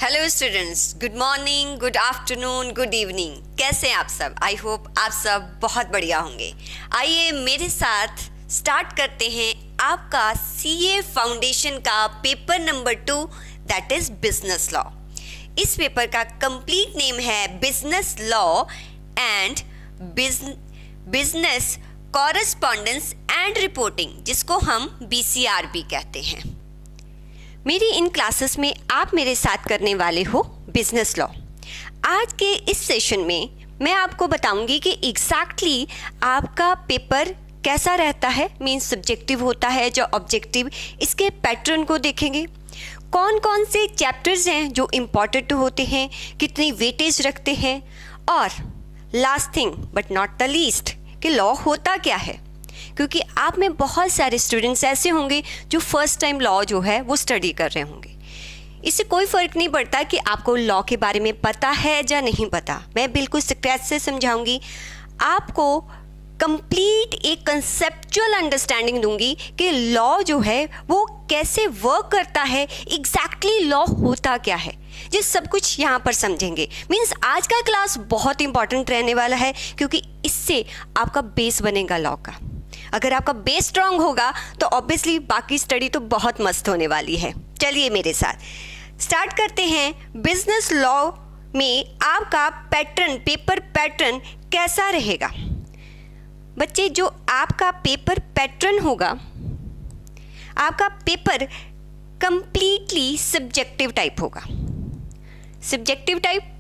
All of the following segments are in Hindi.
Hello students, good morning, good afternoon, good evening. कैसे हैं आप सब? आई होप आप सब बहुत बढ़िया होंगे। आइए मेरे साथ स्टार्ट करते हैं आपका सीए फाउंडेशन का paper number 2 that is business law. इस पेपर का कंप्लीट नेम है business law and business correspondence and reporting, जिसको हम BCRB कहते हैं। मेरी इन क्लासेस में आप मेरे साथ करने वाले हो बिजनेस लॉ। आज के इस सेशन में मैं आपको बताऊंगी कि एग्जैक्टली आपका पेपर कैसा रहता है, मीन्स सब्जेक्टिव होता है जो ऑब्जेक्टिव, इसके पैटर्न को देखेंगे। कौन कौन से चैप्टर्स हैं जो इम्पॉर्टेंट होते हैं, कितनी वेटेज रखते हैं, और last thing but not the least कि लॉ होता क्या है। क्योंकि आप में बहुत सारे स्टूडेंट्स ऐसे होंगे जो फर्स्ट टाइम लॉ जो है वो स्टडी कर रहे होंगे। इससे कोई फ़र्क नहीं पड़ता कि आपको लॉ के बारे में पता है या नहीं पता, मैं बिल्कुल स्क्रैच से समझाऊंगी। आपको कंप्लीट एक कंसेप्चुअल अंडरस्टैंडिंग दूंगी कि लॉ जो है वो कैसे वर्क करता है, एग्जैक्टली लॉ होता क्या है, ये सब कुछ यहाँ पर समझेंगे। मीन्स आज का क्लास बहुत इंपॉर्टेंट रहने वाला है क्योंकि इससे आपका बेस बनेगा लॉ का। अगर आपका बेस स्ट्रांग होगा तो ऑब्वियसली बाकी स्टडी तो बहुत मस्त होने वाली है। चलिए मेरे साथ स्टार्ट करते हैं। बिजनेस लॉ में आपका पैटर्न, पेपर पैटर्न कैसा रहेगा? बच्चे, जो आपका पेपर पैटर्न होगा, आपका पेपर कंप्लीटली सब्जेक्टिव टाइप होगा। सब्जेक्टिव टाइप,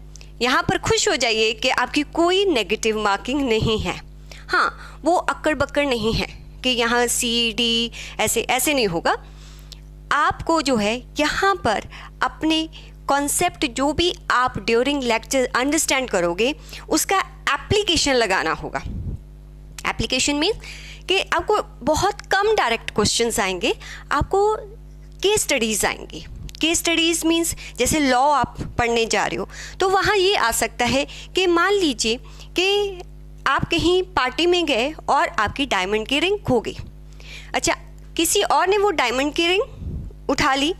यहाँ पर खुश हो जाइए कि आपकी कोई नेगेटिव मार्किंग नहीं है। हाँ, वो अक्कड़ बक्कड़ नहीं है कि यहाँ CD ऐसे नहीं होगा। आपको जो है यहाँ पर अपने कॉन्सेप्ट जो भी आप ड्यूरिंग लेक्चर अंडरस्टैंड करोगे उसका एप्लीकेशन लगाना होगा। एप्लीकेशन मीन्स कि आपको बहुत कम डायरेक्ट क्वेश्चंस आएंगे, आपको केस स्टडीज़ आएंगी। केस स्टडीज़ मीन्स जैसे लॉ आप पढ़ने जा रहे हो तो वहाँ ये आ सकता है कि मान लीजिए कि आप कहीं पार्टी में गए और आपकी डायमंड की रिंग खो गई। अच्छा, किसी और ने वो डायमंड की रिंग उठा ली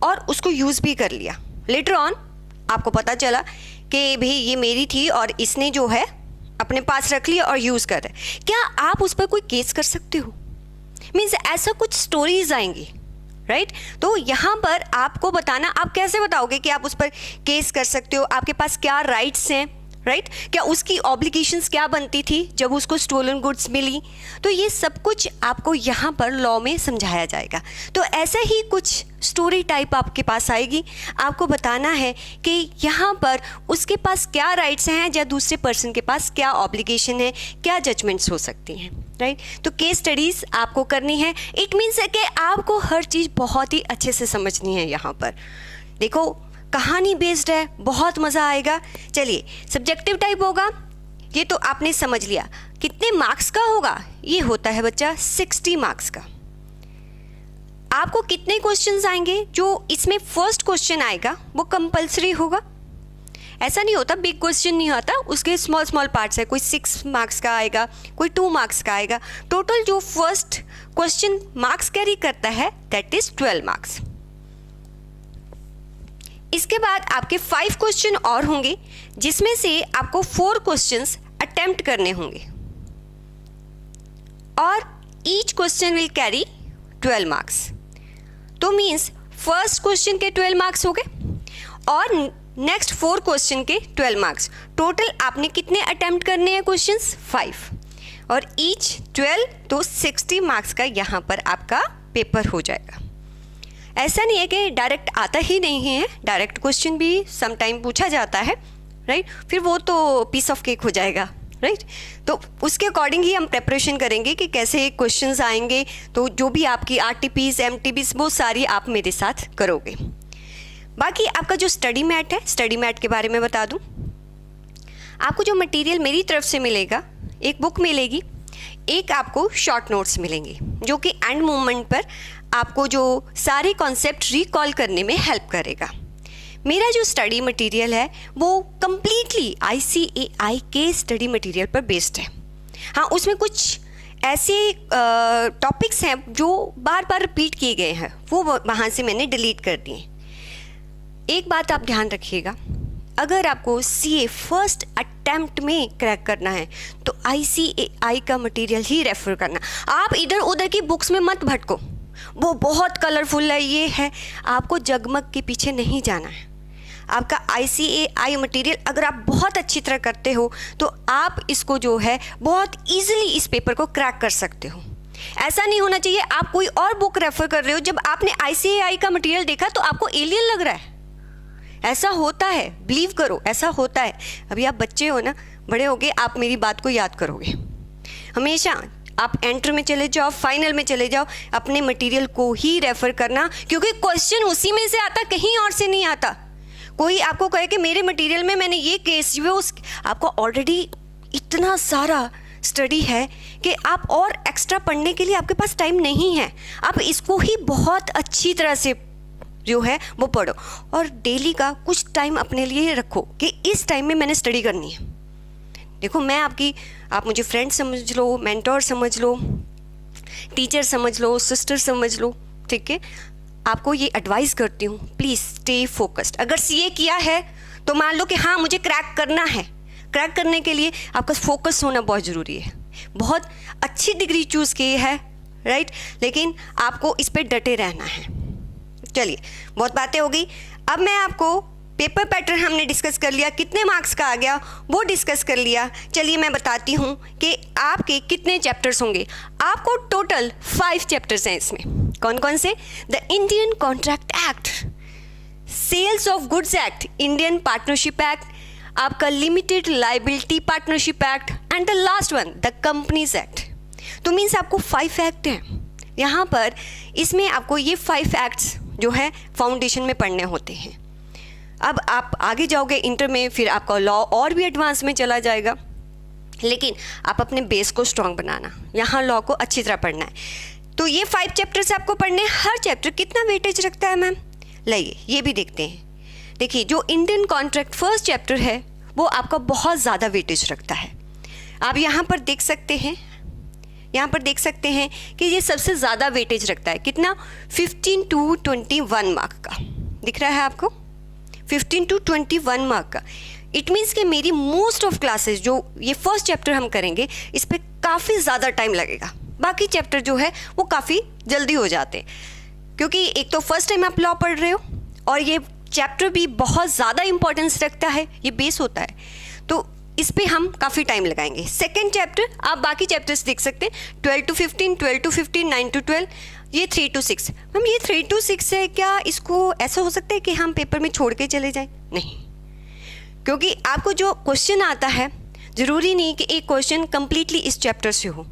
और उसको यूज़ भी कर लिया। लेटर ऑन आपको पता चला कि भाई ये मेरी थी और इसने जो है अपने पास रख लिया और यूज़ कर रहा है। क्या आप उस पर कोई केस कर सकते हो? मीन्स ऐसा कुछ स्टोरीज आएंगी, राइट? तो यहाँ पर आपको बताना, आप कैसे बताओगे कि आप उस पर केस कर सकते हो, आपके पास क्या राइट्स हैं, राइट? क्या उसकी ऑब्लिगेशंस क्या बनती थी जब उसको स्टोलन गुड्स मिली? तो ये सब कुछ आपको यहाँ पर लॉ में समझाया जाएगा। तो ऐसा ही कुछ स्टोरी टाइप आपके पास आएगी। आपको बताना है कि यहाँ पर उसके पास क्या राइट्स हैं या दूसरे पर्सन के पास क्या ऑब्लिगेशन है, क्या जजमेंट्स हो सकती हैं, राइट? तो केस स्टडीज़ आपको करनी है। इट मीन्स है कि आपको हर चीज़ बहुत ही अच्छे से समझनी है। यहाँ पर देखो, कहानी बेस्ड है, बहुत मज़ा आएगा। चलिए, सब्जेक्टिव टाइप होगा, ये तो आपने समझ लिया। कितने मार्क्स का होगा? ये होता है बच्चा 60 मार्क्स का। आपको कितने क्वेश्चंस आएंगे? जो इसमें फर्स्ट क्वेश्चन आएगा वो कंपलसरी होगा। ऐसा नहीं होता, बिग क्वेश्चन नहीं आता, उसके स्मॉल स्मॉल पार्ट्स है। कोई 6 मार्क्स का आएगा, कोई 2 मार्क्स का आएगा। टोटल जो फर्स्ट क्वेश्चन मार्क्स कैरी करता है दैट इज 12 मार्क्स। इसके बाद आपके 5 क्वेश्चन और होंगे जिसमें से आपको 4 क्वेश्चंस अटेम्प्ट करने होंगे और each question will carry 12 marks. तो मीन्स फर्स्ट क्वेश्चन के 12 मार्क्स हो गए और नेक्स्ट 4 क्वेश्चन के 12 मार्क्स। टोटल आपने कितने अटेम्प्ट करने हैं क्वेश्चंस? 5 और ईच 12, तो 60 मार्क्स का यहाँ पर आपका पेपर हो जाएगा। ऐसा नहीं है कि डायरेक्ट आता ही नहीं है, डायरेक्ट क्वेश्चन भी सम टाइम पूछा जाता है, राइट? फिर वो तो पीस ऑफ केक हो जाएगा, राइट? तो उसके अकॉर्डिंग ही हम प्रेपरेशन करेंगे कि कैसे क्वेश्चंस आएंगे। तो जो भी आपकी RTPs, MTPs वो सारी आप मेरे साथ करोगे। बाकी आपका जो स्टडी मैट है, स्टडी मैट के बारे में बता दूं, आपको जो मटेरियल मेरी तरफ से मिलेगा, एक बुक मिलेगी, एक आपको शॉर्ट नोट्स मिलेंगे जो कि एंड मोमेंट पर आपको जो सारे कॉन्सेप्ट रिकॉल करने में हेल्प करेगा। मेरा जो स्टडी मटेरियल है वो कम्प्लीटली ICAI के स्टडी मटेरियल पर बेस्ड है। हाँ, उसमें कुछ ऐसे टॉपिक्स हैं जो बार बार रिपीट किए गए हैं, वो वहाँ से मैंने डिलीट कर दिए। एक बात आप ध्यान रखिएगा, अगर आपको सीए फर्स्ट अटेम्प्ट में क्रैक करना है तो ICAI का मटेरियल ही रेफर करना। आप इधर उधर की बुक्स में मत भटको, वो बहुत कलरफुल है, ये है, आपको जगमग के पीछे नहीं जाना है। आपका ICAI मटेरियल अगर आप बहुत अच्छी तरह करते हो तो आप इसको जो है बहुत ईजिली इस पेपर को क्रैक कर सकते हो। ऐसा नहीं होना चाहिए आप कोई और बुक रेफर कर रहे हो, जब आपने ICAI का मटेरियल देखा तो आपको एलियन लग रहा है। ऐसा होता है, बिलीव करो, ऐसा होता है। अभी आप बच्चे हो ना, बड़े होगे आप मेरी बात को याद करोगे। हमेशा आप एंटर में चले जाओ, फाइनल में चले जाओ, अपने मटेरियल को ही रेफर करना, क्योंकि क्वेश्चन उसी में से आता, कहीं और से नहीं आता। कोई आपको कहे कि मेरे मटेरियल में मैंने ये केस जो आपको ऑलरेडी इतना सारा स्टडी है कि आप और एक्स्ट्रा पढ़ने के लिए आपके पास टाइम नहीं है। आप इसको ही बहुत अच्छी तरह से जो है वो पढ़ो, और डेली का कुछ टाइम अपने लिए रखो कि इस टाइम में मैंने स्टडी करनी है। देखो मैं आप मुझे फ्रेंड समझ लो, मेंटोर समझ लो, टीचर समझ लो, सिस्टर समझ लो, ठीक है। आपको ये एडवाइस करती हूँ, प्लीज़ स्टे फोकस्ड। अगर सीए किया है तो मान लो कि हाँ मुझे क्रैक करना है, क्रैक करने के लिए आपका फोकस होना बहुत ज़रूरी है। बहुत अच्छी डिग्री चूज़ की है, राइट, लेकिन आपको इस पर डटे रहना है। चलिए बहुत बातें हो गई, अब मैं आपको पेपर पैटर्न हमने डिस्कस कर लिया, कितने मार्क्स का आ गया वो डिस्कस कर लिया। चलिए मैं बताती हूँ कि आपके कितने चैप्टर्स होंगे। आपको टोटल 5 चैप्टर्स हैं इसमें। कौन कौन से? The Indian contract act, sales of goods act, Indian partnership act, आपका limited liability partnership act, and the last one the companies act. तो मीन्स आपको 5 एक्ट हैं यहाँ पर। इसमें आपको ये 5 एक्ट्स जो है फाउंडेशन में पढ़ने होते हैं। अब आप आगे जाओगे इंटर में, फिर आपका लॉ और भी एडवांस में चला जाएगा, लेकिन आप अपने बेस को स्ट्रॉन्ग बनाना, यहाँ लॉ को अच्छी तरह पढ़ना है। तो ये 5 चैप्टर्स आपको पढ़ने। हर चैप्टर कितना वेटेज रखता है मैम, लाइए ये भी देखते हैं। देखिए जो इंडियन कॉन्ट्रैक्ट फर्स्ट चैप्टर है वो आपका बहुत ज़्यादा वेटेज रखता है। आप यहाँ पर देख सकते हैं, यहाँ पर देख सकते हैं कि ये सबसे ज़्यादा वेटेज रखता है। कितना? 15 to 21 मार्क का दिख रहा है आपको, 15 to 21 मार्क का। इट मीन्स कि मेरी मोस्ट ऑफ क्लासेस जो ये फर्स्ट चैप्टर हम करेंगे इस पर काफ़ी ज़्यादा टाइम लगेगा। बाकी चैप्टर जो है वो काफ़ी जल्दी हो जाते हैं, क्योंकि एक तो फर्स्ट टाइम आप लॉ पढ़ रहे हो और ये चैप्टर भी बहुत ज़्यादा इंपॉर्टेंस रखता है, ये बेस होता है, तो इस पे हम काफ़ी टाइम लगाएंगे। सेकेंड चैप्टर आप बाकी चैप्टर्स देख सकते हैं, 12 to 15, 12 to 15, 9 to 12, ये 3 to 6। मैम ये 3 to 6 है, क्या इसको ऐसा हो सकता है कि हम पेपर में छोड़ के चले जाएं? नहीं, क्योंकि आपको जो क्वेश्चन आता है ज़रूरी नहीं कि एक क्वेश्चन कम्प्लीटली इस चैप्टर से हो,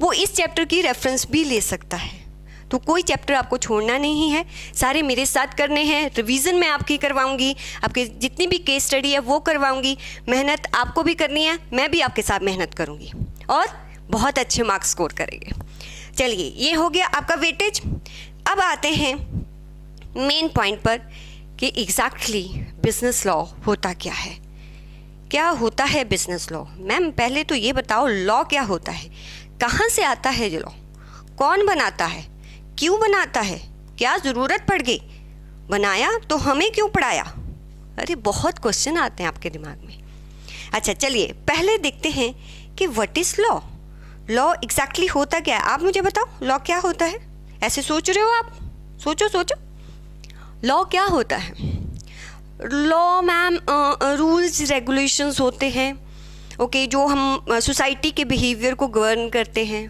वो इस चैप्टर की रेफरेंस भी ले सकता है। तो कोई चैप्टर आपको छोड़ना नहीं है, सारे मेरे साथ करने हैं। रिवीजन मैं आपकी करवाऊंगी, आपके जितनी भी केस स्टडी है वो करवाऊंगी। मेहनत आपको भी करनी है, मैं भी आपके साथ मेहनत करूंगी और बहुत अच्छे मार्क्स स्कोर करेंगे। चलिए ये हो गया आपका वेटेज। अब आते हैं मेन पॉइंट पर कि एग्जैक्टली बिजनेस लॉ होता क्या है। क्या होता है बिजनेस लॉ? मैम पहले तो ये बताओ लॉ क्या होता है, कहाँ से आता है ये लॉ, कौन बनाता है, क्यों बनाता है, क्या ज़रूरत पड़ गई, बनाया तो हमें क्यों पढ़ाया? अरे बहुत क्वेश्चन आते हैं आपके दिमाग में। अच्छा चलिए पहले देखते हैं कि what is law. Law exactly होता क्या है, आप मुझे बताओ लॉ क्या होता है। ऐसे सोच रहे हो आप, सोचो सोचो, लॉ क्या होता है। लॉ मैम रूल्स रेगुलेशंस होते हैं, ओके, जो हम सोसाइटी के बिहेवियर को गवर्न करते हैं।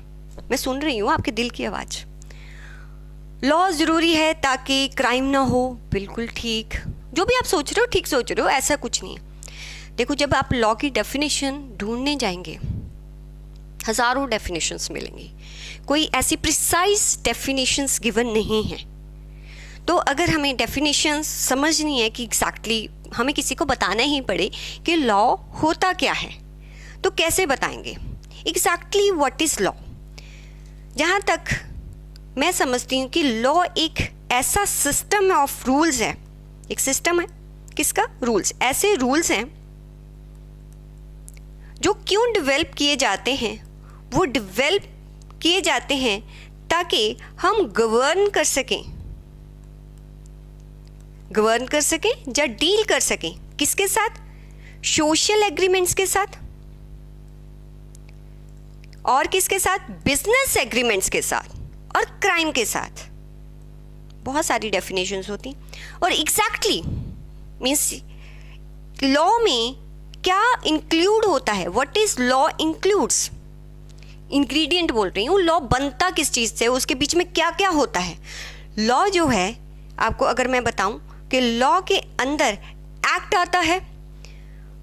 मैं सुन रही हूँ आपके दिल की आवाज़। लॉ ज़रूरी है ताकि क्राइम ना हो, बिल्कुल ठीक, जो भी आप सोच रहे हो ठीक सोच रहे हो, ऐसा कुछ नहीं है। देखो जब आप लॉ की डेफिनेशन ढूंढने जाएंगे हज़ारों डेफिनेशंस मिलेंगी, कोई ऐसी प्रिसाइज डेफिनेशंस गिवन नहीं है। तो अगर हमें डेफिनेशंस समझनी है कि एग्जैक्टली हमें किसी को बताना ही पड़े कि लॉ होता क्या है, तो कैसे बताएंगे एग्जैक्टली व्हाट इज़ लॉ। जहाँ तक मैं समझती हूँ कि लॉ एक ऐसा सिस्टम ऑफ रूल्स है, एक सिस्टम है किसका? रूल्स। ऐसे रूल्स हैं जो क्यों डेवलप किए जाते हैं, वो डेवलप किए जाते हैं ताकि हम गवर्न कर सकें गवर्न कर सकें या डील कर सकें, किसके साथ? सोशल एग्रीमेंट्स के साथ। और किसके साथ? बिजनेस एग्रीमेंट्स के साथ और क्राइम के साथ। बहुत सारी डेफिनेशंस होती और एग्जैक्टली मीन्स लॉ में क्या इंक्लूड होता है, what is law includes, ingredient बोल रही हूँ, लॉ बनता किस चीज़ से, उसके बीच में क्या क्या होता है। लॉ जो है आपको अगर मैं बताऊं कि लॉ के अंदर एक्ट आता है,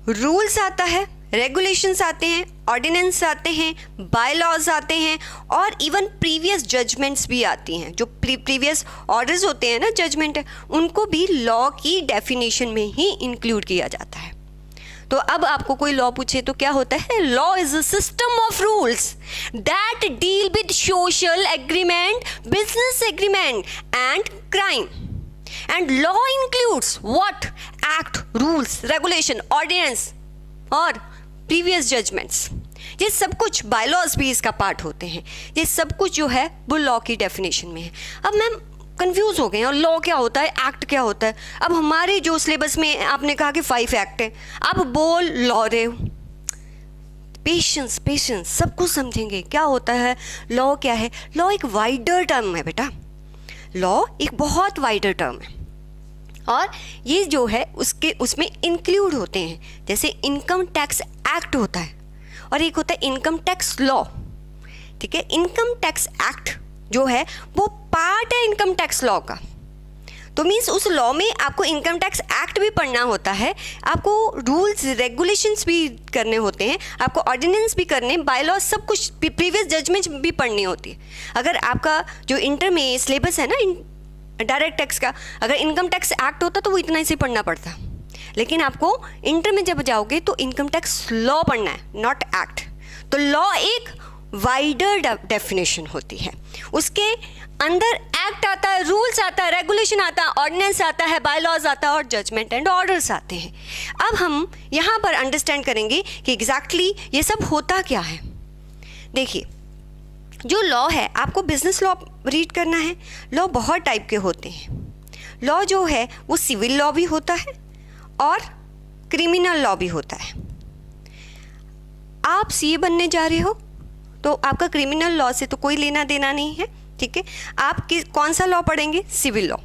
रूल्स आता है, रेगुलेशंस आते हैं, ऑर्डिनेंस आते हैं, बाय लॉज आते हैं और इवन प्रीवियस जजमेंट्स भी आती हैं। जो प्रीवियस ऑर्डर्स होते हैं ना, जजमेंट है, उनको भी लॉ की डेफिनेशन में ही इंक्लूड किया जाता है। तो अब आपको कोई लॉ पूछे तो क्या होता है? Law is a system of rules that deal with social agreement, business agreement and crime. And law includes what? Act, rules, regulation, ordinance और प्रीवियस जजमेंट्स। ये सब कुछ, बायलॉज भी इसका पार्ट होते हैं। ये सब कुछ जो है वो लॉ की डेफिनेशन में है। अब मैम कंफ्यूज हो गए हैं, और लॉ क्या होता है, एक्ट क्या होता है। अब हमारे जो सिलेबस में आपने कहा कि 5 एक्ट है, आप बोल लॉ रहे हो। पेशेंस पेशेंस, सब कुछ समझेंगे क्या होता है, लॉ क्या है। लॉ एक वाइडर टर्म है बेटा, लॉ एक बहुत वाइडर टर्म है और ये जो है उसमें इंक्लूड होते हैं। जैसे इनकम टैक्स एक्ट होता है और एक होता है इनकम टैक्स लॉ, ठीक है। इनकम टैक्स एक्ट जो है वो पार्ट है इनकम टैक्स लॉ का। तो मीन्स उस लॉ में आपको इनकम टैक्स एक्ट भी पढ़ना होता है, आपको रूल्स रेगुलेशंस भी करने होते हैं, आपको ऑर्डिनेंस भी करने, बाय लॉ, सब कुछ, प्रीवियस जजमेंट भी पढ़नी होती है। अगर आपका जो इंटर में सिलेबस है ना डायरेक्ट टैक्स का, अगर इनकम टैक्स एक्ट होता तो वो इतना ही पढ़ना पड़ता, लेकिन आपको इंटर में जब जाओगे तो इनकम टैक्स लॉ पढ़ना है, नॉट एक्ट। तो लॉ एक वाइडर डेफिनेशन होती है, उसके अंदर एक्ट आता है, रूल्स आता है, रेगुलेशन आता है, ऑर्डिनेंस आता है, बाय लॉज आता है और जजमेंट एंड ऑर्डर्स आते हैं। अब हम यहाँ पर अंडरस्टैंड करेंगे कि एग्जैक्टली ये सब होता क्या है। देखिए, जो लॉ है, आपको बिजनेस लॉ रीड करना है। लॉ बहुत टाइप के होते हैं। लॉ जो है वो सिविल लॉ भी होता है और क्रिमिनल लॉ भी होता है। आप सीए बनने जा रहे हो तो आपका क्रिमिनल लॉ से तो कोई लेना देना नहीं है, ठीक है। आप कौन सा लॉ पढ़ेंगे? सिविल लॉ,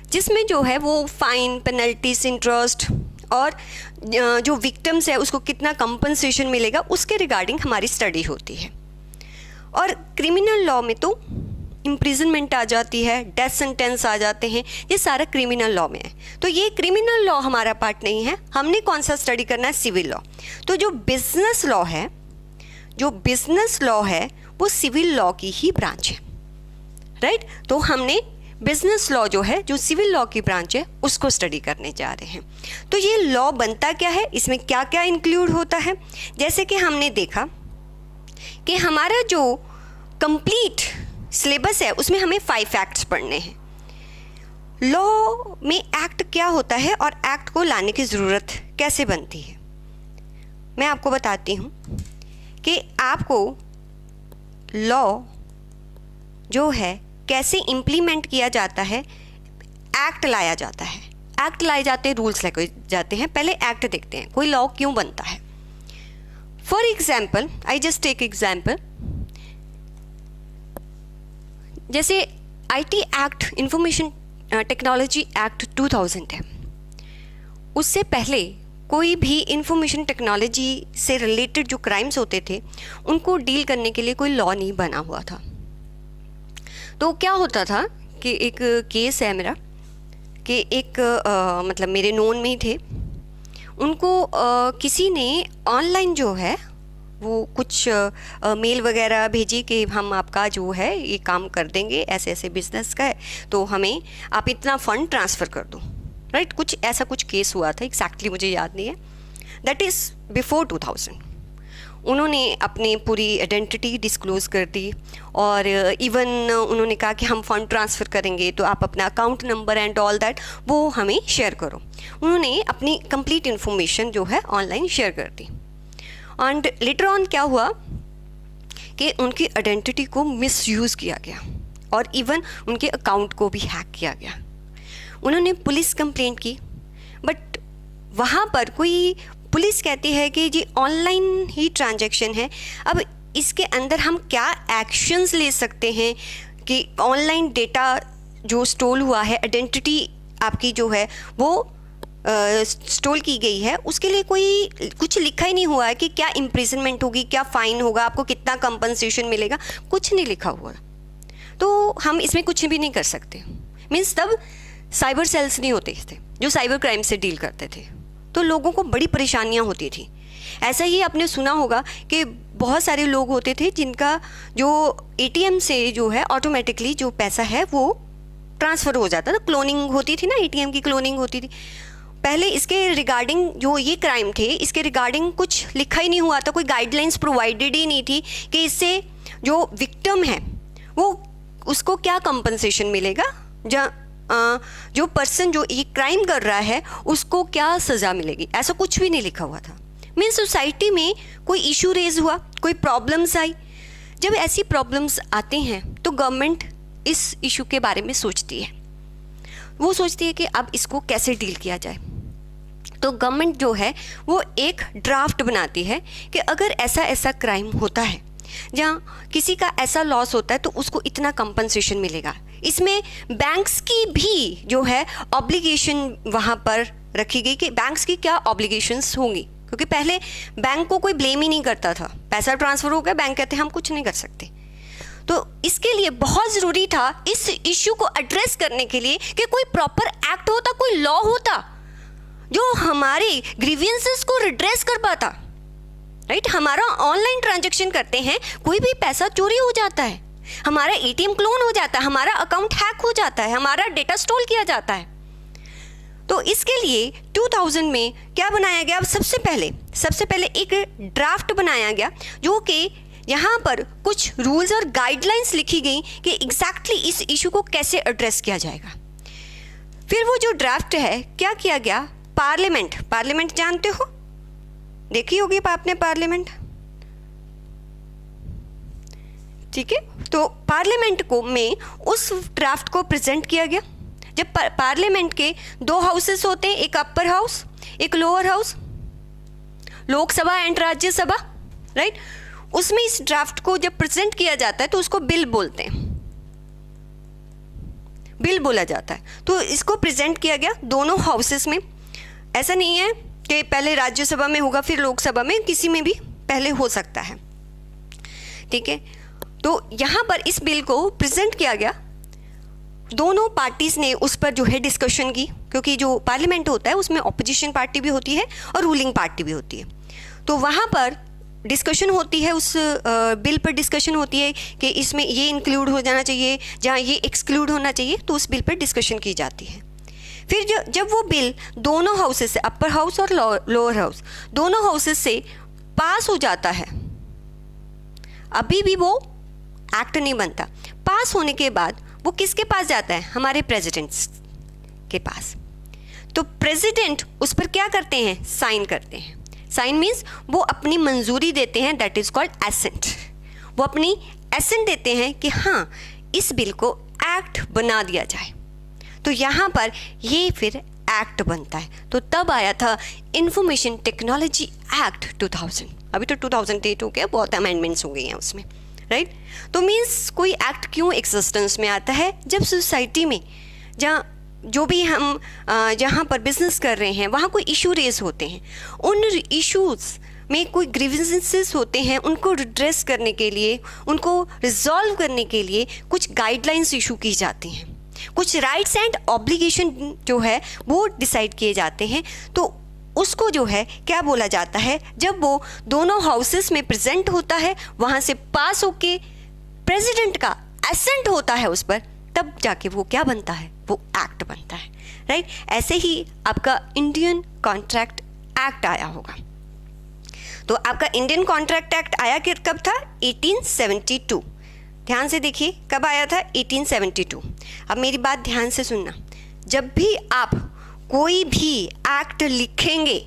जिसमें जो है वो फाइन, पेनल्टीज, इंटरेस्ट और जो विक्टिम्स है उसको कितना कंपनसेशन मिलेगा उसके रिगार्डिंग हमारी स्टडी होती है। और क्रिमिनल लॉ में तो इम्प्रिजनमेंट आ जाती है, डेथ सेंटेंस आ जाते हैं, ये सारा क्रिमिनल लॉ में है। तो ये क्रिमिनल लॉ हमारा पार्ट नहीं है, हमने कौन सा स्टडी करना है? Civil law. तो जो बिजनेस लॉ है, जो बिजनेस लॉ है वो सिविल लॉ की ही ब्रांच है, राइट। तो हमने बिजनेस लॉ जो है, जो सिविल लॉ की ब्रांच है, उसको स्टडी करने जा रहे हैं। तो ये लॉ बनता क्या है, इसमें क्या क्या इंक्लूड होता है। जैसे कि हमने देखा कि हमारा जो कंप्लीट सिलेबस है उसमें हमें 5 एक्ट्स पढ़ने हैं। लॉ में एक्ट क्या होता है और एक्ट को लाने की ज़रूरत कैसे बनती है, मैं आपको बताती हूँ कि आपको लॉ जो है कैसे इम्प्लीमेंट किया जाता है। एक्ट लाया जाता है, एक्ट लाए जाते हैं, रूल्स लाए जाते हैं। पहले एक्ट देखते हैं, कोई लॉ क्यों बनता है। For example, I just take example, जैसे IT act, information technology act 2000 है। उससे पहले कोई भी इंफॉर्मेशन टेक्नोलॉजी से रिलेटेड जो क्राइम्स होते थे उनको डील करने के लिए कोई लॉ नहीं बना हुआ था। तो क्या होता था कि एक केस है मेरा कि एक मतलब मेरे नोन में ही थे, उनको किसी ने ऑनलाइन जो है वो कुछ मेल वगैरह भेजी कि हम आपका जो है ये काम कर देंगे, ऐसे ऐसे बिजनेस का है, तो हमें आप इतना फ़ंड ट्रांसफ़र कर दो, राइट। कुछ ऐसा कुछ केस हुआ था, एग्जैक्टली मुझे याद नहीं है। That is before 2000। उन्होंने अपनी पूरी आइडेंटिटी डिस्क्लोज़ कर दी और इवन उन्होंने कहा कि हम फ़ंड ट्रांसफ़र करेंगे तो आप अपना account number and all that वो हमें शेयर करो। उन्होंने अपनी कंप्लीट इन्फॉर्मेशन जो है ऑनलाइन शेयर कर दी। एंड लेटर ऑन क्या हुआ कि उनकी आइडेंटिटी को मिसयूज़ किया गया और इवन उनके अकाउंट को भी हैक किया गया। उन्होंने पुलिस कंप्लेंट की, बट वहाँ पर कोई पुलिस कहती है कि जी ऑनलाइन ही ट्रांजैक्शन है। अब इसके अंदर हम क्या एक्शंस ले सकते हैं कि ऑनलाइन डेटा जो स्टोल हुआ है, आइडेंटिटी आपकी जो है वो स्टोल की गई है, उसके लिए कोई कुछ लिखा ही नहीं हुआ है कि क्या इम्प्रिजनमेंट होगी, क्या फ़ाइन होगा, आपको कितना कंपनसेशन मिलेगा, कुछ नहीं लिखा हुआ। तो हम इसमें कुछ भी नहीं कर सकते। मीन्स तब साइबर सेल्स नहीं होते थे जो साइबर क्राइम से डील करते थे, तो लोगों को बड़ी परेशानियां होती थी। ऐसा ही आपने सुना होगा कि बहुत सारे लोग होते थे जिनका जो एटीएम से जो है ऑटोमेटिकली जो पैसा है वो ट्रांसफ़र हो जाता था। क्लोनिंग होती थी ना, एटीएम की क्लोनिंग होती थी। पहले इसके रिगार्डिंग जो ये क्राइम थे, इसके रिगार्डिंग कुछ लिखा ही नहीं हुआ था, कोई गाइडलाइंस प्रोवाइडेड ही नहीं थी कि इससे जो विक्टिम है वो उसको क्या कंपनसेशन मिलेगा, जो पर्सन जो ये क्राइम कर रहा है उसको क्या सज़ा मिलेगी, ऐसा कुछ भी नहीं लिखा हुआ था। मीन्स सोसाइटी में कोई इशू रेज हुआ, कोई प्रॉब्लम्स आई। जब ऐसी प्रॉब्लम्स आते हैं तो गवर्नमेंट इस इशू के बारे में सोचती है, वो सोचती है कि अब इसको कैसे डील किया जाए। तो गवर्नमेंट जो है वो एक ड्राफ्ट बनाती है कि अगर ऐसा ऐसा क्राइम होता है, जहाँ किसी का ऐसा लॉस होता है तो उसको इतना कंपनसेशन मिलेगा। इसमें बैंक्स की भी जो है ऑब्लिगेशन वहाँ पर रखी गई कि बैंक्स की क्या ऑब्लिगेशंस होंगी, क्योंकि पहले बैंक को कोई ब्लेम ही नहीं करता था। पैसा ट्रांसफ़र हो गया, बैंक कहते हैं हम कुछ नहीं कर सकते। तो इसके लिए बहुत ज़रूरी था इस इशू को एड्रेस करने के लिए कि कोई प्रॉपर एक्ट होता, कोई लॉ होता जो हमारे ग्रीवियंसेस को रिड्रेस कर पाता। राइट, हमारा ऑनलाइन ट्रांजैक्शन करते हैं, कोई भी पैसा चोरी हो जाता है, हमारा एटीएम क्लोन हो जाता है, हमारा अकाउंट हैक हो जाता है, हमारा डेटा स्टोल किया जाता है। तो इसके लिए 2000 में क्या बनाया गया? सबसे पहले एक ड्राफ्ट बनाया गया जो कि यहाँ पर कुछ रूल्स और गाइडलाइंस लिखी गई कि एग्जैक्टली इस इशू को कैसे एड्रेस किया जाएगा। फिर वो जो ड्राफ्ट है क्या किया गया, पार्लियामेंट जानते हो, देखी होगी आपने पार्लियामेंट, ठीक है। तो पार्लियामेंट को में उस ड्राफ्ट को प्रेजेंट किया गया। जब पार्लियामेंट के 2 हाउसेस होते हैं, एक अपर हाउस एक lower house, Lok Sabha and Rajya Sabha, right. उसमें इस ड्राफ्ट को जब प्रेजेंट किया जाता है तो उसको बिल बोलते हैं, बिल बोला जाता है। तो इसको प्रेजेंट किया गया दोनों हाउसेस में। ऐसा नहीं है कि पहले राज्यसभा में होगा फिर लोकसभा में, किसी में भी पहले हो सकता है, ठीक है। तो यहाँ पर इस बिल को प्रेजेंट किया गया, दोनों पार्टीज ने उस पर जो है डिस्कशन की, क्योंकि जो पार्लियामेंट होता है उसमें ऑपोजिशन पार्टी भी होती है और रूलिंग पार्टी भी होती है। तो वहाँ पर डिस्कशन होती है, उस बिल पर डिस्कशन होती है कि इसमें ये इंक्लूड हो जाना चाहिए, जहाँ ये एक्सक्लूड होना चाहिए, तो उस बिल पर डिस्कशन की जाती है। फिर जब वो बिल दोनों हाउसेस से, अपर हाउस और लोअर हाउस, दोनों हाउसेस से पास हो जाता है, अभी भी वो एक्ट नहीं बनता। पास होने के बाद वो किसके पास जाता है? हमारे प्रेसिडेंट्स के पास। तो प्रेसिडेंट उस पर क्या करते हैं? साइन करते हैं। साइन मीन्स वो अपनी मंजूरी देते हैं, दैट इज कॉल्ड एसेंट। वो अपनी एसेंट देते हैं कि हाँ इस बिल को एक्ट बना दिया जाए। तो यहाँ पर ये फिर एक्ट बनता है। तो तब आया था इंफॉर्मेशन टेक्नोलॉजी एक्ट 2000। अभी तो 2008 हो गया, बहुत अमेंडमेंट्स हो गई हैं उसमें, राइट। तो मीन्स कोई एक्ट क्यों एग्जिस्टेंस में आता है? जब सोसाइटी में जहाँ जो भी हम जहाँ पर बिजनेस कर रहे हैं वहाँ कोई इशू रेज होते हैं, उन इश्यूज़ में कोई ग्रीवेंसेस होते हैं, उनको रिड्रेस करने के लिए, उनको रिजॉल्व करने के लिए कुछ गाइडलाइंस इशू की जाती हैं, कुछ राइट्स एंड ऑब्लिगेशन जो है वो डिसाइड किए जाते हैं। तो उसको जो है क्या बोला जाता है? जब वो दोनों हाउसेस में प्रेजेंट होता है, वहाँ से पास होके प्रेसिडेंट का एसेंट होता है उस पर, तब जाके वो क्या बनता है? वो एक्ट बनता है, राइट। ऐसे ही आपका इंडियन कॉन्ट्रैक्ट एक्ट आया होगा। तो आपका इंडियन कॉन्ट्रैक्ट एक्ट आया कि कब था? 1872। ध्यान से देखिए कब आया था? 1872। अब मेरी बात ध्यान से सुनना, जब भी आप कोई भी एक्ट लिखेंगे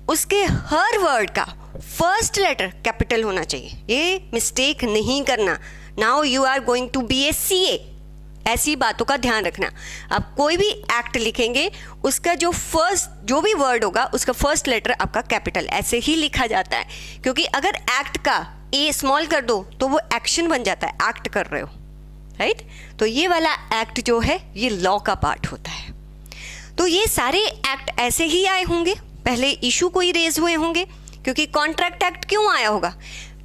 उसके हर वर्ड का फर्स्ट लेटर कैपिटल होना चाहिए, ये मिस्टेक नहीं करना। Now you are going to be a CA, ऐसी बातों का ध्यान रखना। आप कोई भी एक्ट लिखेंगे उसका जो भी वर्ड होगा उसका फर्स्ट लेटर आपका कैपिटल ऐसे ही लिखा जाता है, क्योंकि अगर एक्ट का ए स्मॉल कर दो तो वो एक्शन बन जाता है, एक्ट कर रहे हो, राइट। तो ये वाला एक्ट जो है ये लॉ का पार्ट होता है। तो ये सारे एक्ट ऐसे ही आए होंगे, पहले इशू कोई रेज हुए होंगे, क्योंकि कॉन्ट्रैक्ट एक्ट क्यों आया होगा?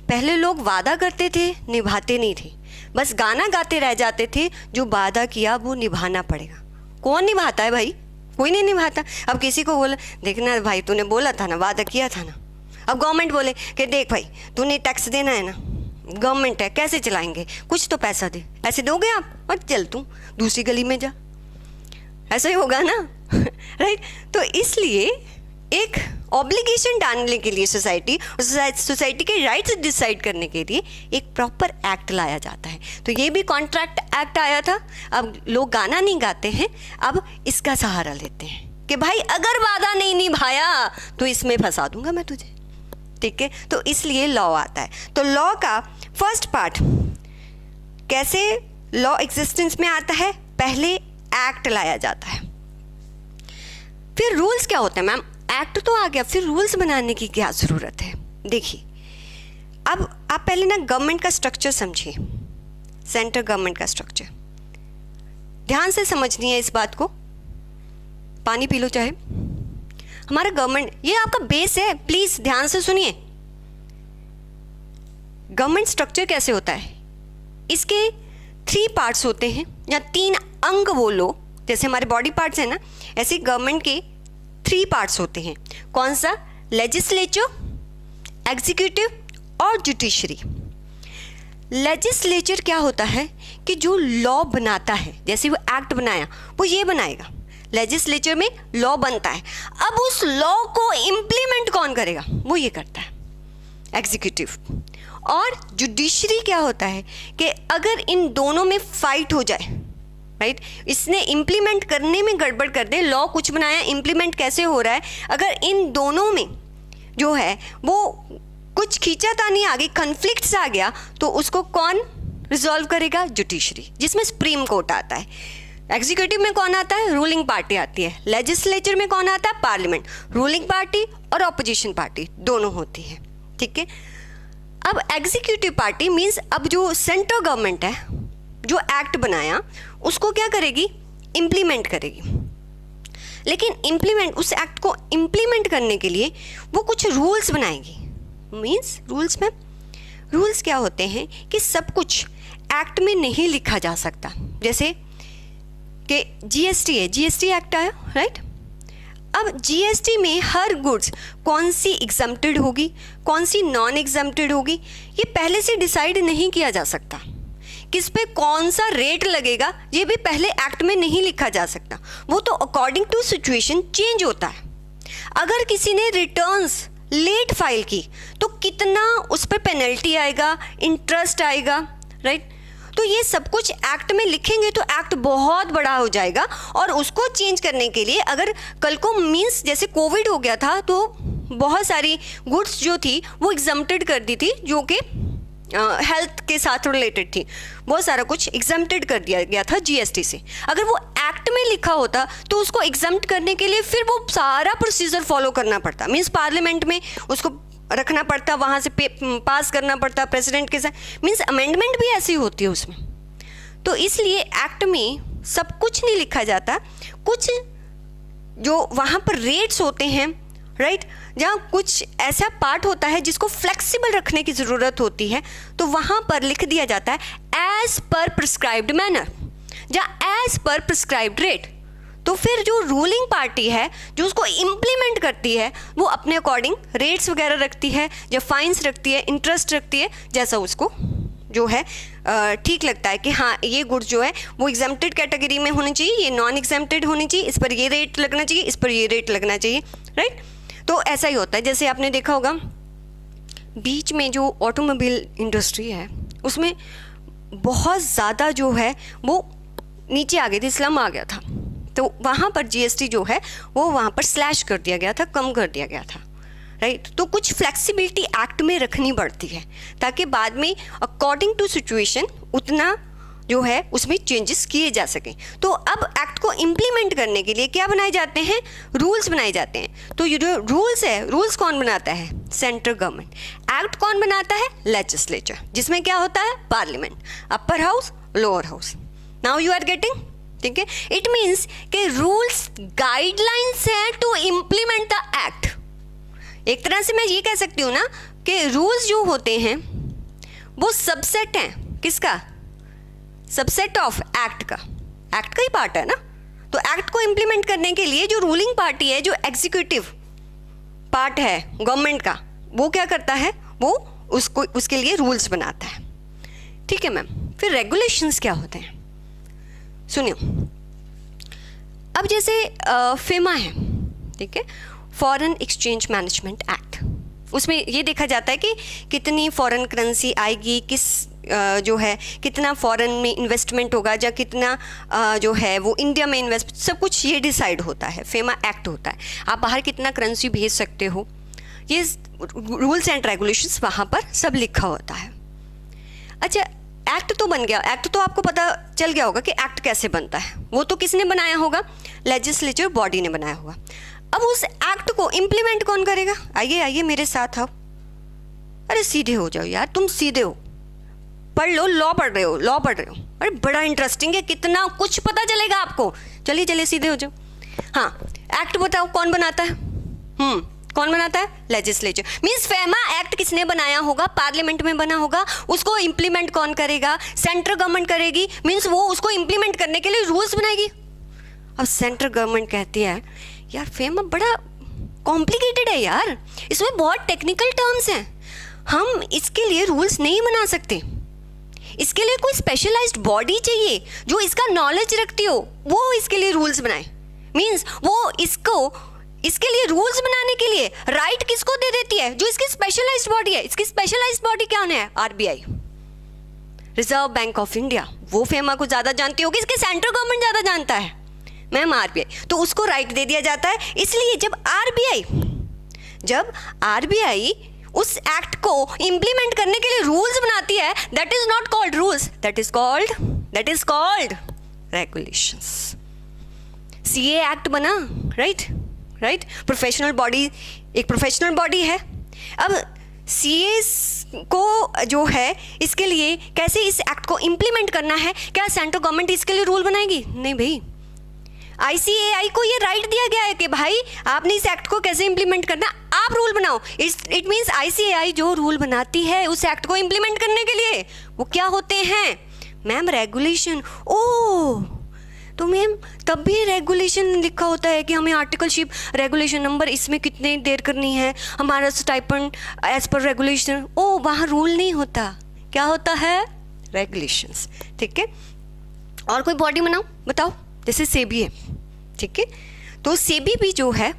पहले लोग वादा करते थे, निभाते नहीं थे, बस गाना गाते रह जाते थे, जो वादा किया वो निभाना पड़ेगा। कौन निभाता है भाई? कोई नहीं निभाता। अब किसी को बोला देखना भाई तूने बोला था ना, वादा किया था ना। अब गवर्नमेंट बोले कि देख भाई तूने टैक्स देना है ना, गवर्नमेंट है कैसे चलाएंगे, कुछ तो पैसा दे, ऐसे दोगे आप और चल तू दूसरी गली में जा, ऐसा ही होगा ना राइट। तो इसलिए एक ऑब्लिगेशन डालने के लिए सोसाइटी के राइट्स डिसाइड करने के लिए एक प्रॉपर एक्ट लाया जाता है। तो ये भी कॉन्ट्रैक्ट एक्ट आया था। अब लोग गाना नहीं गाते हैं, अब इसका सहारा लेते हैं कि भाई अगर वादा नहीं निभाया तो इसमें फंसा दूंगा मैं तुझे, ठीक है। तो इसलिए लॉ आता है। तो लॉ का फर्स्ट पार्ट कैसे लॉ एग्जिस्टेंस में आता है, पहले एक्ट लाया जाता है, फिर रूल्स क्या होते हैं। मैम एक्ट तो आ गया, फिर रूल्स बनाने की क्या ज़रूरत है? देखिए अब आप पहले ना गवर्नमेंट का स्ट्रक्चर समझिए, सेंट्रल गवर्नमेंट का स्ट्रक्चर ध्यान से समझनी है इस बात को। पानी पी लो चाहे। हमारा गवर्नमेंट ये आपका बेस है, प्लीज ध्यान से सुनिए। गवर्नमेंट स्ट्रक्चर कैसे होता है, इसके 3 पार्ट्स होते हैं या 3 अंग बोलो, जैसे हमारे बॉडी पार्ट्स हैं ना, ऐसे गवर्नमेंट के 3 पार्ट्स होते हैं। कौन सा? लेजिस्लेचर, एग्जीक्यूटिव और जुडिशरी। लेजिस्लेचर क्या होता है कि जो लॉ बनाता है, जैसे वो एक्ट बनाया वो ये बनाएगा, लेजिस्लेचर में लॉ बनता है। अब उस लॉ को इम्प्लीमेंट कौन करेगा? वो ये करता है, एग्जीक्यूटिव। और जुडिशरी क्या होता है कि अगर इन दोनों में फाइट हो जाए, राइट, इसने इम्प्लीमेंट करने में गड़बड़ कर दे, लॉ कुछ बनाया इम्प्लीमेंट कैसे हो रहा है, अगर इन दोनों में जो है वो कुछ खींचातानी आ गई, कन्फ्लिक्ट्स आ गया, तो उसको कौन रिजॉल्व करेगा? जुडिशरी, जिसमें सुप्रीम कोर्ट आता है। एग्जीक्यूटिव में कौन आता है? रूलिंग पार्टी आती है। लेजिस्लेचर में कौन आता है? पार्लियामेंट। रूलिंग पार्टी और ऑपोजिशन पार्टी दोनों होती है, ठीक है। अब एग्जीक्यूटिव पार्टी मीन्स अब जो सेंट्रल गवर्नमेंट है, जो एक्ट बनाया उसको क्या करेगी? इम्प्लीमेंट करेगी। लेकिन उस एक्ट को इम्प्लीमेंट करने के लिए वो कुछ रूल्स बनाएगी। मीन्स रूल्स क्या होते हैं कि सब कुछ एक्ट में नहीं लिखा जा सकता। जैसे कि जीएसटी है, जीएसटी एक्ट आया, राइट। अब जीएसटी में हर गुड्स कौन सी एग्जम्प्टेड होगी, कौन सी नॉन एग्जम्प्टेड होगी, ये पहले से डिसाइड नहीं किया जा सकता। किस पे कौन सा रेट लगेगा ये भी पहले एक्ट में नहीं लिखा जा सकता, वो तो अकॉर्डिंग टू सिचुएशन चेंज होता है। अगर किसी ने रिटर्न्स लेट फाइल की तो कितना उस पर पेनल्टी आएगा, इंटरेस्ट आएगा, राइट। तो ये सब कुछ एक्ट में लिखेंगे तो एक्ट बहुत बड़ा हो जाएगा, और उसको चेंज करने के लिए अगर कल को मीन्स जैसे कोविड हो गया था तो बहुत सारी गुड्स जो थी वो एग्जम्प्टेड कर दी थी, जो कि हेल्थ के साथ रिलेटेड थी, बहुत सारा कुछ एग्जम्प्टेड कर दिया गया था जीएसटी से। अगर वो एक्ट में लिखा होता तो उसको एग्जम्प्ट करने के लिए फिर वो सारा प्रोसीजर फॉलो करना पड़ता, मीन्स पार्लियामेंट में उसको रखना पड़ता, वहाँ से पास करना पड़ता प्रेसिडेंट के साथ, मीन्स अमेंडमेंट भी ऐसी होती है उसमें। तो इसलिए एक्ट में सब कुछ नहीं लिखा जाता, कुछ जो वहाँ पर रेट्स होते हैं, राइट, जहाँ कुछ ऐसा पार्ट होता है जिसको फ्लेक्सिबल रखने की ज़रूरत होती है, तो वहाँ पर लिख दिया जाता है एज पर प्रिस्क्राइब्ड मैनर, जहाँ एज पर प्रिस्क्राइब्ड रेट। तो फिर जो रूलिंग पार्टी है जो उसको इम्प्लीमेंट करती है वो अपने अकॉर्डिंग रेट्स वगैरह रखती है, या फाइन्स रखती है, इंटरेस्ट रखती है, जैसा उसको जो है ठीक लगता है कि हाँ ये गुड्स जो है वो एग्जम्प्टेड कैटेगरी में होनी चाहिए, ये नॉन एग्जम्प्टेड होनी चाहिए, इस पर ये रेट लगना चाहिए, इस पर ये रेट लगना चाहिए, राइट। तो ऐसा ही होता है। जैसे आपने देखा होगा बीच में जो ऑटोमोबाइल इंडस्ट्री है उसमें बहुत ज़्यादा जो है वो नीचे आ गई थी, स्लम आ गया था, तो वहाँ पर जीएसटी जो है वो वहाँ पर स्लैश कर दिया गया था, कम कर दिया गया था, राइट। तो कुछ फ्लेक्सिबिलिटी एक्ट में रखनी पड़ती है ताकि बाद में अकॉर्डिंग टू सिचुएशन उतना जो है उसमें चेंजेस किए जा सकें। तो अब एक्ट को इम्प्लीमेंट करने के लिए क्या बनाए जाते हैं, रूल्स बनाए जाते हैं। तो ये जो रूल्स है, रूल्स कौन बनाता है, सेंट्रल गवर्नमेंट। एक्ट कौन बनाता है, लेजिस्लेचर, जिसमें क्या होता है, parliament, upper house, lower house. Now you are getting, ठीक है। इट मीन्स कि रूल्स गाइडलाइंस है टू इम्प्लीमेंट द एक्ट। एक तरह से मैं ये कह सकती हूँ ना कि रूल्स जो होते हैं वो सबसेट हैं, किसका, सबसेट ऑफ एक्ट का, एक्ट का ही पार्ट है ना। तो एक्ट को इम्प्लीमेंट करने के लिए जो रूलिंग पार्टी है, जो एग्जीक्यूटिव पार्ट है गवर्नमेंट का, वो क्या करता है, वो उसको उसके लिए रूल्स बनाता है, ठीक है मैम। फिर रेगुलेशंस क्या होते हैं, सुनियो। अब जैसे फेमा है, ठीक है, फॉरेन एक्सचेंज मैनेजमेंट एक्ट, उसमें ये देखा जाता है कि कितनी फॉरेन करेंसी आएगी, किस जो है कितना फॉरेन में इन्वेस्टमेंट होगा, या कितना जो है वो इंडिया में इन्वेस्ट, सब कुछ ये डिसाइड होता है, फेमा एक्ट होता है। आप बाहर कितना करेंसी भेज सकते हो, ये रूल्स एंड रेगुलेशंस वहाँ पर सब लिखा होता है। अच्छा, एक्ट तो बन गया, एक्ट तो आपको पता चल गया होगा कि एक्ट कैसे बनता है, वो तो किसने बनाया होगा, लेजिस्लेचर बॉडी ने बनाया होगा। अब उस एक्ट को इम्प्लीमेंट कौन करेगा, आइए आइए मेरे साथ आओ। अरे सीधे हो जाओ यार, तुम सीधे हो, पढ़ लो, लॉ पढ़ रहे हो, लॉ पढ़ रहे हो, अरे बड़ा इंटरेस्टिंग है, कितना कुछ पता चलेगा आपको। चलिए चलिए सीधे हो जाओ। हाँ, एक्ट बताओ कौन बनाता है, कौन बनाता है, लेजिस्लेचर। मीन्स फेमा एक्ट किसने बनाया होगा, पार्लियामेंट में बना होगा, उसको इम्प्लीमेंट कौन करेगा, सेंट्रल गवर्नमेंट करेगी। मीन्स वो उसको इम्प्लीमेंट करने के लिए रूल्स बनाएगी। अब सेंट्रल गवर्नमेंट कहती है यार फेमा बड़ा कॉम्प्लिकेटेड है यार, इसमें बहुत टेक्निकल टर्म्स हैं, हम इसके लिए रूल्स नहीं बना सकते, इसके लिए कोई स्पेशलाइज्ड बॉडी चाहिए जो इसका नॉलेज रखती हो, वो इसके लिए रूल्स बनाए। मीन्स वो इसके लिए रूल्स बनाने के लिए राइट किसको दे देती है, जो इसकी स्पेशलाइज्ड बॉडी है। इसकी स्पेशलाइज्ड बॉडी क्या है, RBI, reserve bank of India. वो फेमा को ज्यादा जानती होगी, इसके सेंट्रल गवर्नमेंट ज्यादा जानता है मैम, आरबीआई, तो उसको राइट दे दिया जाता है। इसलिए जब आरबीआई उस एक्ट को इंप्लीमेंट करने के लिए रूल्स बनाती है, that is not called rules, that is called regulations. CA act बना, राइट, प्रोफेशनल बॉडी, एक प्रोफेशनल बॉडी है। अब सीए को जो है इसके लिए कैसे इस एक्ट को इंप्लीमेंट करना है, क्या सेंट्रल गवर्नमेंट इसके लिए रूल बनाएगी, नहीं भाई, आईसीएआई को ये राइट दिया गया है कि भाई आपने इस एक्ट को कैसे इंप्लीमेंट करना, आप रूल बनाओ। इट मीन्स आईसीएआई जो रूल बनाती है उस एक्ट को इंप्लीमेंट करने के लिए, वो क्या होते हैं मैम, रेगुलेशन। ओह, तो मैम तब भी रेगुलेशन लिखा होता है कि हमें आर्टिकलशिप रेगुलेशन नंबर इसमें कितने देर करनी है, हमारा स्टाइपेंड एज पर रेगुलेशन। ओ, वहाँ रूल नहीं होता, क्या होता है, रेगुलेशंस, ठीक है। और कोई बॉडी बनाओ, बताओ, जैसे सेबी है, ठीक है, तो सेबी भी जो है,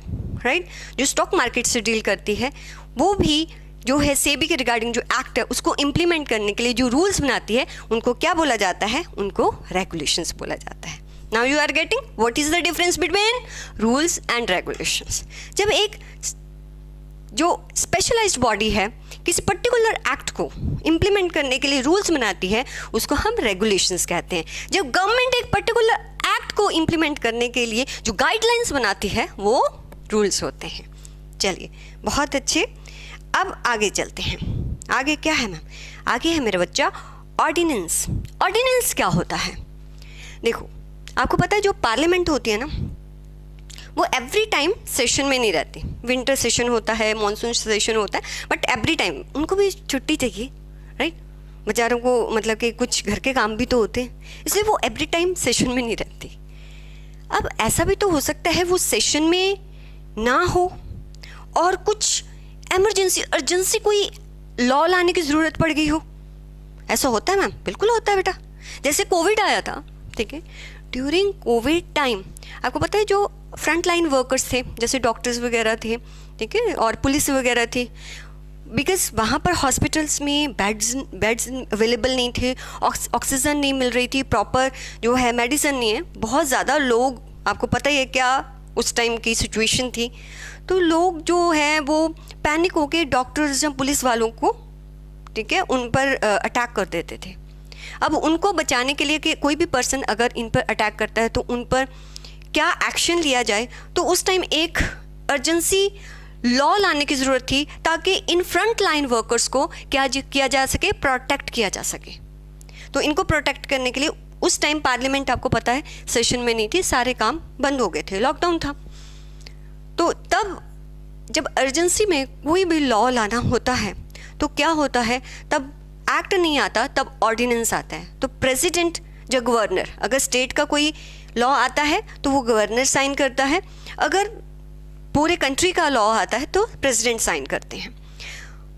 राइट, जो स्टॉक मार्केट से डील करती है, वो भी जो है सेबी के रिगार्डिंग जो एक्ट है उसको इम्प्लीमेंट करने के लिए जो रूल्स बनाती है, उनको क्या बोला जाता है, उनको रेगुलेशंस बोला जाता है। Now you are getting what is the difference between rules and regulations. जब एक जो स्पेशलाइज्ड बॉडी है किसी पर्टिकुलर एक्ट को इम्प्लीमेंट करने के लिए रूल्स बनाती है, उसको हम रेगुलेशंस कहते हैं। जब गवर्नमेंट एक पर्टिकुलर एक्ट को इम्प्लीमेंट करने के लिए जो गाइडलाइंस बनाती है, वो रूल्स होते हैं। चलिए, बहुत अच्छे, अब आगे चलते हैं। आगे क्या है मैम, आगे है मेरा बच्चा ऑर्डिनेंस। ऑर्डिनेंस क्या होता है, देखो आपको पता है जो पार्लियामेंट होती है ना, वो एवरी टाइम सेशन में नहीं रहती। विंटर सेशन होता है, मॉनसून सेशन होता है, बट एवरी टाइम उनको भी छुट्टी चाहिए, राइट, बेचारों को, मतलब कि कुछ घर के काम भी तो होते हैं, इसलिए वो एवरी टाइम सेशन में नहीं रहती। अब ऐसा भी तो हो सकता है वो सेशन में ना हो और कुछ एमरजेंसी, अर्जेंसी, कोई लॉ लाने की ज़रूरत पड़ गई हो, ऐसा होता है मैम, बिल्कुल होता है बेटा। जैसे कोविड आया था, ठीक है, ड्यूरिंग कोविड टाइम आपको पता है जो फ्रंट लाइन वर्कर्स थे, जैसे डॉक्टर्स वगैरह थे, ठीक है, और पुलिस वगैरह थी, बिकॉज वहाँ पर हॉस्पिटल्स में बेड्स अवेलेबल नहीं थे, ऑक्सीजन नहीं मिल रही थी, प्रॉपर जो है मेडिसिन नहीं है, बहुत ज़्यादा लोग, आपको पता ही है क्या उस टाइम की सिचुएशन थी, तो लोग जो है वो पैनिक होके डॉक्टर्स या पुलिस वालों को, ठीक है, उन पर अटैक कर देते थे। अब उनको बचाने के लिए कि कोई भी पर्सन अगर इन पर अटैक करता है तो उन पर क्या एक्शन लिया जाए, तो उस टाइम एक अर्जेंसी लॉ लाने की ज़रूरत थी ताकि इन फ्रंट लाइन वर्कर्स को क्या किया जा सके, प्रोटेक्ट किया जा सके। तो इनको प्रोटेक्ट करने के लिए उस टाइम पार्लियामेंट आपको पता है सेशन में नहीं थी, सारे काम बंद हो गए थे, लॉकडाउन था। तो तब जब अर्जेंसी में कोई भी लॉ लाना होता है तो क्या होता है, तब एक्ट नहीं आता, तब ऑर्डिनेंस आता है। तो प्रेसिडेंट जो गवर्नर, अगर स्टेट का कोई लॉ आता है तो वो गवर्नर साइन करता है, अगर पूरे कंट्री का लॉ आता है तो प्रेसिडेंट साइन करते हैं।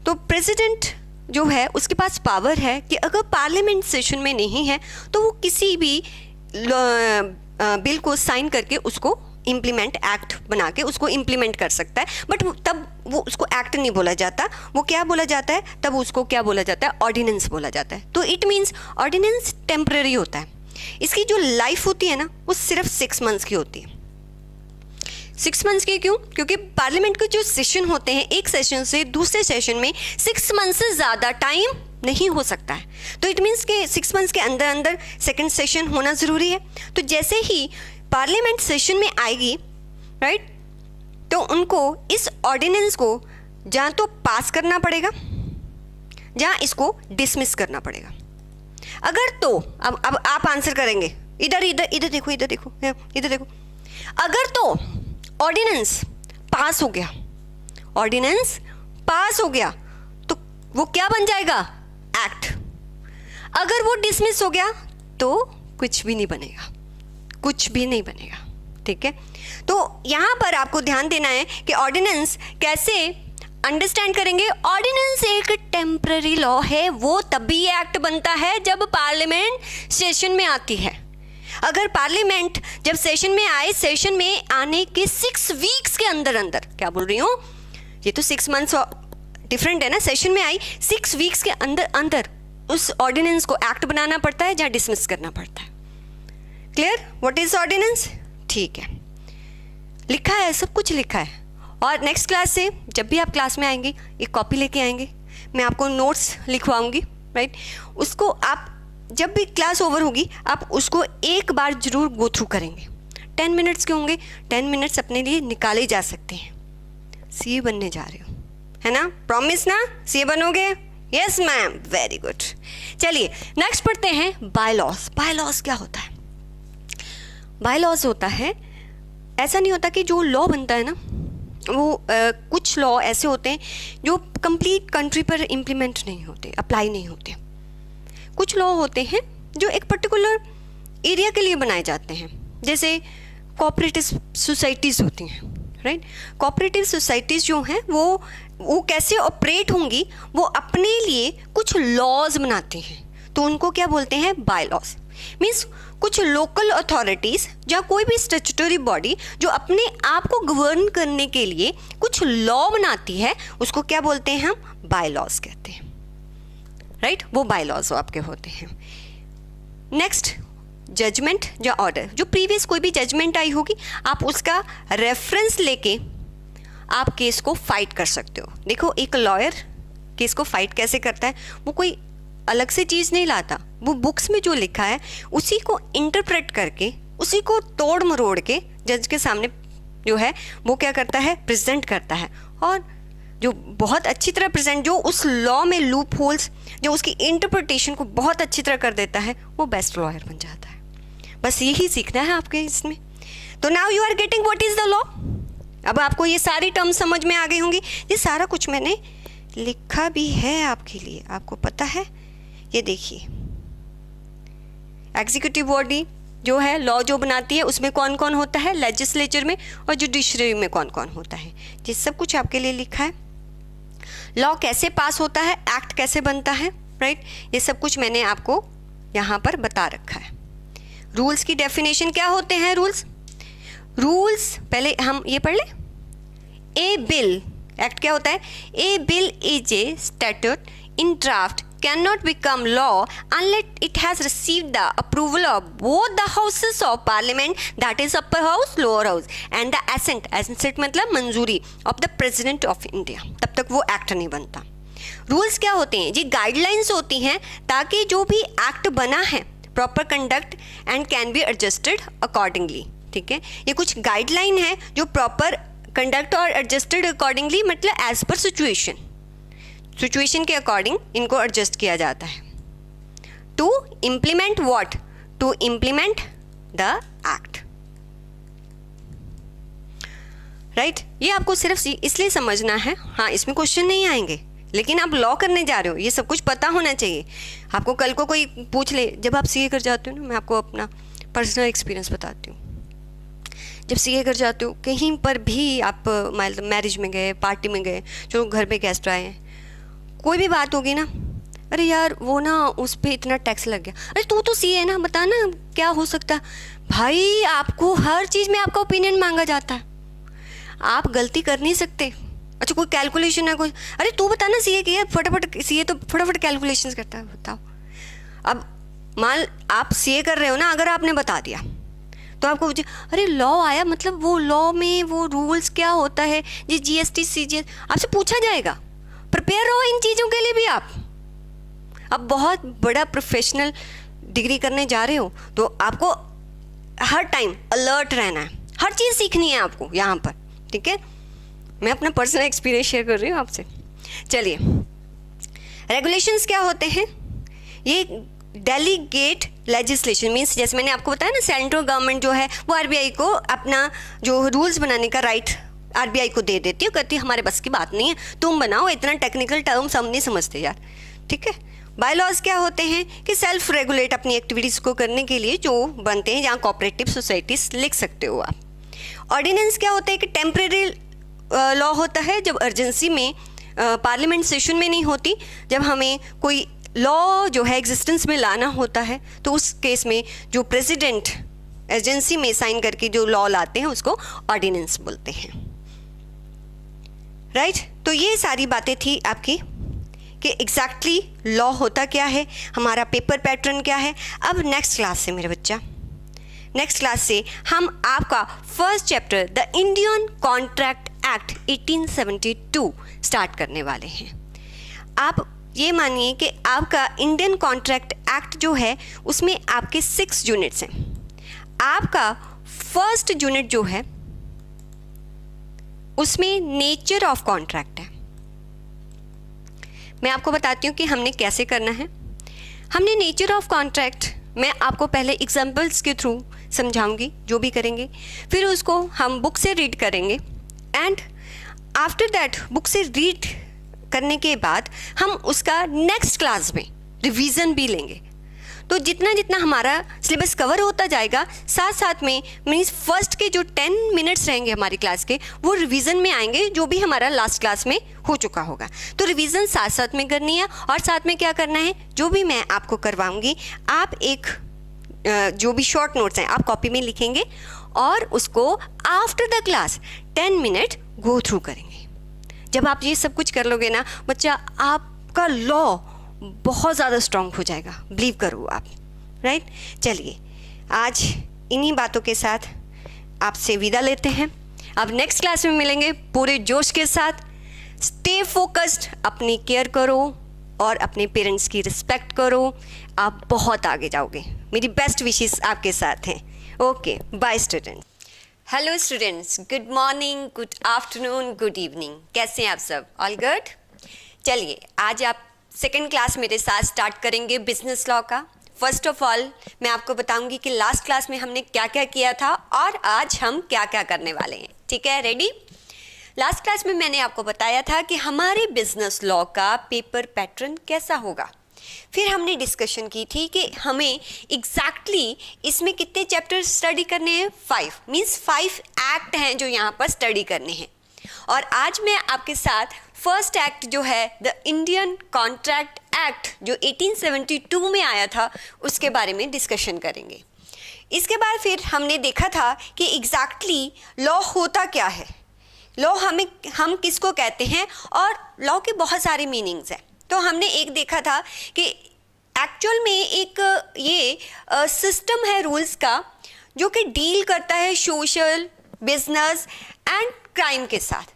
तो प्रेसिडेंट जो है उसके पास पावर है कि अगर पार्लियामेंट सेशन में नहीं है तो वो किसी भी बिल को साइन करके उसको इम्प्लीमेंट, एक्ट बना के उसको इम्प्लीमेंट कर सकता है। बट तब वो उसको एक्ट नहीं बोला जाता, वो क्या बोला जाता है, तब उसको क्या बोला जाता है, ऑर्डिनेंस बोला जाता है। तो इट मीन्स ऑर्डिनेंस टेम्पररी होता है। इसकी जो लाइफ होती है ना वो सिर्फ 6 मंथ्स की होती है। 6 मंथ्स की क्यों? क्योंकि पार्लियामेंट के जो सेशन होते हैं, एक सेशन से दूसरे सेशन में 6 मंथ से ज़्यादा टाइम नहीं हो सकता है। तो इट मीन्स कि 6 मंथ्स के अंदर अंदर सेकंड सेशन होना ज़रूरी है। तो जैसे ही पार्लियामेंट सेशन में आएगी, राइट, तो उनको इस ऑर्डिनेंस को या तो पास करना पड़ेगा या इसको डिसमिस करना पड़ेगा। अगर तो अब आप आंसर करेंगे, इधर इधर इधर देखो, इधर देखो, इधर देखो। अगर तो ऑर्डिनेंस पास हो गया, ऑर्डिनेंस पास हो गया तो वो क्या बन जाएगा, एक्ट। अगर वो डिसमिस हो गया तो कुछ भी नहीं बनेगा, कुछ भी नहीं बनेगा, ठीक है। तो यहाँ पर आपको ध्यान देना है कि ऑर्डिनेंस कैसे अंडरस्टैंड करेंगे। ऑर्डिनेंस एक टेम्पररी लॉ है, वो तभी एक्ट बनता है जब पार्लियामेंट सेशन में आती है। अगर पार्लियामेंट जब सेशन में आए, सेशन में आने के 6 वीक्स के अंदर अंदर, क्या बोल रही हूँ, ये तो 6 मंथ्स डिफरेंट है ना, सेशन में आई 6 वीक्स के अंदर अंदर उस ऑर्डिनेंस को एक्ट बनाना पड़ता है या डिसमिस करना पड़ता है। Clear, what is ordinance? ठीक है, लिखा है, सब कुछ लिखा है। और नेक्स्ट क्लास से जब भी आप क्लास में आएंगे एक कॉपी लेके आएंगे, मैं आपको नोट्स लिखवाऊंगी, राइट। उसको आप जब भी क्लास ओवर होगी आप उसको एक बार जरूर गो थ्रू करेंगे। 10 मिनट्स के होंगे, 10 मिनट्स अपने लिए निकाले जा सकते हैं। सीए बनने जा रहे हो, है ना, प्रॉमिस ना, सीए बनोगे? Yes ma'am, very good. चलिए नेक्स्ट पढ़ते हैं बायलॉज। बायलॉज क्या होता है? बायलॉज होता है, ऐसा नहीं होता कि जो लॉ बनता है ना वो कुछ लॉ ऐसे होते हैं जो कंप्लीट कंट्री पर इम्प्लीमेंट नहीं होते, अप्लाई नहीं होते। कुछ लॉ होते हैं जो एक पर्टिकुलर एरिया के लिए बनाए जाते हैं, जैसे कोऑपरेटिव सोसाइटीज़ होती हैं, राइट। कोऑपरेटिव सोसाइटीज़ जो हैं वो कैसे ऑपरेट होंगी, वो अपने लिए कुछ लॉज बनाते हैं, तो उनको क्या बोलते हैं, बायलॉज। मीन्स कुछ लोकल अथॉरिटीज़ या कोई भी स्टैट्यूटरी बॉडी जो अपने आप को गवर्न करने के लिए कुछ लॉ बनाती है, उसको क्या बोलते हैं, हम बायलॉज कहते हैं, राइट। वो बायलॉज आपके होते हैं। नेक्स्ट, जजमेंट या ऑर्डर। जो प्रीवियस कोई भी जजमेंट आई होगी आप उसका रेफरेंस लेके आप केस को फाइट कर सकते हो। देखो एक लॉयर केस को फाइट कैसे करता है, वो कोई अलग से चीज़ नहीं लाता, वो बुक्स में जो लिखा है उसी को इंटरप्रेट करके, उसी को तोड़ मरोड़ के जज के सामने जो है वो क्या करता है, प्रेजेंट करता है। और जो बहुत अच्छी तरह प्रेजेंट, जो उस लॉ में लूप होल्स, जो उसकी इंटरप्रिटेशन को बहुत अच्छी तरह कर देता है, वो बेस्ट लॉयर बन जाता है। बस यही सीखना है आपके इसमें। तो now you are getting what is the law. अब आपको ये सारी टर्म समझ में आ गई होंगी। ये सारा कुछ मैंने लिखा भी है आपके लिए, आपको पता है। ये देखिए, एग्जीक्यूटिव बॉडी जो है लॉ जो बनाती है उसमें कौन कौन होता है, लेजिस्लेचर में, और जुडिशरी में कौन कौन होता है, ये सब कुछ आपके लिए लिखा है। लॉ कैसे पास होता है, एक्ट कैसे बनता है, राइट, ये सब कुछ मैंने आपको यहाँ पर बता रखा है। रूल्स की डेफिनेशन क्या होते हैं, रूल्स पहले हम ये पढ़ लें। ए बिल, एक्ट क्या होता है, a bill is a statute in draft cannot become law unless it has received the approval of both the houses of parliament, that is upper house, lower house, and the assent मतलब मंजूरी of the president of India। तब तक वो एक्ट नहीं बनता। रूल्स क्या होते हैं जी? गाइडलाइंस होती हैं ताकि जो भी एक्ट बना है proper conduct and can be adjusted accordingly, ठीक है। ये कुछ गाइडलाइन है जो प्रॉपर कंडक्ट और एडजस्टेड अकॉर्डिंगली, मतलब एज पर सिचुएशन के अकॉर्डिंग इनको एडजस्ट किया जाता है। To implement what? To implement the act, right. ये आपको सिर्फ इसलिए समझना है, हाँ इसमें क्वेश्चन नहीं आएंगे, लेकिन आप लॉ करने जा रहे हो, ये सब कुछ पता होना चाहिए आपको। कल को कोई पूछ ले, जब आप सीए कर जाते हो ना, मैं आपको अपना पर्सनल एक्सपीरियंस बताती हूँ। जब सीए कर जाते हो, कहीं पर भी आप मैरिज में गए, पार्टी में गए, जो घर पे गेस्ट आए हैं, कोई भी बात होगी ना, अरे यार वो ना उस पर इतना टैक्स लग गया, अरे तू तो सीए है ना, बता ना क्या हो सकता है। भाई आपको हर चीज़ में आपका ओपिनियन मांगा जाता है, आप गलती कर नहीं सकते। अच्छा कोई कैलकुलेशन है, कोई अरे तू बता ना, सीए किया फटाफट, सीए तो फटाफट कैलकुलेशंस करता है, बताओ। अब मान आप सीए कर रहे हो ना, अगर आपने बता दिया तो आपको पूछे अरे लॉ आया, मतलब वो लॉ में वो रूल्स क्या होता है जी, जीएसटी सीजीएस आपसे पूछा जाएगा। प्रिपेयर रहो इन चीज़ों के लिए भी। आप अब बहुत बड़ा प्रोफेशनल डिग्री करने जा रहे हो तो आपको हर टाइम अलर्ट रहना है, हर चीज़ सीखनी है आपको यहाँ पर, ठीक है। मैं अपना पर्सनल एक्सपीरियंस शेयर कर रही हूँ आपसे। चलिए, रेगुलेशंस क्या होते हैं? ये डेलीगेट लेजिस्लेशन मीन्स, जैसे मैंने आपको बताया ना, सेंट्रल गवर्नमेंट जो है वो आरबीआई को अपना जो रूल्स बनाने का राइट आरबीआई को दे देती है, कहती है हमारे बस की बात नहीं है, तुम बनाओ, इतना टेक्निकल टर्म्स हम नहीं समझते यार, ठीक है। बाय लॉज क्या होते हैं कि सेल्फ रेगुलेट अपनी एक्टिविटीज़ को करने के लिए जो बनते हैं, जहाँ कोऑपरेटिव सोसाइटीज़ लिख सकते हो आप। ऑर्डिनेंस क्या होता है कि टेम्परेरी लॉ होता है, जब अर्जेंसी में पार्लियामेंट सेशन में नहीं होती, जब हमें कोई लॉ जो है एग्जिस्टेंस में लाना होता है, तो उस केस में जो प्रेसिडेंट एजेंसी में साइन करके जो लॉ लाते हैं उसको ऑर्डिनेंस बोलते हैं, राइट। तो ये सारी बातें थी आपकी कि एग्जैक्टली लॉ होता क्या है, हमारा पेपर पैटर्न क्या है। अब नेक्स्ट क्लास से मेरे बच्चा, नेक्स्ट क्लास से हम आपका first chapter the Indian contract act 1872 start करने वाले हैं। आप ये मानिए कि आपका इंडियन कॉन्ट्रैक्ट एक्ट जो है उसमें आपके 6 यूनिट्स हैं। आपका फर्स्ट यूनिट जो है उसमें नेचर ऑफ कॉन्ट्रैक्ट है। मैं आपको बताती हूँ कि हमने कैसे करना है। हमने नेचर ऑफ कॉन्ट्रैक्ट मैं आपको पहले एग्जाम्पल्स के थ्रू समझाऊंगी, जो भी करेंगे, फिर उसको हम बुक से रीड करेंगे एंड आफ्टर दैट बुक से रीड करने के बाद हम उसका नेक्स्ट क्लास में रिवीजन भी लेंगे। तो जितना जितना हमारा सिलेबस कवर होता जाएगा, साथ साथ में मीन्स फर्स्ट के जो 10 मिनट्स रहेंगे हमारी क्लास के, वो रिवीजन में आएंगे, जो भी हमारा लास्ट क्लास में हो चुका होगा। तो रिवीजन साथ साथ में करनी है, और साथ में क्या करना है, जो भी मैं आपको करवाऊंगी, आप एक जो भी शॉर्ट नोट्स हैं आप कॉपी में लिखेंगे और उसको after the class 10 minute go through करेंगे। जब आप ये सब कुछ कर लोगे ना बच्चा, आपका लॉ बहुत ज़्यादा स्ट्रॉन्ग हो जाएगा, बिलीव करो आप, राइट। चलिए, आज इन्हीं बातों के साथ आपसे विदा लेते हैं। अब नेक्स्ट क्लास में मिलेंगे पूरे जोश के साथ। स्टे फोकस्ड, अपनी केयर करो और अपने पेरेंट्स की रिस्पेक्ट करो, आप बहुत आगे जाओगे। मेरी बेस्ट विशेस आपके साथ हैं। Okay, bye students. Hello students, good morning, good afternoon, good evening. कैसे हैं आप सब? All good? चलिए, आज आप सेकेंड क्लास मेरे साथ स्टार्ट करेंगे बिजनेस लॉ का। फर्स्ट ऑफ ऑल मैं आपको बताऊंगी कि लास्ट क्लास में हमने क्या क्या किया था और आज हम क्या क्या करने वाले हैं, ठीक है? रेडी? लास्ट क्लास में मैंने आपको बताया था कि हमारे बिजनेस लॉ का पेपर पैटर्न कैसा होगा। फिर हमने डिस्कशन की थी कि हमें एग्जैक्टली इसमें कितने चैप्टर स्टडी करने हैं, 5 मीन्स 5 एक्ट हैं जो यहाँ पर स्टडी करने हैं। और आज मैं आपके साथ फर्स्ट एक्ट जो है द इंडियन कॉन्ट्रैक्ट एक्ट जो 1872 में आया था उसके बारे में डिस्कशन करेंगे। इसके बाद फिर हमने देखा था कि एग्जैक्टली लॉ होता क्या है, लॉ हम किसको कहते हैं, और लॉ के बहुत सारे मीनिंग्स हैं। तो हमने एक देखा था कि एक्चुअल में एक ये सिस्टम है रूल्स का जो कि डील करता है सोशल, बिजनेस एंड क्राइम के साथ।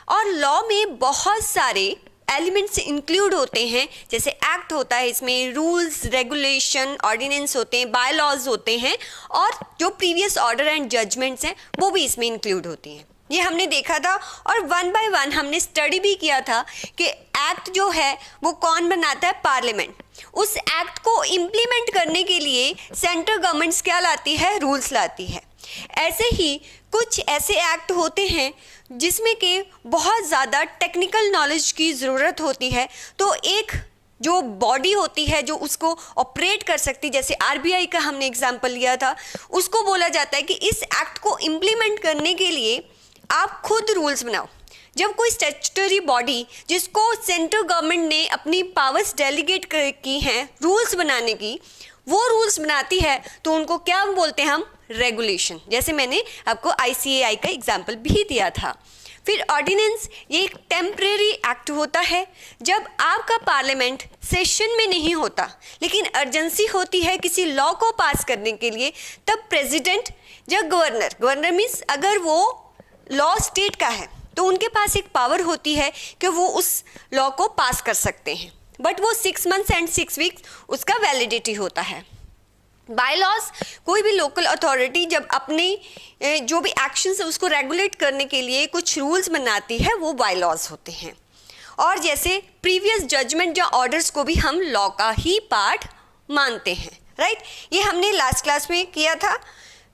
और लॉ में बहुत सारे एलिमेंट्स इंक्लूड होते हैं, जैसे एक्ट होता है, इसमें रूल्स, रेगुलेशन, ऑर्डिनेंस होते हैं, बाय लॉज होते हैं, और जो प्रीवियस ऑर्डर एंड जजमेंट्स हैं वो भी इसमें इंक्लूड होती हैं। ये हमने देखा था और वन बाय वन हमने स्टडी भी किया था कि एक्ट जो है वो कौन बनाता है, पार्लियामेंट। उस एक्ट को इम्प्लीमेंट करने के लिए सेंट्रल गवर्नमेंट्स क्या लाती है, रूल्स लाती है। ऐसे ही कुछ ऐसे एक्ट होते हैं जिसमें कि बहुत ज़्यादा टेक्निकल नॉलेज की ज़रूरत होती है, तो एक जो बॉडी होती है जो उसको ऑपरेट कर सकती, जैसे आरबीआई का हमने एग्जांपल लिया था, उसको बोला जाता है कि इस एक्ट को इम्प्लीमेंट करने के लिए आप खुद रूल्स बनाओ। जब कोई स्टैट्यूटरी बॉडी जिसको सेंट्रल गवर्नमेंट ने अपनी पावर्स डेलीगेट की हैं रूल्स बनाने की, वो रूल्स बनाती है तो उनको क्या बोलते हैं हम, रेगुलेशन। जैसे मैंने आपको आईसीएआई का एग्जांपल भी दिया था। फिर ऑर्डिनेंस, ये एक टेम्परेरी एक्ट होता है। जब आपका पार्लियामेंट सेशन में नहीं होता लेकिन अर्जेंसी होती है किसी लॉ को पास करने के लिए, तब प्रेसिडेंट या गवर्नर मीन्स अगर वो लॉ स्टेट का है तो उनके पास एक पावर होती है कि वो उस लॉ को पास कर सकते हैं, बट वो 6 मंथ्स एंड 6 वीक्स उसका वैलिडिटी होता है। बाय लॉज, कोई भी लोकल अथॉरिटी जब अपने जो भी एक्शंस है उसको रेगुलेट करने के लिए कुछ रूल्स बनाती है, वो बाय लॉज होते हैं। और जैसे प्रीवियस जजमेंट या ऑर्डर्स को भी हम लॉ का ही पार्ट मानते हैं, राइट। ये हमने लास्ट क्लास में किया था।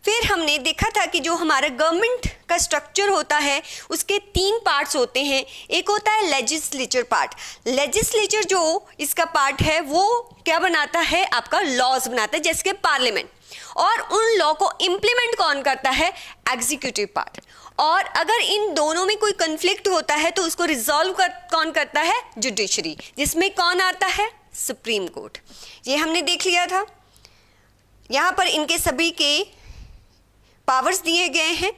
फिर हमने देखा था कि जो हमारा गवर्नमेंट का स्ट्रक्चर होता है उसके 3 पार्ट्स होते हैं। एक होता है लेजिस्लेचर पार्ट। लेजिस्लेचर जो इसका पार्ट है वो क्या बनाता है, आपका लॉज बनाता है, जैसे कि पार्लियामेंट। और उन लॉ को इम्प्लीमेंट कौन करता है, एग्जीक्यूटिव पार्ट। और अगर इन दोनों में कोई कन्फ्लिक्ट होता है तो उसको रिजॉल्व कौन करता है, जुडिशरी, जिसमें कौन आता है, सुप्रीम कोर्ट। ये हमने देख लिया था। यहाँ पर इनके सभी के पावर्स दिए गए हैं।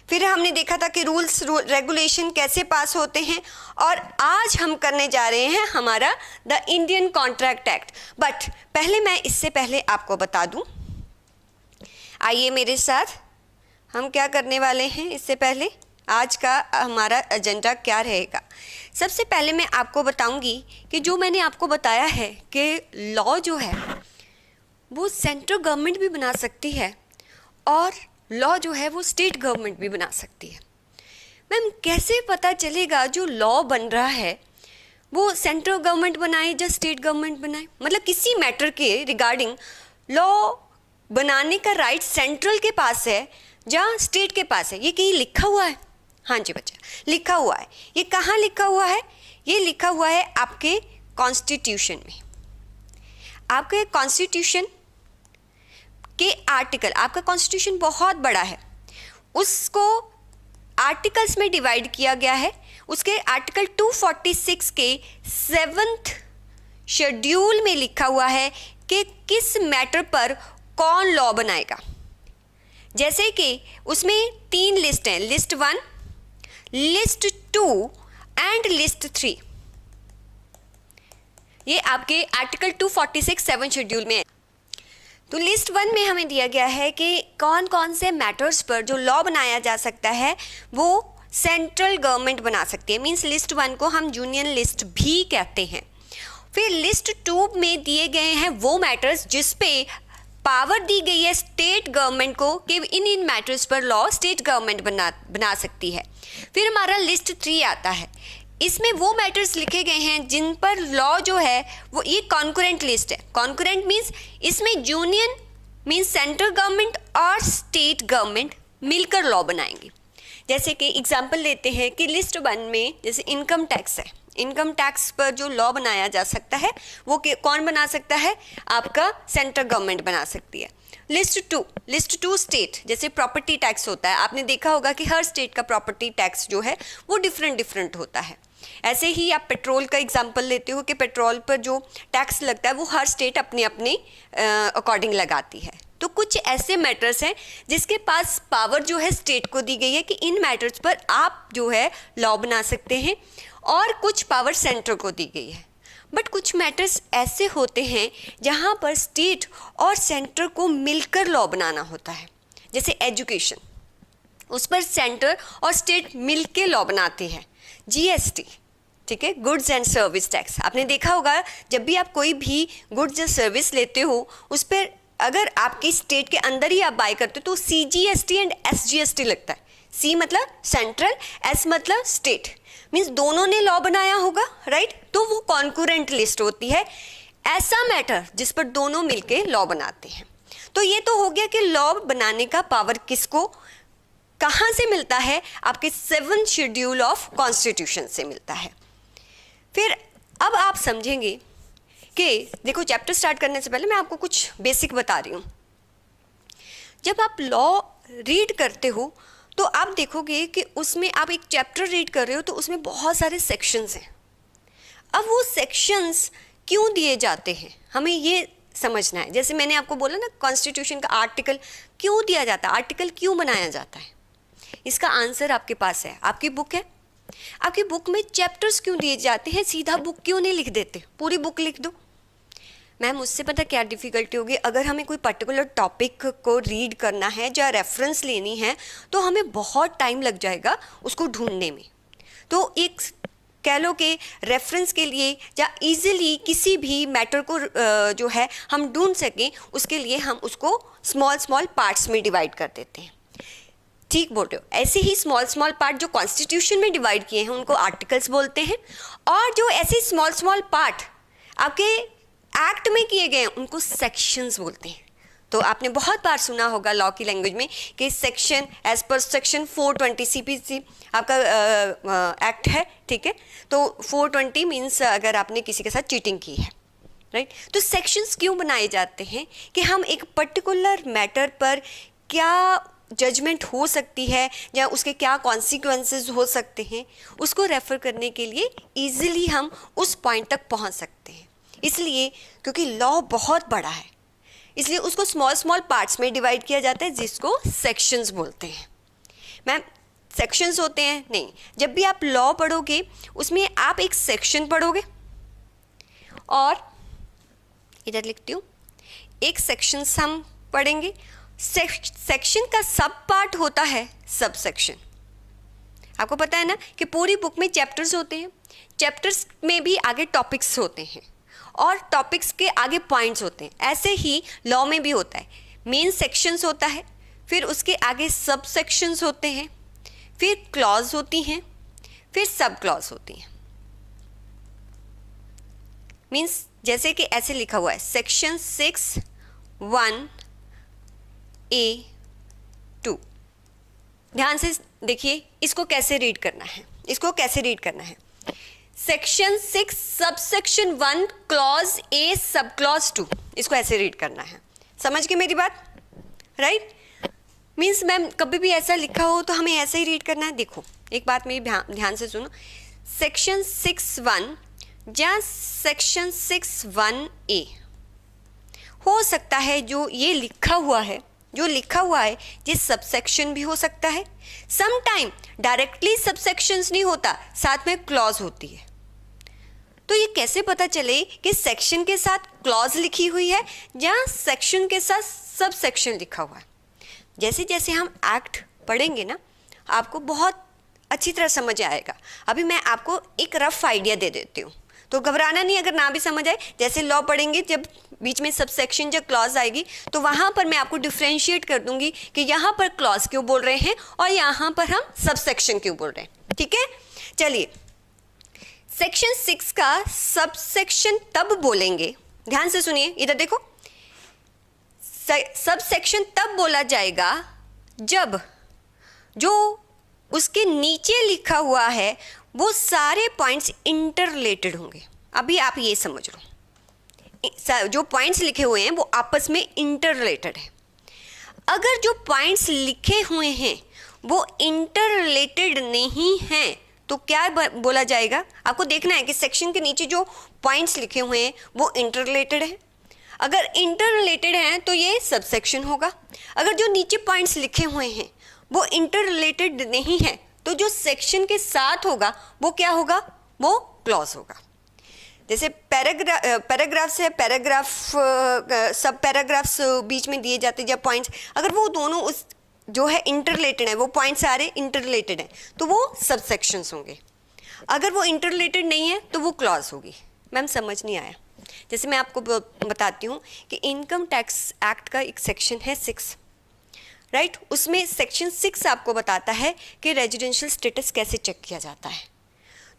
फिर हमने देखा था कि रूल्स रेगुलेशन कैसे पास होते हैं। और आज हम करने जा रहे हैं हमारा the Indian contract act. But पहले मैं इससे पहले आपको बता दूं, आइए मेरे साथ हम क्या करने वाले हैं। इससे पहले आज का हमारा एजेंडा क्या रहेगा। सबसे पहले मैं आपको बताऊंगी कि जो मैंने आपको बताया है कि लॉ जो है वो सेंट्रल गवर्नमेंट भी बना सकती है और लॉ जो है वो स्टेट गवर्नमेंट भी बना सकती है। मैम कैसे पता चलेगा जो लॉ बन रहा है वो सेंट्रल गवर्नमेंट बनाए या स्टेट गवर्नमेंट बनाए, मतलब किसी मैटर के रिगार्डिंग लॉ बनाने का राइट सेंट्रल के पास है या स्टेट के पास है, ये कहीं लिखा हुआ है। हाँ जी बच्चा, लिखा हुआ है। ये कहाँ लिखा हुआ है, ये लिखा हुआ है आपके कॉन्स्टिट्यूशन में। आपके कॉन्स्टिट्यूशन के आर्टिकल, आपका कॉन्स्टिट्यूशन बहुत बड़ा है, उसको आर्टिकल्स में डिवाइड किया गया है। उसके आर्टिकल 246 के 7th शेड्यूल में लिखा हुआ है कि किस मैटर पर कौन लॉ बनाएगा। जैसे कि उसमें 3 लिस्ट हैं, लिस्ट 1, लिस्ट 2 एंड लिस्ट 3। ये आपके आर्टिकल 246 7 शेड्यूल में है। तो लिस्ट 1 में हमें दिया गया है कि कौन कौन से मैटर्स पर जो लॉ बनाया जा सकता है वो सेंट्रल गवर्नमेंट बना सकती है। मींस लिस्ट 1 को हम यूनियन लिस्ट भी कहते हैं। फिर लिस्ट 2 में दिए गए हैं वो मैटर्स जिस पे पावर दी गई है स्टेट गवर्नमेंट को कि इन मैटर्स पर लॉ स्टेट गवर्नमेंट बना सकती है। फिर हमारा लिस्ट 3 आता है। इसमें वो मैटर्स लिखे गए हैं जिन पर लॉ जो है वो, ये कॉन्करेंट लिस्ट है। कॉन्करेंट मीन्स इसमें यूनियन मीन्स सेंट्रल गवर्नमेंट और स्टेट गवर्नमेंट मिलकर लॉ बनाएंगे। जैसे कि एग्जांपल लेते हैं कि लिस्ट 1 में जैसे इनकम टैक्स है, इनकम टैक्स पर जो लॉ बनाया जा सकता है वो कौन बना सकता है, आपका सेंट्रल गवर्नमेंट बना सकती है। लिस्ट 2 स्टेट, जैसे प्रॉपर्टी टैक्स होता है, आपने देखा होगा कि हर स्टेट का प्रॉपर्टी टैक्स जो है वो डिफरेंट होता है। ऐसे ही आप पेट्रोल का एग्जांपल लेते हो कि पेट्रोल पर जो टैक्स लगता है वो हर स्टेट अपने अकॉर्डिंग लगाती है। तो कुछ ऐसे मैटर्स हैं जिसके पास पावर जो है स्टेट को दी गई है कि इन मैटर्स पर आप जो है लॉ बना सकते हैं, और कुछ पावर सेंटर को दी गई है। बट कुछ मैटर्स ऐसे होते हैं जहाँ पर स्टेट और सेंटर को मिलकर लॉ बनाना होता है। जैसे एजुकेशन, उस पर सेंटर और स्टेट मिलकर लॉ बनाते हैं। जीएसटी, ठीक है, गुड्स एंड सर्विस टैक्स। आपने देखा होगा जब भी आप कोई भी गुड्स या सर्विस लेते हो उस पर अगर आपकी स्टेट के अंदर ही आप बाय करते हो तो CGST एंड SGST लगता है। C मतलब सेंट्रल, S मतलब स्टेट, मीन्स दोनों ने लॉ बनाया होगा, राइट। तो वो कॉन्करेंट लिस्ट होती है, ऐसा मैटर जिस पर दोनों मिलके लॉ बनाते हैं। तो ये तो हो गया कि लॉ बनाने का पावर किसको कहाँ से मिलता है, आपके 7th शेड्यूल ऑफ कॉन्स्टिट्यूशन से मिलता है। फिर अब आप समझेंगे कि देखो, चैप्टर स्टार्ट करने से पहले मैं आपको कुछ बेसिक बता रही हूँ। जब आप लॉ रीड करते हो तो आप देखोगे कि उसमें आप एक चैप्टर रीड कर रहे हो तो उसमें बहुत सारे सेक्शंस हैं। अब वो सेक्शंस क्यों दिए जाते हैं हमें ये समझना है। जैसे मैंने आपको बोला ना, कॉन्स्टिट्यूशन का आर्टिकल क्यों दिया जाता है, आर्टिकल क्यों बनाया जाता है, इसका आंसर आपके पास है, आपकी बुक है। आपकी बुक में चैप्टर्स क्यों दिए जाते हैं, सीधा बुक क्यों नहीं लिख देते, पूरी बुक लिख दो। मैम उससे पता क्या डिफ़िकल्टी होगी, अगर हमें कोई पर्टिकुलर टॉपिक को रीड करना है या रेफरेंस लेनी है तो हमें बहुत टाइम लग जाएगा उसको ढूंढने में। तो एक कह लो कि रेफरेंस के लिए या इजीली किसी भी मैटर को जो है हम ढूंढ सकें, उसके लिए हम उसको स्मॉल स्मॉल पार्ट्स में डिवाइड कर देते हैं। ठीक बोल रहे हो। ऐसे ही स्मॉल स्मॉल पार्ट जो कॉन्स्टिट्यूशन में डिवाइड किए हैं उनको आर्टिकल्स बोलते हैं, और जो ऐसे स्मॉल स्मॉल पार्ट आपके एक्ट में किए गए हैं उनको सेक्शंस बोलते हैं। तो आपने बहुत बार सुना होगा लॉ की लैंग्वेज में कि सेक्शन एज पर सेक्शन 420 CPC आपका एक्ट है, ठीक है। तो 420 मीन्स अगर आपने किसी के साथ चीटिंग की है, राइट। तो सेक्शंस क्यों बनाए जाते हैं कि हम एक पर्टिकुलर मैटर पर क्या जजमेंट हो सकती है या उसके क्या कॉन्सिक्वेंसेस हो सकते हैं उसको रेफर करने के लिए ईजिली हम उस पॉइंट तक पहुंच सकते हैं। इसलिए क्योंकि लॉ बहुत बड़ा है इसलिए उसको स्मॉल स्मॉल पार्ट्स में डिवाइड किया जाता है जिसको सेक्शंस बोलते हैं। मैम सेक्शंस होते हैं नहीं, जब भी आप लॉ पढ़ोगे उसमें आप एक सेक्शन पढ़ोगे और इधर लिखती हूँ एक सेक्शन हम पढ़ेंगे। सेक्शन का सब पार्ट होता है सब सेक्शन। आपको पता है ना कि पूरी बुक में चैप्टर्स होते हैं, चैप्टर्स में भी आगे टॉपिक्स होते हैं और टॉपिक्स के आगे पॉइंट्स होते हैं। ऐसे ही लॉ में भी होता है, मेन सेक्शंस होता है, फिर उसके आगे सब सेक्शंस होते हैं, फिर क्लॉज होती हैं, फिर सब क्लॉज होती हैं। मीन्स जैसे कि ऐसे लिखा हुआ है सेक्शन 6(1)(a)(2). ध्यान से देखिए इसको कैसे रीड करना है, इसको कैसे रीड करना है। Section 6 subsection 1 clause A sub clause 2, इसको ऐसे रीड करना है। समझ गए मेरी बात, राइट। मीन्स मैम कभी भी ऐसा लिखा हो तो हमें ऐसे ही रीड करना है। देखो एक बात मेरी ध्यान से सुनो, सेक्शन 6(1) या सेक्शन 6(1)(a) हो सकता है जो ये लिखा हुआ है ये सबसेक्शन भी हो सकता है। सम टाइम डायरेक्टली सबसेक्शंस नहीं होता, साथ में क्लॉज होती है। तो ये कैसे पता चले कि सेक्शन के साथ क्लॉज लिखी हुई है या सेक्शन के साथ सब सेक्शन लिखा हुआ है। जैसे जैसे हम एक्ट पढ़ेंगे ना आपको बहुत अच्छी तरह समझ आएगा। अभी मैं आपको एक रफ आइडिया दे देती हूँ, तो घबराना नहीं अगर ना भी समझ आए। जैसे लॉ पढ़ेंगे जब बीच में सब सेक्शन जब क्लॉज आएगी तो वहाँ पर मैं आपको डिफ्रेंशिएट कर दूंगी कि यहाँ पर क्लॉज क्यों बोल रहे हैं और यहाँ पर हम सब सेक्शन क्यों बोल रहे हैं, ठीक है। चलिए सेक्शन 6 का सब सेक्शन तब बोलेंगे, ध्यान से सुनिए इधर देखो, सब सेक्शन तब बोला जाएगा जब जो उसके नीचे लिखा हुआ है वो सारे पॉइंट्स इंटररिलेटेड होंगे। अभी आप ये समझ लो, जो पॉइंट्स लिखे हुए हैं वो आपस में इंटररिलेटेड है। अगर जो पॉइंट्स लिखे हुए हैं वो इंटररिलेटेड नहीं हैं तो क्या बोला जाएगा। आपको देखना है कि सेक्शन के नीचे जो पॉइंट्स लिखे हुए हैं वो इंटररिलेटेड है। अगर इंटररिलेटेड हैं तो ये सब सेक्शन होगा। अगर जो नीचे पॉइंट्स लिखे हुए हैं वो इंटररिलेटेड नहीं है तो जो सेक्शन के साथ होगा वो क्या होगा, वो क्लॉज होगा। जैसे पैराग्राफ्स है, पैराग्राफ सब पैराग्राफ्स बीच में दिए जाते हैं जब पॉइंट्स, अगर वो दोनों उस जो है इंटररिलेटेड है, वो पॉइंट्स सारे इंटररिलेटेड हैं तो वो सब सेक्शंस होंगे। अगर वो इंटररिलेटेड नहीं है तो वो क्लॉज होगी। मैम समझ नहीं आया? जैसे मैं आपको बताती हूँ कि इनकम टैक्स एक्ट का एक सेक्शन है 6, राइट? उसमें सेक्शन 6 आपको बताता है कि रेजिडेंशियल स्टेटस कैसे चेक किया जाता है।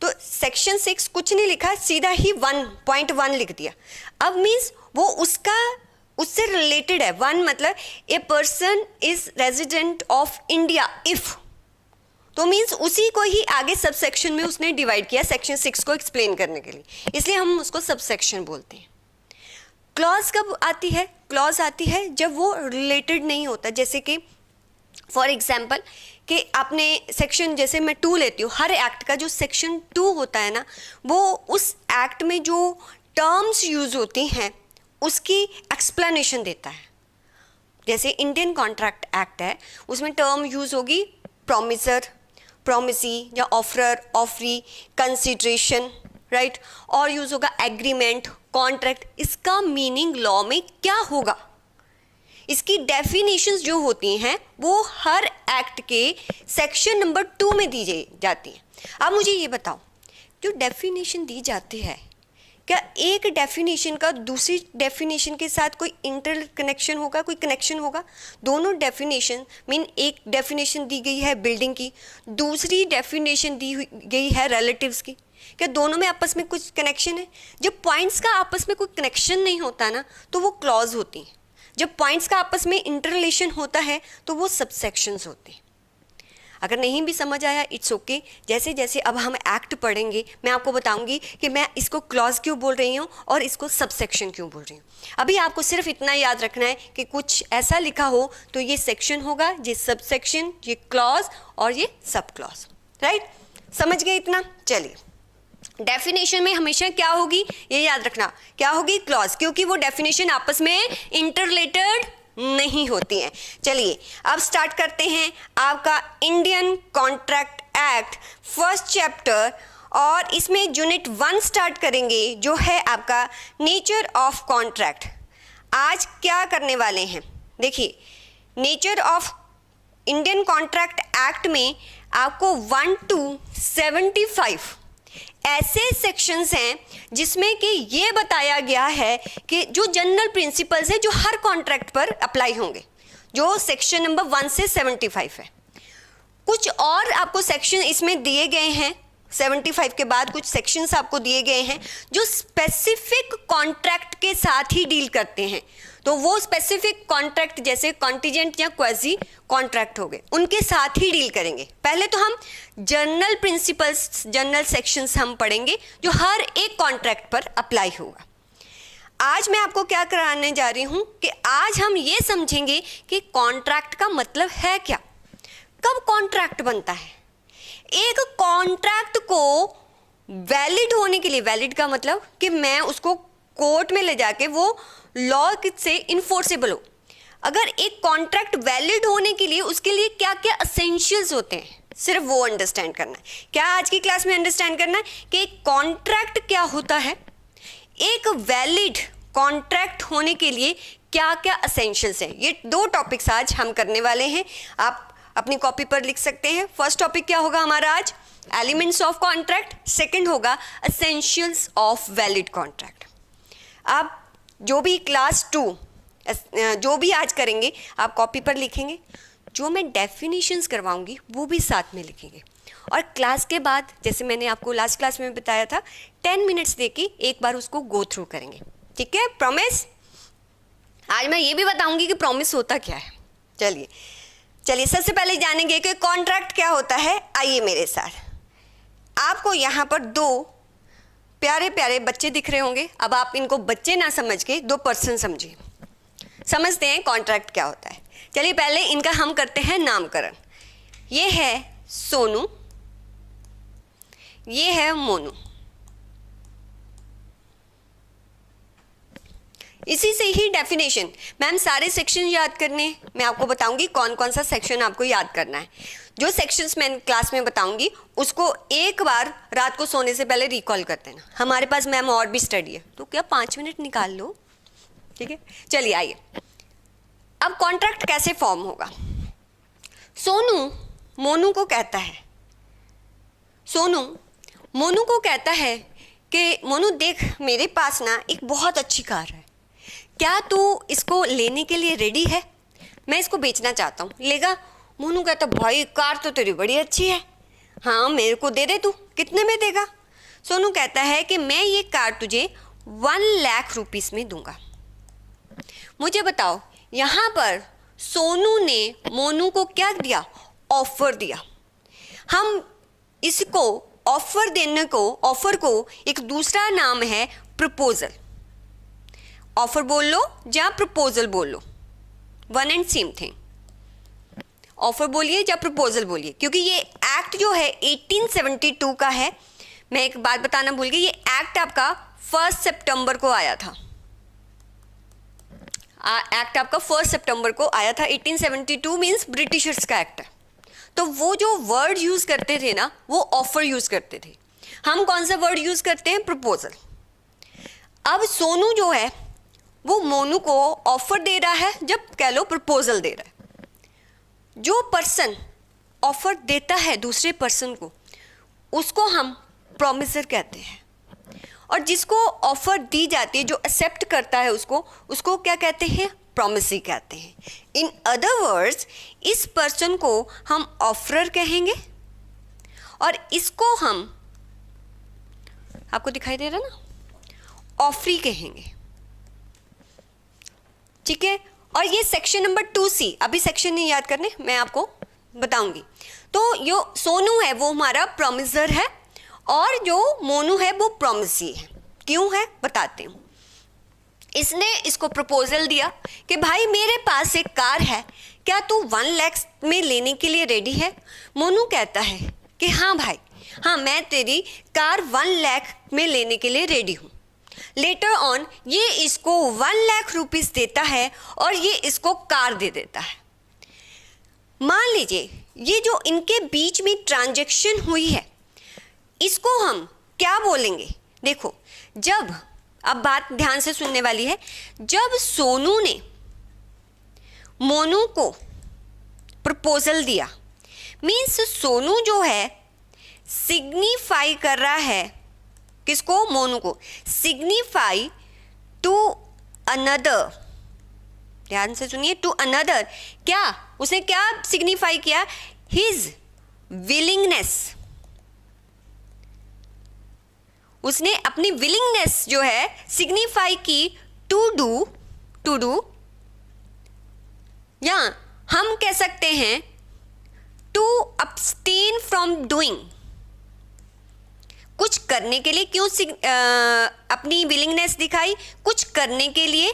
तो सेक्शन 6 कुछ नहीं लिखा, सीधा ही 1.1 लिख दिया। अब मीन्स वो उससे रिलेटेड है। 1 मतलब a person is resident of India if, तो मीन्स उसी को ही आगे सब सेक्शन में उसने डिवाइड किया सेक्शन 6 को एक्सप्लेन करने के लिए, इसलिए हम उसको सब सेक्शन बोलते हैं। क्लॉज कब आती है? क्लॉज आती है जब वो रिलेटेड नहीं होता। जैसे कि फॉर एग्जाम्पल कि आपने सेक्शन, जैसे मैं 2 लेती हूँ, हर एक्ट का जो सेक्शन 2 होता है ना, वो उस एक्ट में जो टर्म्स यूज होती हैं उसकी एक्सप्लेनेशन देता है। जैसे इंडियन कॉन्ट्रैक्ट एक्ट है, उसमें टर्म यूज होगी प्रॉमिसर, प्रॉमिसी या ऑफरर, ऑफरी, कंसिडरेशन, राइट? और यूज होगा एग्रीमेंट, कॉन्ट्रैक्ट। इसका मीनिंग लॉ में क्या होगा, इसकी डेफिनेशंस जो होती हैं वो हर एक्ट के सेक्शन नंबर 2 में दी जाती है। अब मुझे ये बताओ, जो डेफिनेशन दी जाती है, क्या एक डेफिनेशन का दूसरी डेफिनेशन के साथ कोई इंटर कनेक्शन होगा, कोई कनेक्शन होगा? दोनों डेफिनेशन मीन, एक डेफिनेशन दी गई है बिल्डिंग की, दूसरी डेफिनेशन दी गई है रिलेटिव्स की, क्या दोनों में आपस में कुछ कनेक्शन है? जब पॉइंट्स का आपस में कोई कनेक्शन नहीं होता ना, तो वो क्लॉज होती हैं। जब पॉइंट्स का आपस में इंटररिलेशन होता है तो वो सबसेक्शंस होते हैं। अगर नहीं भी समझ आया इट्स ओके। जैसे जैसे अब हम एक्ट पढ़ेंगे मैं आपको बताऊंगी कि मैं इसको क्लॉज क्यों बोल रही हूँ और इसको सबसेक्शन क्यों बोल रही हूँ। अभी आपको सिर्फ इतना याद रखना है कि कुछ ऐसा लिखा हो तो ये सेक्शन होगा, ये सबसेक्शन, ये क्लॉज और ये सब क्लॉज, राइट? समझ गए इतना? चलिए, डेफिनेशन में हमेशा क्या होगी ये याद रखना, क्या होगी? क्लॉज, क्योंकि वो डेफिनेशन आपस में इंटररिलेटेड नहीं होती हैं। चलिए अब स्टार्ट करते हैं आपका Indian contract act first chapter, और इसमें यूनिट 1 स्टार्ट करेंगे जो है आपका नेचर ऑफ कॉन्ट्रैक्ट। आज क्या करने वाले हैं, देखिए, nature of Indian contract act में आपको 1 to 75 ऐसे सेक्शंस हैं जिसमें कि ये बताया गया है कि जो जनरल प्रिंसिपल्स हैं जो हर कॉन्ट्रैक्ट पर अप्लाई होंगे, जो सेक्शन नंबर 1 से 75 है। कुछ और आपको सेक्शन इसमें दिए गए हैं, 75 के बाद कुछ सेक्शंस आपको दिए गए हैं जो स्पेसिफिक कॉन्ट्रैक्ट के साथ ही डील करते हैं। तो वो स्पेसिफिक कॉन्ट्रैक्ट जैसे कॉन्टिजेंट या क्वाजी कॉन्ट्रैक्ट हो गए, उनके साथ ही डील करेंगे। पहले तो हम जनरल प्रिंसिपल्स, जनरल सेक्शंस हम पढ़ेंगे जो हर एक कॉन्ट्रैक्ट पर अप्लाई होगा। आज मैं आपको क्या कराने जा रही हूँ कि आज हम ये समझेंगे कि कॉन्ट्रैक्ट का मतलब है क्या, कब कॉन्ट्रैक्ट बनता है। एक कॉन्ट्रैक्ट को वैलिड होने के लिए, वैलिड का मतलब कि मैं उसको कोर्ट में ले जाके वो लॉ से इन्फोर्सेबल हो। अगर एक कॉन्ट्रैक्ट वैलिड होने के लिए उसके लिए क्या क्या एसेंशियल्स होते हैं, सिर्फ वो अंडरस्टैंड करना है। क्या आज की क्लास में अंडरस्टैंड करना है कि एक कॉन्ट्रैक्ट क्या होता है, एक वैलिड कॉन्ट्रैक्ट होने के लिए क्या क्या एसेंशियल्स हैं। ये 2 टॉपिक्स आज हम करने वाले हैं, आप अपनी कॉपी पर लिख सकते हैं। फर्स्ट टॉपिक क्या होगा हमारा आज, एलिमेंट्स ऑफ कॉन्ट्रैक्ट, सेकंड होगा एसेंशियल्स ऑफ वैलिड कॉन्ट्रैक्ट। आप जो भी क्लास 2 जो भी आज करेंगे आप कॉपी पर लिखेंगे, जो मैं डेफिनेशंस करवाऊंगी वो भी साथ में लिखेंगे, और क्लास के बाद जैसे मैंने आपको लास्ट क्लास में बताया था 10 मिनट्स देके एक बार उसको गो थ्रू करेंगे, ठीक है? प्रॉमिस। आज मैं ये भी बताऊंगी कि प्रॉमिस होता क्या है। चलिए चलिए सबसे पहले जानेंगे कि कॉन्ट्रैक्ट क्या होता है। आइए मेरे साथ, आपको यहाँ पर 2 प्यारे प्यारे बच्चे दिख रहे होंगे। अब आप इनको बच्चे ना समझ के 2 पर्सन समझिए, समझते हैं कॉन्ट्रैक्ट क्या होता है। चलिए पहले इनका हम करते हैं नामकरण। ये है सोनू, ये है मोनू। इसी से ही डेफिनेशन, मैम सारे सेक्शन याद करने, मैं आपको बताऊंगी कौन कौन सा सेक्शन आपको याद करना है। जो सेक्शंस मैं क्लास में बताऊंगी उसको एक बार रात को सोने से पहले रिकॉल कर देना। हमारे पास मैम और भी स्टडी है तो क्या 5 मिनट निकाल लो, ठीक है? चलिए आइए, अब कॉन्ट्रैक्ट कैसे फॉर्म होगा। सोनू मोनू को कहता है, सोनू मोनू को कहता है कि मोनू देख, मेरे पास ना एक बहुत अच्छी कार है, क्या तू इसको लेने के लिए रेडी है? मैं इसको बेचना चाहता हूँ, लेगा? मोनू कहता भाई कार तो तेरी बड़ी अच्छी है, हाँ मेरे को दे दे, तू कितने में देगा? सोनू कहता है कि मैं ये कार तुझे 1 लाख रुपीस में दूंगा। मुझे बताओ, यहाँ पर सोनू ने मोनू को क्या दिया? ऑफर दिया। हम इसको ऑफर को एक दूसरा नाम है प्रपोजल। ऑफर बोल लो या प्रपोजल बोल लो, one and same thing. Offer बोलिए या प्रपोजल बोलिए, क्योंकि ये एक्ट जो है 1872 का है। मैं एक बात बताना भूल गई, ये एक्ट आपका 1 सितंबर को आया था। एक्ट आपका 1 सितंबर को आया था। 1872 मीन्स ब्रिटिशर्स का एक्ट है। तो वो जो वर्ड यूज करते थे ना, वो ऑफर यूज करते थे। हम कौन सा वर्ड यूज करते हैं? प्रपोजल। अब सोनू जो है वो मोनू को ऑफर दे रहा है, जब कह लो प्रपोजल दे रहा है। जो पर्सन ऑफर देता है दूसरे पर्सन को, उसको हम प्रॉमिसर कहते हैं, और जिसको ऑफर दी जाती है, जो एक्सेप्ट करता है उसको क्या कहते हैं? प्रॉमिसी कहते हैं। इन अदर वर्ड्स, इस पर्सन को हम ऑफरर कहेंगे और इसको हम, आपको दिखाई दे रहा ना, ऑफरी कहेंगे। ठीक है। और ये सेक्शन नंबर 2C, अभी सेक्शन नहीं याद करने, मैं आपको बताऊंगी। तो जो सोनू है वो हमारा प्रॉमिसर है और जो मोनू है वो प्रॉमिसी है। क्यों है बताती हूँ। इसने इसको प्रपोजल दिया कि भाई मेरे पास एक कार है, क्या तू 1 लाख में लेने के लिए रेडी है? मोनू कहता है कि हाँ भाई, हाँ मैं तेरी कार 1 लाख में लेने के लिए रेडी हूँ। लेटर ऑन ये इसको 1 लाख रुपीस देता है और ये इसको कार दे देता है। मान लीजिए ये जो इनके बीच में ट्रांजैक्शन हुई है, इसको हम क्या बोलेंगे? देखो, जब, अब बात ध्यान से सुनने वाली है, जब सोनू ने मोनू को प्रपोजल दिया, मीन्स सोनू जो है सिग्निफाई कर रहा है किसको? मोनू को। सिग्निफाई टू अनदर, ध्यान से सुनिए, टू अनदर। क्या उसने क्या सिग्निफाई किया? His willingness. उसने अपनी विलिंगनेस जो है सिग्निफाई की टू डू, या हम कह सकते हैं टू अब्सटेन फ्रॉम डूइंग, कुछ करने के लिए। क्यों अपनी विलिंगनेस दिखाई? कुछ करने के लिए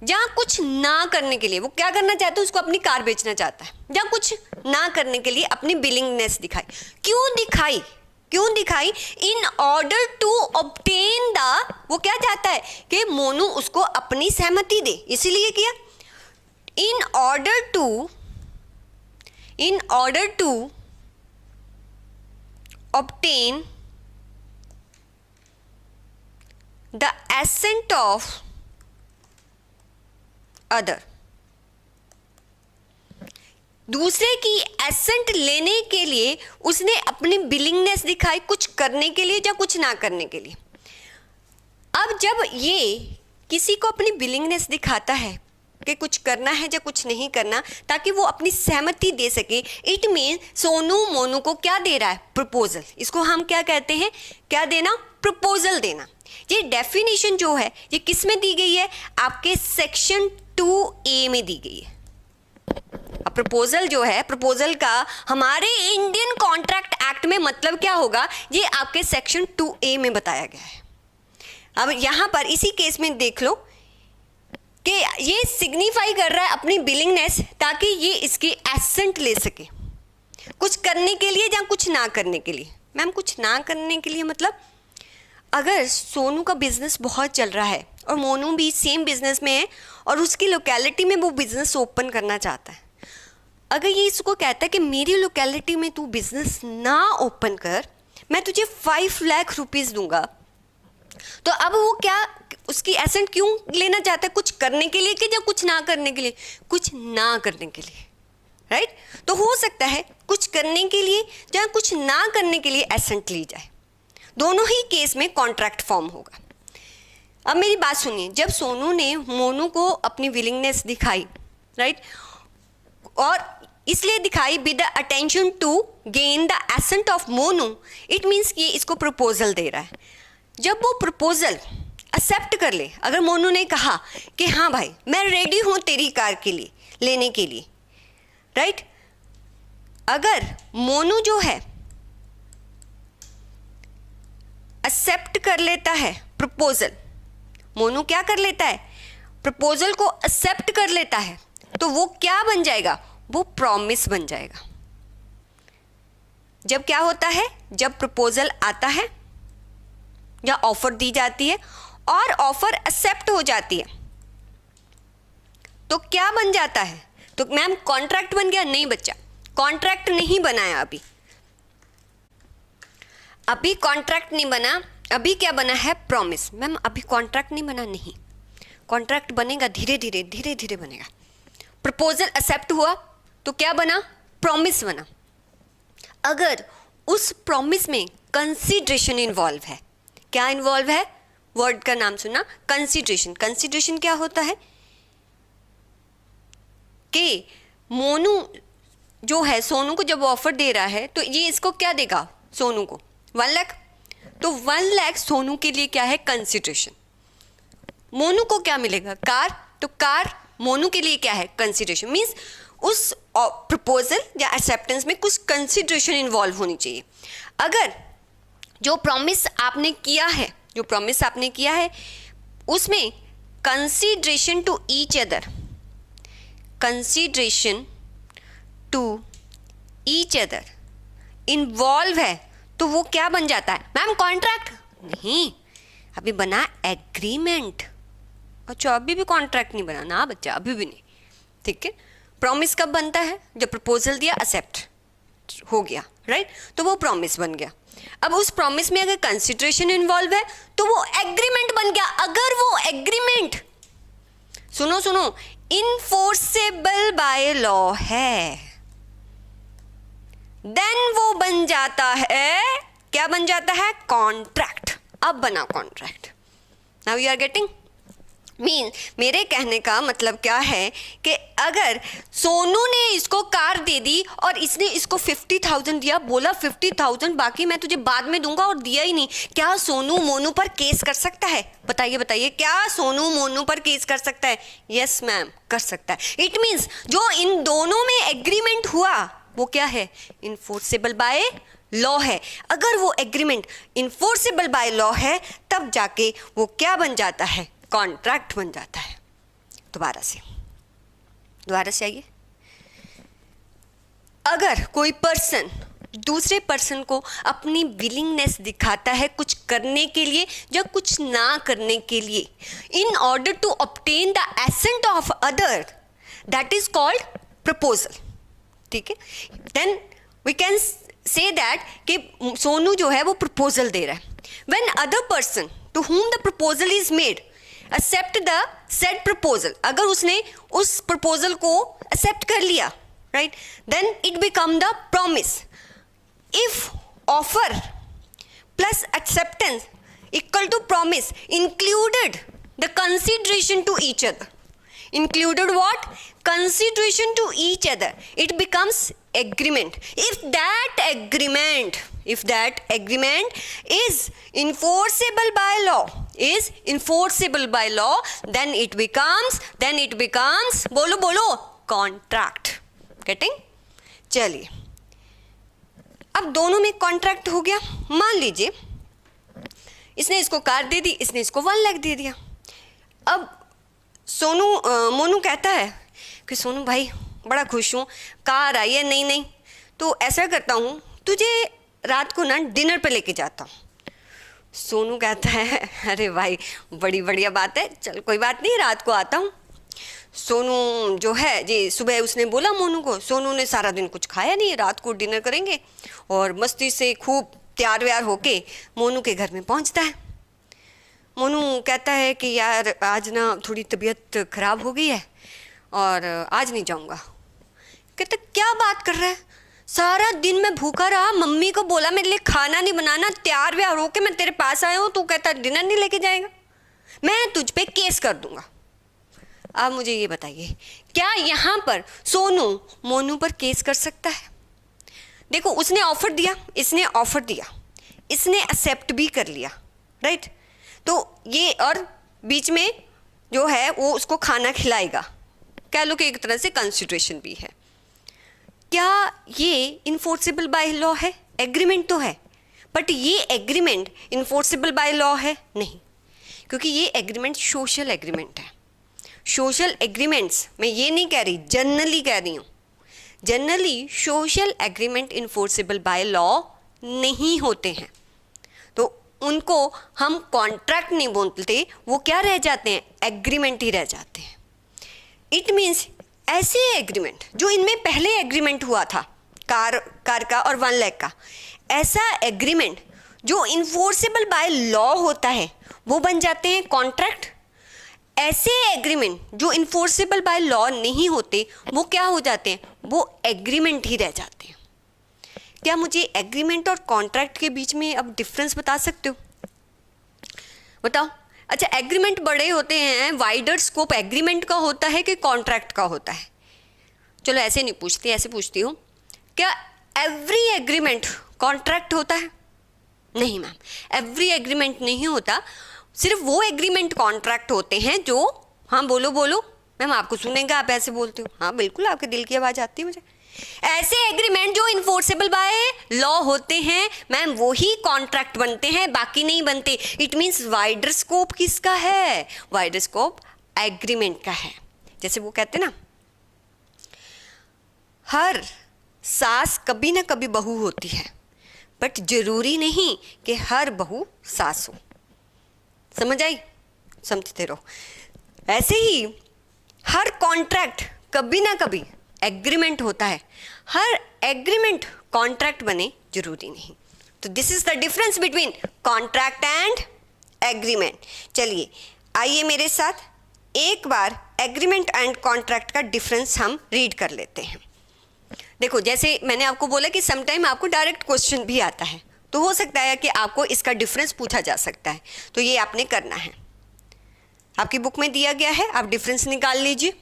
या कुछ ना करने के लिए। वो क्या करना चाहता है? उसको अपनी कार बेचना चाहता है, या कुछ ना करने के लिए अपनी विलिंगनेस दिखाई। क्यों दिखाई? In order to obtain the, वो क्या चाहता है कि मोनू उसको अपनी सहमति दे, इसीलिए किया। In order to obtain the assent of other, दूसरे की एसेंट लेने के लिए उसने अपनी विलिंगनेस दिखाई, कुछ करने के लिए या कुछ ना करने के लिए। अब जब ये किसी को अपनी विलिंगनेस दिखाता है कि कुछ करना है या कुछ नहीं करना, ताकि वो अपनी सहमति दे सके, इट मीन सोनू मोनू को क्या दे रहा है? प्रपोजल। इसको हम क्या कहते हैं? क्या देना? प्रपोजल देना। ये डेफिनेशन जो है ये किस में दी गई है? आपके सेक्शन 2A में दी गई है। अब प्रपोजल जो है, प्रपोजल का हमारे इंडियन कॉन्ट्रैक्ट एक्ट में मतलब क्या होगा, ये आपके सेक्शन 2A में बताया गया है। अब यहाँ पर इसी केस में देख लो कि ये सिग्निफाई कर रहा है अपनी विलिंगनेस, ताकि ये इसकी एसेंट ले सके, कुछ करने के लिए या कुछ ना करने के लिए। मैम कुछ ना करने के लिए मतलब, अगर सोनू का बिजनेस बहुत चल रहा है और मोनू भी सेम बिजनेस में है और उसकी लोकेलिटी में वो बिजनेस ओपन करना चाहता है, अगर ये इसको कहता है कि मेरी लोकेलिटी में तू बिजनेस ना ओपन कर, मैं तुझे 5 लाख रुपीस दूंगा, तो अब वो क्या उसकी एसेंट क्यों लेना चाहता है? कुछ करने के लिए कि या कुछ ना करने के लिए? कुछ ना करने के लिए। राइट? तो हो सकता है कुछ करने के लिए या कुछ ना करने के लिए एसेंट ली जाए, दोनों ही केस में कॉन्ट्रैक्ट फॉर्म होगा। अब मेरी बात सुनिए, जब सोनू ने मोनू को अपनी विलिंगनेस दिखाई, राइट, और इसलिए दिखाई with the attention to gain the assent of Monu, it means कि इसको प्रपोजल दे रहा है। जब वो प्रपोजल एक्सेप्ट कर ले, अगर मोनू ने कहा कि हाँ भाई मैं रेडी हूँ तेरी कार के लिए लेने के लिए, राइट, अगर मोनू जो है एक्सेप्ट कर लेता है प्रपोजल, मोनू क्या कर लेता है, प्रपोजल को एक्सेप्ट कर लेता है, तो वो क्या बन जाएगा, वो प्रॉमिस बन जाएगा। जब क्या होता है, जब प्रपोजल आता है या ऑफर दी जाती है और ऑफर एक्सेप्ट हो जाती है, तो क्या बन जाता है, तो मैम कॉन्ट्रैक्ट बन गया? नहीं बच्चा, कॉन्ट्रैक्ट नहीं बनाया अभी कॉन्ट्रैक्ट नहीं बना, अभी क्या बना है, प्रॉमिस। मैम अभी कॉन्ट्रैक्ट नहीं बना, नहीं, कॉन्ट्रैक्ट बनेगा, धीरे धीरे बनेगा। प्रपोजल एक्सेप्ट हुआ तो क्या बना, प्रॉमिस बना। अगर उस प्रॉमिस में कंसीडरेशन इन्वॉल्व है, क्या इन्वॉल्व है, वर्ड का नाम सुना, कंसीडरेशन। कंसीडरेशन क्या होता है कि मोनू जो है सोनू को जब ऑफर दे रहा है तो ये इसको क्या देगा, सोनू को 1 लाख, तो 1 लाख सोनू के लिए क्या है, कंसीडरेशन। मोनू को क्या मिलेगा, कार, तो कार मोनू के लिए क्या है, कंसीडरेशन। मीन्स उस प्रपोजल या एक्सेप्टेंस में कुछ कंसीडरेशन इन्वॉल्व होनी चाहिए। अगर जो प्रॉमिस आपने किया है, उसमें consideration to each other, involve है, तो वो क्या बन जाता है, मैम कॉन्ट्रैक्ट नहीं, अभी बना एग्रीमेंट। अच्छा अभी भी कॉन्ट्रैक्ट नहीं बना ना बच्चा, अभी भी नहीं, ठीक है। प्रॉमिस कब बनता है, जब प्रपोजल दिया, एक्सेप्ट हो गया, राइट, तो वो प्रॉमिस बन गया। अब उस प्रॉमिस में अगर कंसीडरेशन इन्वॉल्व है तो वो एग्रीमेंट बन गया। अगर वो एग्रीमेंट, सुनो, इनफोर्सेबल बाय लॉ है, देन वो बन जाता है, क्या बन जाता है, कॉन्ट्रैक्ट। अब बना contract. Now you are getting mean, मेरे कहने का मतलब क्या है कि अगर सोनू ने इसको कार दे दी और इसने इसको 50,000 दिया, बोला 50,000 बाकी मैं तुझे बाद में दूंगा, और दिया ही नहीं, क्या सोनू मोनू पर केस कर सकता है, बताइए, क्या सोनू मोनू पर केस कर सकता है? यस मैम, कर सकता है। इट मीन्स जो इन दोनों में एग्रीमेंट हुआ वो क्या है, इनफोर्सेबल बाय लॉ है। अगर वो एग्रीमेंट इनफोर्सेबल बाय लॉ है तब जाके वो क्या बन जाता है, कॉन्ट्रैक्ट बन जाता है। दोबारा से आइए। अगर कोई पर्सन दूसरे पर्सन को अपनी विलिंगनेस दिखाता है कुछ करने के लिए या कुछ ना करने के लिए, in order to obtain the assent of other, that is called proposal, ठीक है। Then we can say that कि सोनू जो है वो प्रपोजल दे रहा है। When other person to whom the proposal is made accept the said proposal, अगर उसने उस proposal को accept कर लिया, right, then it become the promise. If offer plus acceptance equal to promise included the consideration to each other, included what, consideration to each other, it becomes agreement. If that agreement is enforceable by law, then it becomes बोलो contract. Getting? चलिए, अब दोनों में कॉन्ट्रैक्ट हो गया। मान लीजिए इसने इसको कार दे दी, इसने इसको 1 लाख दे दिया। अब मोनू कहता है कि सोनू भाई बड़ा खुश हूँ, कार आई है, नहीं तो ऐसा करता हूँ, तुझे रात को ना डिनर पे लेके जाता हूँ। सोनू कहता है अरे भाई बड़ी बढ़िया बात है, चल कोई बात नहीं, रात को आता हूँ। सोनू जो है जी, सुबह उसने बोला मोनू को, सोनू ने सारा दिन कुछ खाया नहीं, रात को डिनर करेंगे, और मस्ती से खूब तैयार व्यार होके मोनू के घर में पहुँचता है। मोनू कहता है कि यार आज ना थोड़ी तबीयत ख़राब हो गई है और आज नहीं जाऊँगा। कहते क्या बात कर रहा है, सारा दिन मैं भूखा रहा, मम्मी को बोला मेरे लिए खाना नहीं बनाना, तैयार व्यार होके मैं तेरे पास आया हूँ, तू कहता डिनर नहीं लेके जाएगा, मैं तुझ पे केस कर दूंगा। अब मुझे ये बताइए, क्या यहाँ पर सोनू मोनू पर केस कर सकता है? देखो, उसने ऑफर दिया, इसने ऑफर दिया, इसने एक्सेप्ट भी कर लिया, राइट? तो ये और बीच में जो है वो उसको खाना खिलाएगा, कह लो कि एक तरह से कंसिडरेशन भी है। क्या ये इन्फोर्सेबल बाय लॉ है? एग्रीमेंट तो है, बट ये एग्रीमेंट इन्फोर्सेबल बाय लॉ है? नहीं, क्योंकि ये एग्रीमेंट सोशल एग्रीमेंट है। सोशल एग्रीमेंट्स, मैं ये नहीं कह रही, जनरली कह रही हूँ, generally social agreement enforceable by law नहीं होते हैं, तो उनको हम कॉन्ट्रैक्ट नहीं बोलते, वो क्या रह जाते हैं? एग्रीमेंट ही रह जाते हैं। इट मीन्स ऐसे एग्रीमेंट जो इनमें पहले एग्रीमेंट हुआ था, कार का और 1 लाख का, ऐसा एग्रीमेंट जो इन्फोर्सेबल बाय लॉ होता है वो बन जाते हैं कॉन्ट्रैक्ट। ऐसे एग्रीमेंट जो इन्फोर्सेबल बाय लॉ नहीं होते वो क्या हो जाते हैं? वो एग्रीमेंट ही रह जाते हैं। क्या मुझे एग्रीमेंट और कॉन्ट्रैक्ट के बीच में अब डिफरेंस बता सकते हो? बताओ। अच्छा, एग्रीमेंट बड़े होते हैं, वाइडर स्कोप एग्रीमेंट का होता है कि कॉन्ट्रैक्ट का होता है? चलो ऐसे नहीं पूछती, ऐसे पूछती हूँ, क्या एवरी एग्रीमेंट कॉन्ट्रैक्ट होता है? नहीं मैम, एवरी एग्रीमेंट नहीं होता, सिर्फ वो एग्रीमेंट कॉन्ट्रैक्ट होते हैं जो, हाँ बोलो बोलो मैम, आपको सुनेंगे, आप ऐसे बोलते हो, हाँ बिल्कुल आपके दिल की आवाज़ आती है मुझे। ऐसे एग्रीमेंट जो इन्फोर्सेबल बाय लॉ होते हैं मैम, वो ही कॉन्ट्रैक्ट बनते हैं, बाकी नहीं बनते। इट मीन्स वाइडर स्कोप किसका है? वाइडर स्कोप एग्रीमेंट का है। जैसे वो कहते ना, हर सास कभी ना कभी बहू होती है, बट जरूरी नहीं कि हर बहू सास हो। समझ आई? समझते रहो। ऐसे ही हर कॉन्ट्रैक्ट कभी ना कभी एग्रीमेंट होता है, हर एग्रीमेंट कॉन्ट्रैक्ट बने जरूरी नहीं। तो this is the difference between contract and agreement. चलिए आइए मेरे साथ एक बार एग्रीमेंट एंड कॉन्ट्रैक्ट का डिफरेंस हम रीड कर लेते हैं। देखो, जैसे मैंने आपको बोला कि समटाइम आपको डायरेक्ट क्वेश्चन भी आता है, तो हो सकता है कि आपको इसका डिफरेंस पूछा जा सकता है, तो ये आपने करना है। आपकी बुक में दिया गया है, आप डिफरेंस निकाल लीजिए।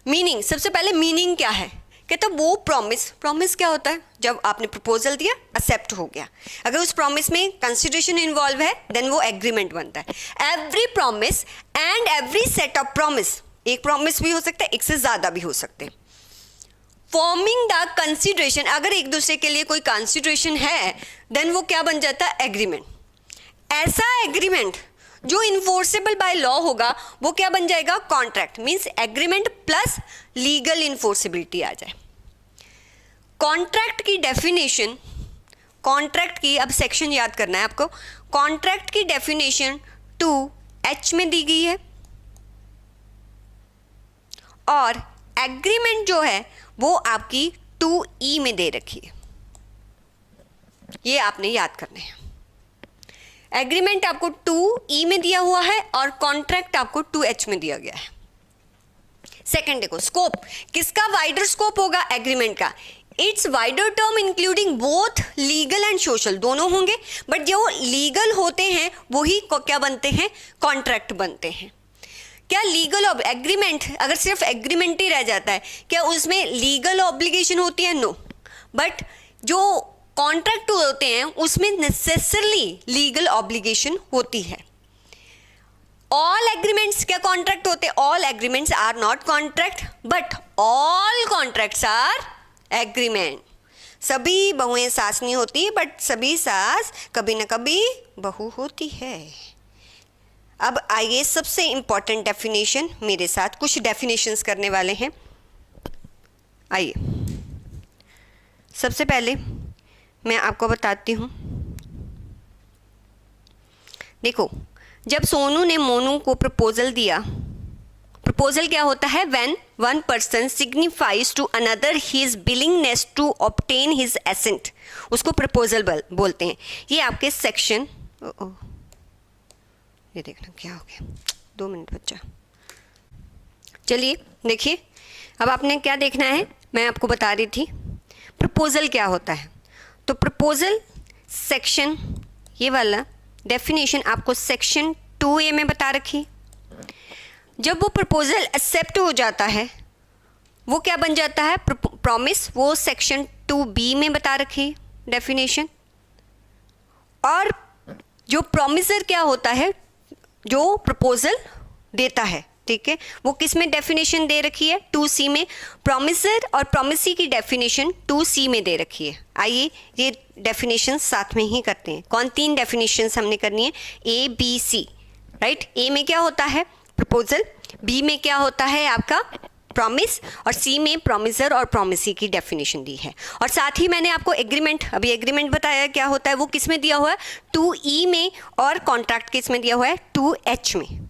मीनिंग, सबसे पहले मीनिंग क्या है? कहता वो प्रॉमिस क्या होता है? जब आपने प्रपोजल दिया, एक्सेप्ट हो गया, अगर उस प्रॉमिस में कंसिडरेशन इन्वॉल्व है देन वो एग्रीमेंट बनता है। Every promise and every set of promise, एक प्रॉमिस भी हो सकता है, एक से ज़्यादा भी हो सकते हैं। फॉर्मिंग द कंसिडरेशन, अगर एक दूसरे के लिए कोई कंसिडरेशन है देन वो क्या बन जाता है? एग्रीमेंट। ऐसा एग्रीमेंट जो इन्फोर्सेबल बाय लॉ होगा वो क्या बन जाएगा? Contract. Means agreement plus legal enforceability आ जाए। कॉन्ट्रैक्ट की डेफिनेशन, कॉन्ट्रैक्ट की अब सेक्शन याद करना है आपको। कॉन्ट्रैक्ट की डेफिनेशन 2H में दी गई है और एग्रीमेंट जो है वो आपकी 2E में दे रखी है। ये आपने याद करना है। एग्रीमेंट आपको 2E में दिया हुआ है और कॉन्ट्रैक्ट आपको 2H में दिया गया है। सेकंड देखो, स्कोप किसका वाइडर स्कोप होगा? एग्रीमेंट का। It's wider term including both legal and social, दोनों होंगे, बट जो लीगल होते हैं वही क्या बनते हैं? कॉन्ट्रैक्ट बनते हैं। क्या लीगल एग्रीमेंट, अगर सिर्फ एग्रीमेंट ही रह जाता है, क्या उसमें लीगल ऑब्लिगेशन होती है? नो। बट जो कॉन्ट्रैक्ट होते हैं उसमें नेसेसरली लीगल ऑब्लिगेशन होती है। ऑल एग्रीमेंट्स क्या कॉन्ट्रैक्ट होते हैं? All agreements are not contract, but all contracts are agreement. सभी बहुएं सास नहीं होती, बट सभी सास कभी ना कभी बहू होती है। अब आइए सबसे इंपॉर्टेंट डेफिनेशन, मेरे साथ कुछ डेफिनेशंस करने वाले हैं। आइए सबसे पहले मैं आपको बताती हूँ। देखो, जब सोनू ने मोनू को प्रपोजल दिया, प्रपोजल क्या होता है? When one person signifies to another his willingness to obtain his assent, उसको प्रपोजल बोलते हैं। ये आपके सेक्शन, ये देखना क्या हो गया, 2 मिनट बच्चा। चलिए देखिए, अब आपने क्या देखना है, मैं आपको बता रही थी प्रपोजल क्या होता है। तो प्रपोजल सेक्शन, ये वाला डेफिनेशन आपको सेक्शन 2A में बता रखी। जब वो प्रपोजल एक्सेप्ट हो जाता है वो क्या बन जाता है, प्रॉमिस, वो सेक्शन 2B में बता रखी डेफिनेशन। और जो प्रॉमिसर क्या होता है, जो प्रपोजल देता है, ठीक है, वो किस में डेफिनेशन दे रखी है, 2C में। प्रॉमिसर और प्रॉमिसी की डेफिनेशन 2C में दे रखी है। आइए ये डेफिनेशन साथ में ही करते हैं। कौन 3 डेफिनेशन हमने करनी है, ABC, राइट। ए में क्या होता है प्रपोजल, बी में क्या होता है आपका प्रॉमिस, और सी में प्रॉमिसर और प्रॉमिसी की डेफिनेशन दी है। और साथ ही मैंने आपको एग्रीमेंट, अभी एग्रीमेंट बताया क्या होता है, वो किस में दिया हुआ है 2E में, और कॉन्ट्रैक्ट किस में दिया हुआ है 2H में।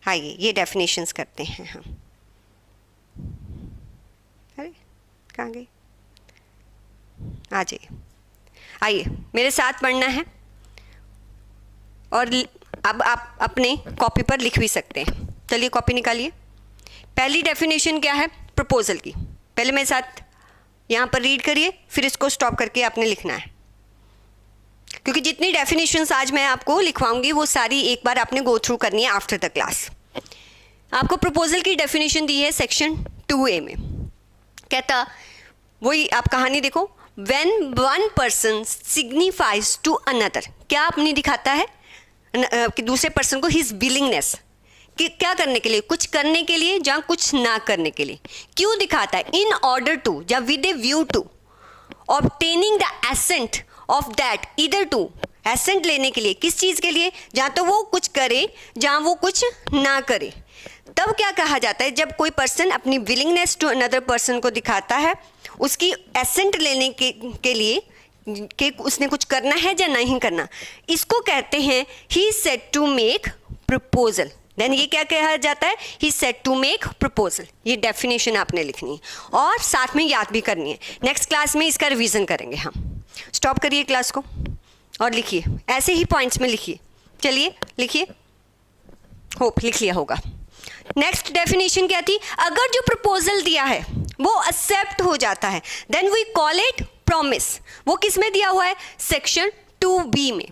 आइए ये डेफिनेशंस करते हैं हम। अरे कहाँ गई, आ जाइए, आइए मेरे साथ पढ़ना है। और अब आप अपने कॉपी पर लिख भी सकते हैं। चलिए कॉपी निकालिए। पहली डेफिनेशन क्या है प्रपोजल की, पहले मेरे साथ यहाँ पर रीड करिए, फिर इसको स्टॉप करके आपने लिखना है, क्योंकि जितनी डेफिनेशंस आज मैं आपको लिखवाऊंगी वो सारी एक बार आपने गो थ्रू करनी है आफ्टर द क्लास। आपको प्रपोजल की डेफिनेशन दी है सेक्शन 2A में। कहता वही, आप कहानी देखो, when one person signifies to another, क्या अपनी दिखाता है कि दूसरे पर्सन को हिज विलिंगनेस, कि क्या करने के लिए, कुछ करने के लिए या कुछ ना करने के लिए। क्यों दिखाता है, इन ऑर्डर टू या with a view to obtaining the assent of that, इधर टू, एसेंट लेने के लिए, किस चीज़ के लिए, जहाँ तो वो कुछ करे जहाँ वो कुछ ना करे। तब क्या कहा जाता है, जब कोई पर्सन अपनी विलिंगनेस टू अनदर पर्सन को दिखाता है उसकी एसेंट लेने के लिए कि उसने कुछ करना है या नहीं करना, इसको कहते हैं he said to make proposal. Then ये क्या कहा जाता है, he said to make proposal. ये डेफिनेशन आपने लिखनी है और साथ में याद भी करनी है। नेक्स्ट क्लास में इसका रिवीजन करेंगे हम। स्टॉप करिए क्लास को और लिखिए, ऐसे ही पॉइंट्स में लिखिए। चलिए लिखिए, होप लिख लिया होगा। नेक्स्ट डेफिनेशन क्या थी, अगर जो प्रपोजल दिया है वो एक्सेप्ट हो जाता है then we call it promise. वो किस में दिया हुआ है, सेक्शन 2B में।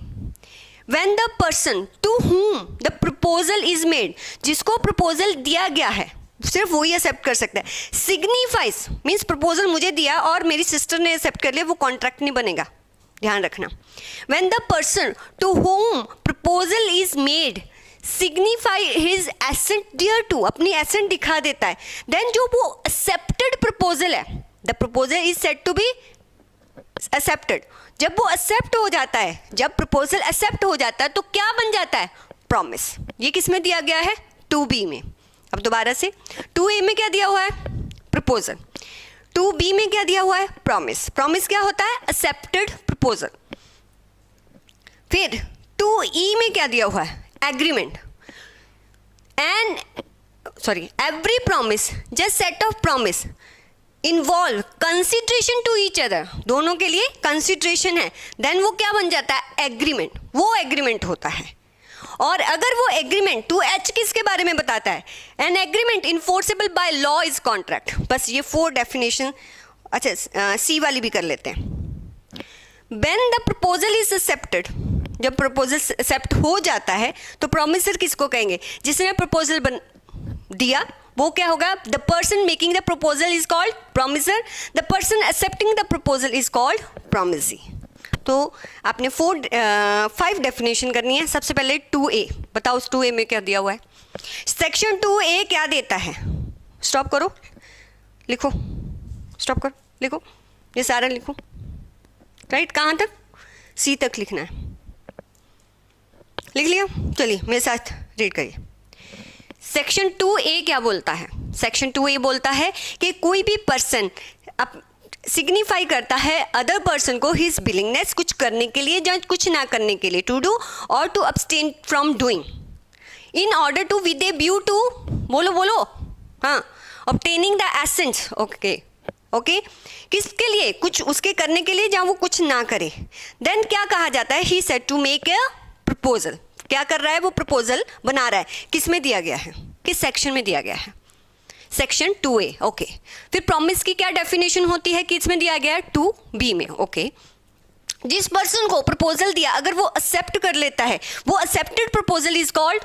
When the person to whom the proposal is made, जिसको प्रपोजल दिया गया है सिर्फ वही एक्सेप्ट कर सकता है। सिग्निफाइज मीन्स प्रपोजल मुझे दिया और मेरी सिस्टर ने एक्सेप्ट कर लिया, वो कॉन्ट्रैक्ट नहीं बनेगा, ध्यान रखना। When the person to whom proposal is made signify his assent thereto, अपनी एसेंट दिखा देता है, देन जो वो एक्सेप्टेड प्रपोजल है, the proposal is said to be accepted. जब वो एक्सेप्ट हो जाता है, जब प्रपोजल एक्सेप्ट हो जाता है तो क्या बन जाता है, प्रॉमिस। ये किस में दिया गया है, 2B में। अब दोबारा से 2A में क्या दिया हुआ है, प्रपोजल। 2B में क्या दिया हुआ है, प्रॉमिस। प्रॉमिस क्या होता है, एक्सेप्टेड प्रपोजल। फिर 2E में क्या दिया हुआ है, agreement. And sorry, every promise, just set of promise involve consideration to each other, दोनों के लिए कंसिडरेशन है, देन वो क्या बन जाता है, एग्रीमेंट। वो एग्रीमेंट होता है। और अगर वो एग्रीमेंट 2H किसके बारे में बताता है, N agreement enforceable by law is contract. बस ये 4 डेफिनेशन। अच्छा C वाली भी कर लेते हैं। When the proposal is accepted, जब प्रपोजल एक्सेप्ट हो जाता है तो प्रॉमिसर किसको कहेंगे, जिसने प्रपोजल दिया वो क्या होगा, the person making the proposal is called promisor, the person accepting the proposal is called promisee. तो आपने 5 डेफिनेशन करनी है। सबसे पहले 2A, बताओ उस 2A में क्या दिया हुआ है, सेक्शन 2A क्या देता है। स्टॉप करो, लिखो, स्टॉप करो, लिखो, ये सारा लिखो, राइट। कहाँ तक, C तक लिखना है। लिख लिया, चलिए मेरे साथ रीड करिए। सेक्शन 2A क्या बोलता है, सेक्शन 2A बोलता है कि कोई भी पर्सन सिग्निफाई करता है अदर पर्सन को हिज विलिंगनेस, कुछ करने के लिए या कुछ ना करने के लिए, टू डू और to abstain from doing, in order to with a view to, बोलो बोलो, हाँ, ऑब्टेनिंग द एसेंट्स, ओके, किसके लिए, कुछ उसके करने के लिए जहाँ वो कुछ ना करे। देन क्या कहा जाता है, he said to make a proposal. क्या कर रहा है वो, प्रपोजल बना रहा है। किस में दिया गया है, किस सेक्शन में दिया गया है, सेक्शन 2A, ओके। फिर प्रॉमिस की क्या डेफिनेशन होती है कि इसमें दिया गया है 2B में, ओके। जिस पर्सन को प्रपोजल दिया अगर वो एक्सेप्ट कर लेता है, वो accepted proposal is called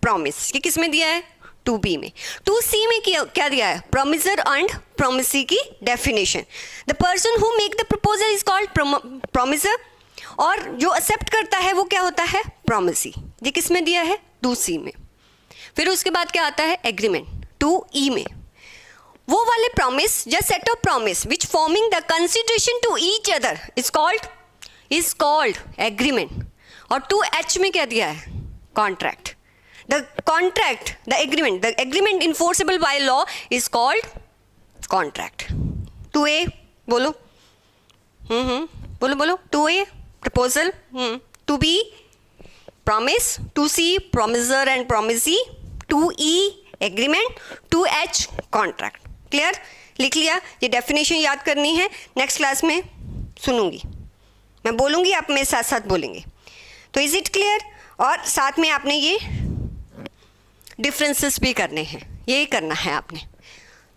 promise. ये किस में दिया है? 2B में। 2C में क्या दिया है? प्रॉमिसर एंड प्रॉमिसी की definition. The person who make the proposal is called promiser, और जो एक्सेप्ट करता है वो क्या होता है? प्रॉमिसी। ये किस में दिया है? 2C में। फिर उसके बाद क्या आता है? एग्रीमेंट, 2E में। वो वाले प्रॉमिस या set of promise which forming the consideration to each other is called agreement. और 2H में क्या दिया है? Contract. The agreement enforceable by law is called contract. 2A बोलो, बोलो 2A proposal, 2B promise, 2C promisor and promisee, 2E agreement, 2H contract. Clear? लिख लिया? ये डेफिनेशन याद करनी है, नेक्स्ट क्लास में सुनूंगी, मैं बोलूंगी, आप मेरे साथ साथ बोलेंगे। तो इज इट क्लियर? और साथ में आपने ये डिफरेंसेस भी करने हैं, यही करना है आपने।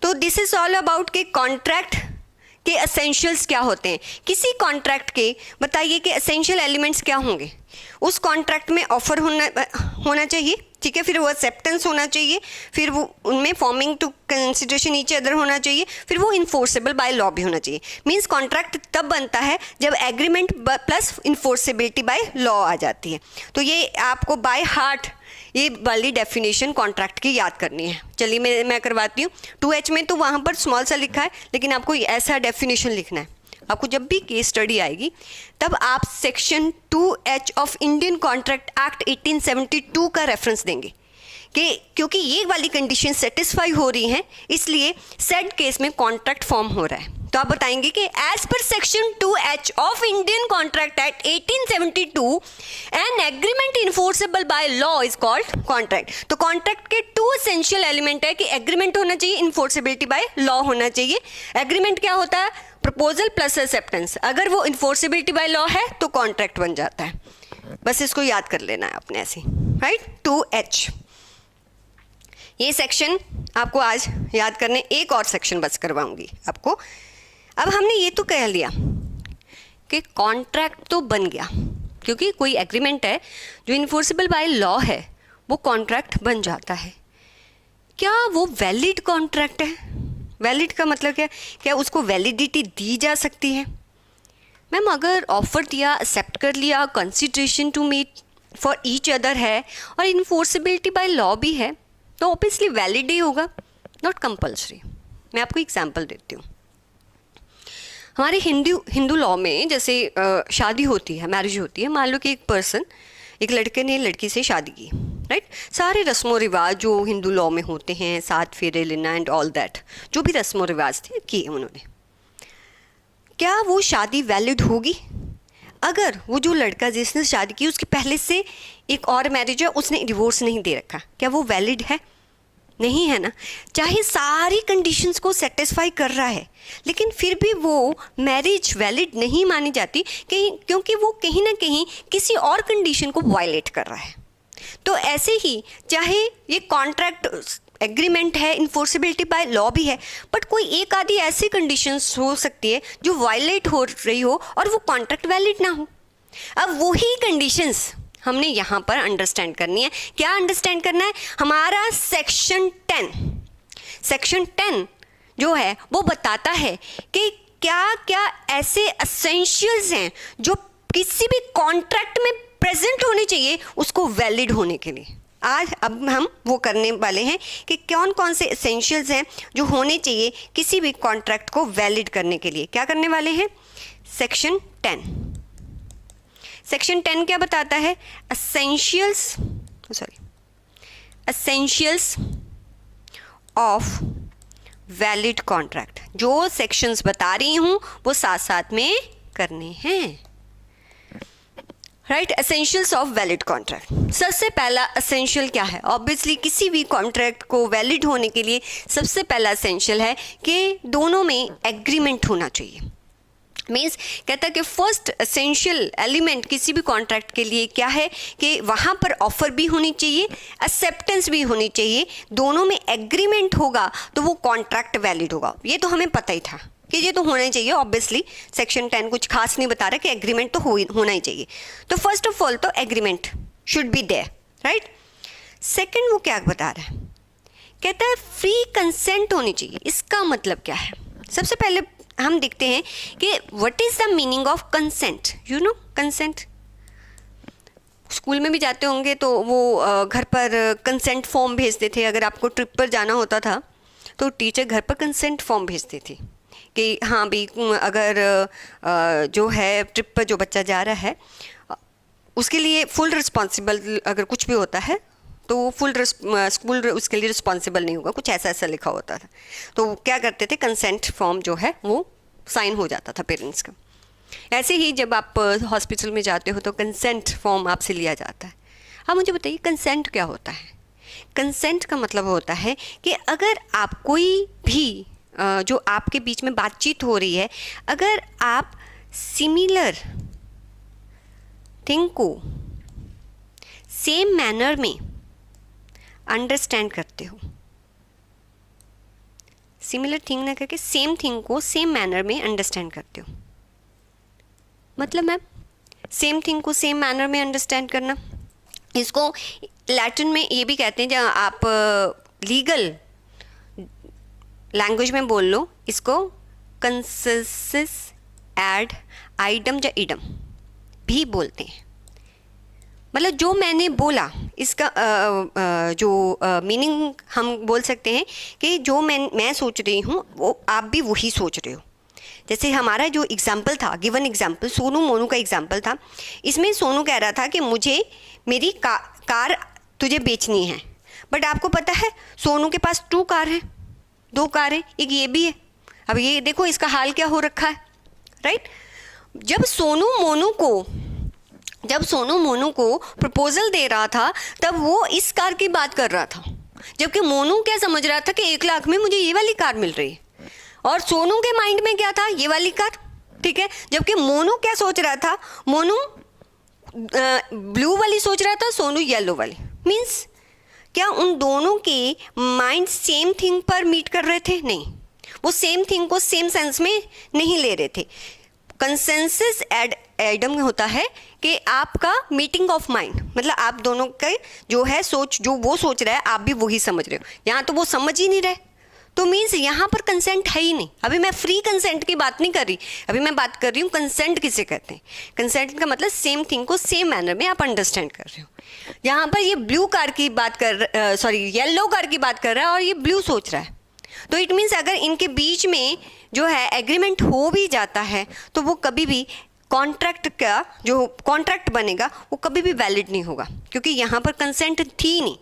तो दिस इज ऑल अबाउट कि कॉन्ट्रैक्ट के एसेंशियल्स क्या होते हैं। किसी कॉन्ट्रैक्ट के बताइए कि एसेंशियल एलिमेंट्स क्या होंगे। उस कॉन्ट्रैक्ट में ऑफर होना चाहिए, ठीक है, फिर वो एक्सेप्टेंस होना चाहिए, फिर वो उनमें forming two consideration each other होना चाहिए, फिर वो इन्फोर्सेबल बाय लॉ भी होना चाहिए। मींस कॉन्ट्रैक्ट तब बनता है जब एग्रीमेंट प्लस इन्फोर्सेबिलिटी बाय लॉ आ जाती है। तो ये आपको बाय हार्ट ये वाली डेफिनेशन कॉन्ट्रैक्ट की याद करनी है। चलिए मैं करवाती हूँ। 2H में तो वहाँ पर स्मॉल सा लिखा है, लेकिन आपको ऐसा डेफिनेशन लिखना है। आपको जब भी केस स्टडी आएगी तब आप section 2H of Indian contract act 1872 का रेफरेंस देंगे कि क्योंकि ये वाली कंडीशन सेटिस्फाई हो रही हैं, इसलिए सेड केस में कॉन्ट्रैक्ट फॉर्म हो रहा है। तो आप बताएंगे कि एज पर section 2H of Indian contract act 1872 an agreement enforceable by law is called contract. तो कॉन्ट्रैक्ट के 2 एसेंशियल एलिमेंट है कि एग्रीमेंट होना चाहिए, इन्फोर्सेबिलिटी बाय लॉ होना चाहिए। एग्रीमेंट क्या होता है? Proposal plus acceptance. अगर वो इन्फोर्सेबिलिटी बाय लॉ है तो कॉन्ट्रैक्ट बन जाता है। बस इसको याद कर लेना है आपने ऐसे, राइट? 2H ये सेक्शन आपको आज याद करने, एक और सेक्शन बस करवाऊंगी आपको। अब हमने ये तो कह लिया कि कॉन्ट्रैक्ट तो बन गया, क्योंकि कोई एग्रीमेंट है जो इन्फोर्सेबल बाय लॉ है वो कॉन्ट्रैक्ट बन जाता है। क्या वो वैलिड कॉन्ट्रैक्ट है? वैलिड का मतलब क्या उसको वैलिडिटी दी जा सकती है? मैम अगर ऑफर दिया, एक्सेप्ट कर लिया, consideration to meet for each other है और इन्फोर्सेबिलिटी बाय लॉ भी है तो ऑब्वियसली वैलिड ही होगा, नॉट कंपल्सरी। मैं आपको एग्जांपल देती हूँ। हमारे हिंदू लॉ में जैसे शादी होती है, मैरिज होती है, मान लो कि एक लड़के ने लड़की से शादी की, राइट? सारे रस्मों रिवाज जो हिंदू लॉ में होते हैं, 7 फेरे लेना एंड ऑल दैट, जो भी रस्मों रिवाज थे किए उन्होंने। क्या वो शादी वैलिड होगी? अगर वो जो लड़का जिसने शादी की उसके पहले से एक और मैरिज है, उसने डिवोर्स नहीं दे रखा, क्या वो वैलिड है? नहीं है ना। चाहे सारी कंडीशंस को सेटिस्फाई कर रहा है, लेकिन फिर भी वो मैरिज वैलिड नहीं मानी जाती क्योंकि वो कहीं ना कहीं किसी और कंडीशन को वायलेट कर रहा है। तो ऐसे ही चाहे ये कॉन्ट्रैक्ट एग्रीमेंट है, इन्फोर्सेबिलिटी बाय लॉ भी है, बट कोई एक आधी ऐसी कंडीशंस हो सकती है जो वायलेट हो रही हो और वो कॉन्ट्रैक्ट वैलिड ना हो। अब वही कंडीशंस हमने यहाँ पर अंडरस्टैंड करनी है। क्या अंडरस्टैंड करना है? हमारा सेक्शन 10 जो है वो बताता है कि क्या क्या ऐसे एसेंशियल्स हैं जो किसी भी कॉन्ट्रैक्ट में प्रेजेंट होने चाहिए उसको वैलिड होने के लिए। आज अब हम वो करने वाले हैं कि कौन कौन से एसेंशियल्स हैं जो होने चाहिए किसी भी कॉन्ट्रैक्ट को वैलिड करने के लिए। क्या करने वाले हैं? सेक्शन 10 क्या बताता है? Essentials of valid contract. जो सेक्शंस बता रही हूँ वो साथ साथ में करने हैं, right? Essentials of valid contract. सबसे पहला एसेंशियल क्या है? ऑब्वियसली किसी भी कॉन्ट्रैक्ट को वैलिड होने के लिए सबसे पहला एसेंशियल है कि दोनों में एग्रीमेंट होना चाहिए। मीन्स कहता है कि फर्स्ट एसेंशियल एलिमेंट किसी भी कॉन्ट्रैक्ट के लिए क्या है कि वहाँ पर ऑफर भी होनी चाहिए, एक्सेप्टेंस भी होनी चाहिए, दोनों में एग्रीमेंट होगा तो वो कॉन्ट्रैक्ट वैलिड होगा। ये तो हमें पता ही था कि ये तो होना ही चाहिए, ऑब्वियसली सेक्शन 10 कुछ खास नहीं बता रहा कि एग्रीमेंट तो होना ही चाहिए। तो फर्स्ट ऑफ ऑल तो agreement should be there, right. Second वो क्या बता रहा है, कहता है फ्री कंसेंट होनी चाहिए। इसका मतलब क्या है, सबसे पहले हम देखते हैं कि what is the meaning of consent. You know consent, school में भी जाते होंगे तो वो घर पर कंसेंट फॉर्म भेजते थे। अगर आपको ट्रिप पर जाना होता था तो टीचर घर पर कंसेंट फॉर्म भेजती थी कि हाँ भी अगर जो है ट्रिप पर जो बच्चा जा रहा है उसके लिए फुल रिस्पॉन्सिबल, अगर कुछ भी होता है तो वो फुल स्कूल उसके लिए रिस्पॉन्सिबल नहीं होगा, कुछ ऐसा ऐसा लिखा होता था। तो क्या करते थे, कंसेंट फॉर्म जो है वो साइन हो जाता था पेरेंट्स का। ऐसे ही जब आप हॉस्पिटल में जाते हो तो कंसेंट फॉर्म आपसे लिया जाता है। अब मुझे बताइए कंसेंट क्या होता है। कंसेंट का मतलब होता है कि अगर आप कोई भी जो आपके बीच में बातचीत हो रही है, अगर आप सिमिलर थिंग को सेम मैनर में अंडरस्टैंड करते हो, सिमिलर थिंग ना करके सेम थिंग को सेम मैनर में अंडरस्टैंड करते हो, मतलब मैम सेम थिंग को सेम मैनर में अंडरस्टैंड करना, इसको लैटिन में ये भी कहते हैं। जहाँ आप लीगल लैंग्वेज में बोल लो, इसको कंसेंसस एड आइडम या इडम भी बोलते हैं। मतलब जो मैंने बोला इसका जो मीनिंग हम बोल सकते हैं कि जो मैं सोच रही हूँ वो आप भी वही सोच रहे हो। जैसे हमारा जो एग्जाम्पल था, गिवन एग्जाम्पल सोनू मोनू का एग्जाम्पल था, इसमें सोनू कह रहा था कि मुझे मेरी कार तुझे बेचनी है, बट आपको पता है सोनू के पास 2 कार हैं, 2 कार है, एक ये भी है। अब ये देखो इसका हाल क्या हो रखा है, राइट। जब सोनू मोनू को प्रपोजल दे रहा था तब वो इस कार की बात कर रहा था, जबकि मोनू क्या समझ रहा था कि 1 लाख में मुझे ये वाली कार मिल रही है, और सोनू के माइंड में क्या था, ये वाली कार, ठीक है। जबकि मोनू क्या सोच रहा था, मोनू ब्लू वाली सोच रहा था, सोनू येलो वाली। मीन्स क्या उन दोनों के माइंड सेम थिंग पर मीट कर रहे थे? नहीं, वो सेम थिंग को सेम सेंस में नहीं ले रहे थे। कंसेंसस एड एडम होता है कि आपका मीटिंग ऑफ माइंड, मतलब आप दोनों के जो है सोच, जो वो सोच रहा है आप भी वही समझ रहे हो। यहाँ तो वो समझ ही नहीं रहे, तो मीन्स यहाँ पर कंसेंट है ही नहीं। अभी मैं फ्री कंसेंट की बात नहीं कर रही, अभी मैं बात कर रही हूँ कंसेंट किसे कहते हैं। कंसेंट का मतलब सेम थिंग को सेम मैनर में आप अंडरस्टैंड कर रहे हो। यहाँ पर ये ब्लू कार की बात येलो कार की बात कर रहा है और ये ब्लू सोच रहा है, तो इट मीन्स अगर इनके बीच में जो है एग्रीमेंट हो भी जाता है तो वो कभी भी कॉन्ट्रैक्ट का जो कॉन्ट्रैक्ट बनेगा वो कभी भी वैलिड नहीं होगा, क्योंकि यहाँ पर कंसेंट थी नहीं।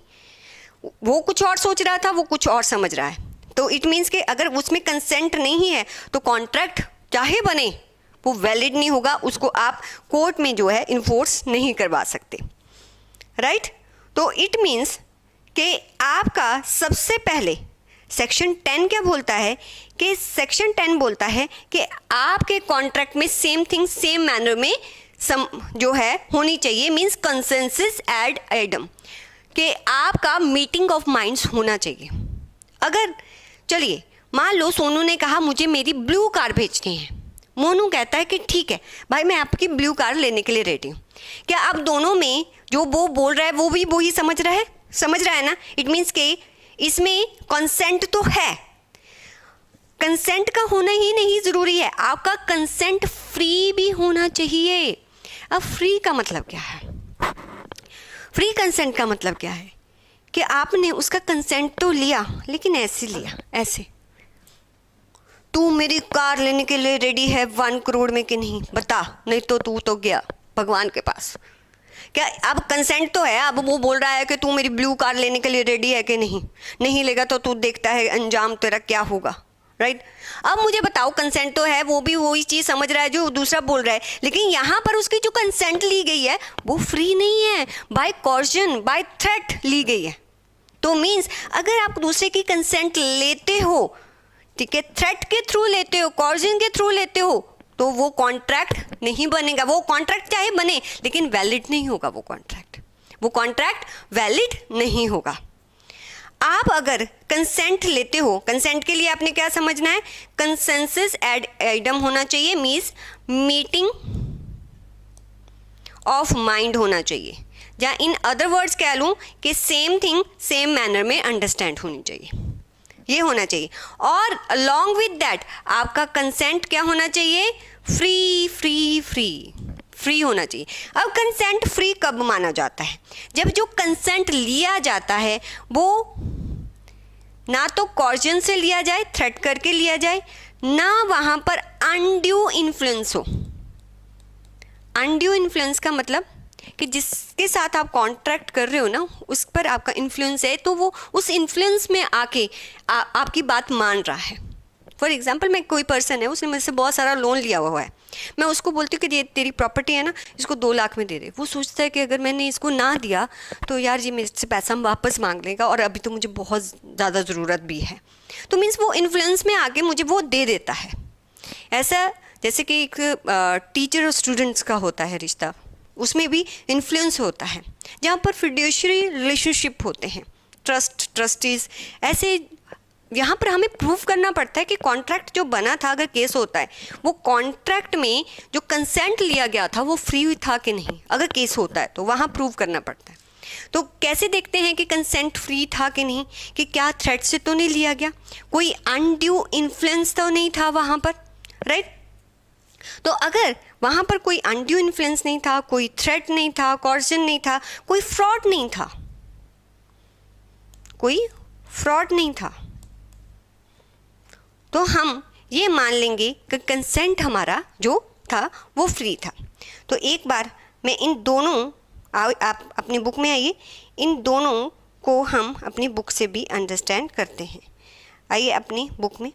वो कुछ और सोच रहा था, वो कुछ और समझ रहा है। तो इट मीन्स कि अगर उसमें कंसेंट नहीं है तो कॉन्ट्रैक्ट चाहे बने वो वैलिड नहीं होगा, उसको आप कोर्ट में जो है इन्फोर्स नहीं करवा सकते, राइट। तो इट मीन्स कि आपका सबसे पहले सेक्शन 10 क्या बोलता है कि सेक्शन 10 बोलता है कि आपके कॉन्ट्रैक्ट में सेम थिंग सेम मैनर में जो है होनी चाहिए, मीन्स कंसेंसस एड एडम, कि आपका मीटिंग ऑफ माइंड्स होना चाहिए। अगर चलिए मान लो सोनू ने कहा मुझे मेरी ब्लू कार बेचनी है, मोनू कहता है कि ठीक है भाई मैं आपकी ब्लू कार लेने के लिए रेडी हूँ। क्या आप दोनों में जो वो बोल रहा है वो भी वही समझ रहा है ना? इट मीन्स कि इसमें कंसेंट तो है, कंसेंट का होना ही नहीं ज़रूरी है, आपका कंसेंट फ्री भी होना चाहिए। अब फ्री का मतलब क्या है? फ्री कंसेंट का मतलब क्या है कि आपने उसका कंसेंट तो लिया, लेकिन ऐसे लिया, ऐसे तू मेरी कार लेने के लिए रेडी है 1 करोड़ में कि नहीं बता, नहीं तो तू तो गया भगवान के पास। क्या अब कंसेंट तो है, अब वो बोल रहा है कि तू मेरी ब्लू कार लेने के लिए रेडी है कि नहीं लेगा तो तू देखता है अंजाम तेरा क्या होगा, राइट। अब मुझे बताओ कंसेंट तो है, वो भी वही चीज़ समझ रहा है जो दूसरा बोल रहा है, लेकिन यहाँ पर उसकी जो कंसेंट ली गई है वो फ्री नहीं है, बाय कॉर्जन बाय थ्रेट ली गई है। तो मीन्स अगर आप दूसरे की कंसेंट लेते हो, ठीक है, थ्रेट के थ्रू लेते हो, कॉर्जन के थ्रू लेते हो, तो वो कॉन्ट्रैक्ट नहीं बनेगा। वो कॉन्ट्रैक्ट चाहे बने लेकिन वैलिड नहीं होगा। वो कॉन्ट्रैक्ट वैलिड नहीं होगा। आप अगर कंसेंट लेते हो, कंसेंट के लिए आपने क्या समझना है, कंसेंसस एड आइटम होना चाहिए, मीन्स मीटिंग ऑफ माइंड होना चाहिए, या इन अदर वर्ड्स कह लूँ कि सेम थिंग सेम मैनर में अंडरस्टैंड होनी चाहिए, ये होना चाहिए। और अलॉन्ग विद दैट आपका कंसेंट क्या होना चाहिए, फ्री फ्री फ्री फ्री होना चाहिए। अब कंसेंट फ्री कब माना जाता है, जब जो कंसेंट लिया जाता है वो ना तो कॉर्जन से लिया जाए, थ्रेट करके लिया जाए, ना वहाँ पर अनड्यू इन्फ्लुएंस हो। अनड्यू इन्फ्लुएंस का मतलब कि जिसके साथ आप कॉन्ट्रैक्ट कर रहे हो ना, उस पर आपका इन्फ्लुएंस है, तो वो उस इन्फ्लुएंस में आके आपकी बात मान रहा है। फॉर एग्जाम्पल, मैं कोई पर्सन है, उसने मुझसे बहुत सारा लोन लिया हुआ है, मैं उसको बोलती हूँ कि ये तेरी प्रॉपर्टी है ना, इसको 2 लाख में दे दे। वो सोचता है कि अगर मैंने इसको ना दिया तो यार ये मेरे से पैसा वापस मांग लेगा, और अभी तो मुझे बहुत ज़्यादा ज़रूरत भी है। तो मीन्स वो इन्फ्लुएंस में आके मुझे वो दे देता है। ऐसा जैसे कि एक टीचर और स्टूडेंट्स का होता है रिश्ता, उसमें भी इन्फ्लुएंस होता है, जहाँ पर फिड्यूशियरी रिलेशनशिप होते हैं, ट्रस्ट, ट्रस्टीज, ऐसे। यहाँ पर हमें प्रूव करना पड़ता है कि कॉन्ट्रैक्ट जो बना था, अगर केस होता है, वो कॉन्ट्रैक्ट में जो कंसेंट लिया गया था वो फ्री था कि नहीं। अगर केस होता है तो वहाँ प्रूव करना पड़ता है। तो कैसे देखते हैं कि कंसेंट फ्री था कि नहीं, कि क्या थ्रेट से तो नहीं लिया गया, कोई अनड्यू इन्फ्लुएंस तो नहीं था वहाँ पर, राइट। तो अगर वहाँ पर कोई अनड्यू इन्फ्लुएंस नहीं था, कोई थ्रेट नहीं था, कॉर्जन नहीं था, कोई फ्रॉड नहीं था, कोई फ्रॉड नहीं था, तो हम ये मान लेंगे कि कंसेंट हमारा जो था वो फ्री था। तो एक बार मैं इन दोनों, आप अपनी बुक में आइए, इन दोनों को हम अपनी बुक से भी अंडरस्टैंड करते हैं। आइए अपनी बुक में,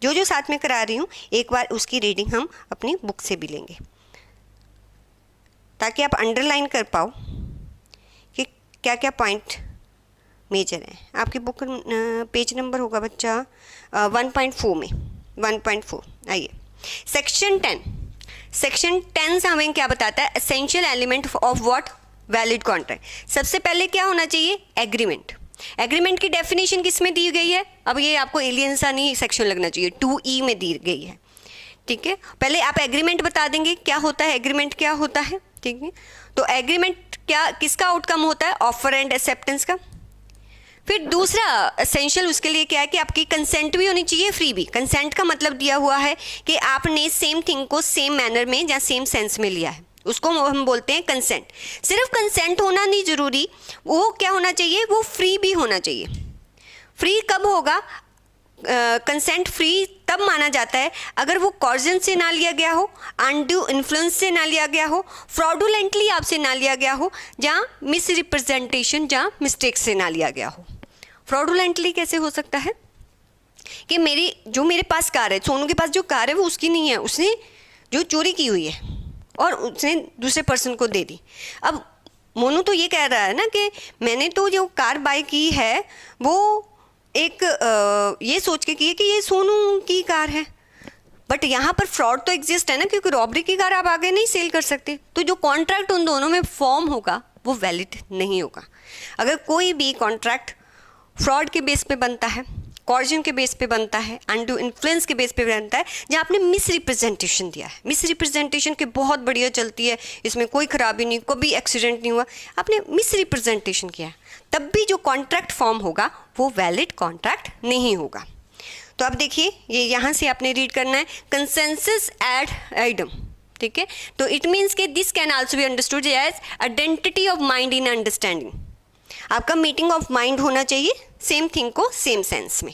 जो जो साथ में करा रही हूँ एक बार उसकी रीडिंग हम अपनी बुक से भी लेंगे, ताकि आप अंडरलाइन कर पाओ कि क्या क्या पॉइंट मेजर है। आपकी बुक पेज नंबर होगा बच्चा 1.4 में, 1.4। आइए, सेक्शन 10। सेक्शन 10 से हमें क्या बताता है, essential element of what, valid contract. सबसे पहले क्या होना चाहिए, एग्रीमेंट। एग्रीमेंट की डेफिनेशन किस में दी गई है, अब ये आपको एलियन सा नहीं सेक्शन लगना चाहिए, 2E में दी गई है, ठीक है। पहले आप एग्रीमेंट बता देंगे क्या होता है, एग्रीमेंट क्या होता है, ठीक है। तो एग्रीमेंट क्या, किसका आउटकम होता है, ऑफर एंड एक्सेप्टेंस का। फिर दूसरा एसेंशियल उसके लिए क्या है कि आपकी कंसेंट भी होनी चाहिए, फ्री भी। कंसेंट का मतलब दिया हुआ है कि आपने सेम थिंग को सेम मैनर में या सेम सेंस में लिया है, उसको हम बोलते हैं कंसेंट। सिर्फ कंसेंट होना नहीं जरूरी, वो क्या होना चाहिए, वो फ्री भी होना चाहिए। फ्री कब होगा, कंसेंट फ्री तब माना जाता है अगर वो कॉर्जन से ना लिया गया हो, अनड्यू इन्फ्लुएंस से ना लिया गया हो, फ्रॉडुलेंटली आपसे ना लिया गया हो, जहाँ मिस रिप्रेजेंटेशन, जहाँ मिस्टेक से ना लिया गया हो। फ्रॉडुलेंटली कैसे हो सकता है कि मेरे पास कार है, सोनू के पास जो कार है वो उसकी नहीं है, उसने जो चोरी की हुई है और उसने दूसरे पर्सन को दे दी। अब मोनू तो ये कह रहा है ना कि मैंने तो जो कार बाय की है वो एक ये सोच के की है कि ये सोनू की कार है, बट यहाँ पर फ्रॉड तो एग्जिस्ट है ना, क्योंकि रॉबरी की कार आप आगे नहीं सेल कर सकते। तो जो कॉन्ट्रैक्ट उन दोनों में फॉर्म होगा वो वैलिड नहीं होगा। अगर कोई भी कॉन्ट्रैक्ट फ्रॉड के बेस पे बनता है, कॉर्जन के बेस पे बनता है, अनड्यू इन्फ्लुएंस के बेस पे बनता है, जहाँ आपने मिस रिप्रेजेंटेशन दिया है, मिस रिप्रेजेंटेशन की बहुत बढ़िया चलती है, इसमें कोई खराबी नहीं, कभी एक्सीडेंट नहीं हुआ, आपने मिस रिप्रेजेंटेशन किया है, तब भी जो कॉन्ट्रैक्ट फॉर्म होगा वो वैलिड कॉन्ट्रैक्ट नहीं होगा। तो अब देखिए, ये यहाँ से आपने रीड करना है, कंसेंसस एड आइटम, ठीक है। तो इट मीन्स कि this can also be understood as identity of mind in understanding. आपका मीटिंग ऑफ माइंड होना चाहिए, सेम थिंग को सेम सेंस में,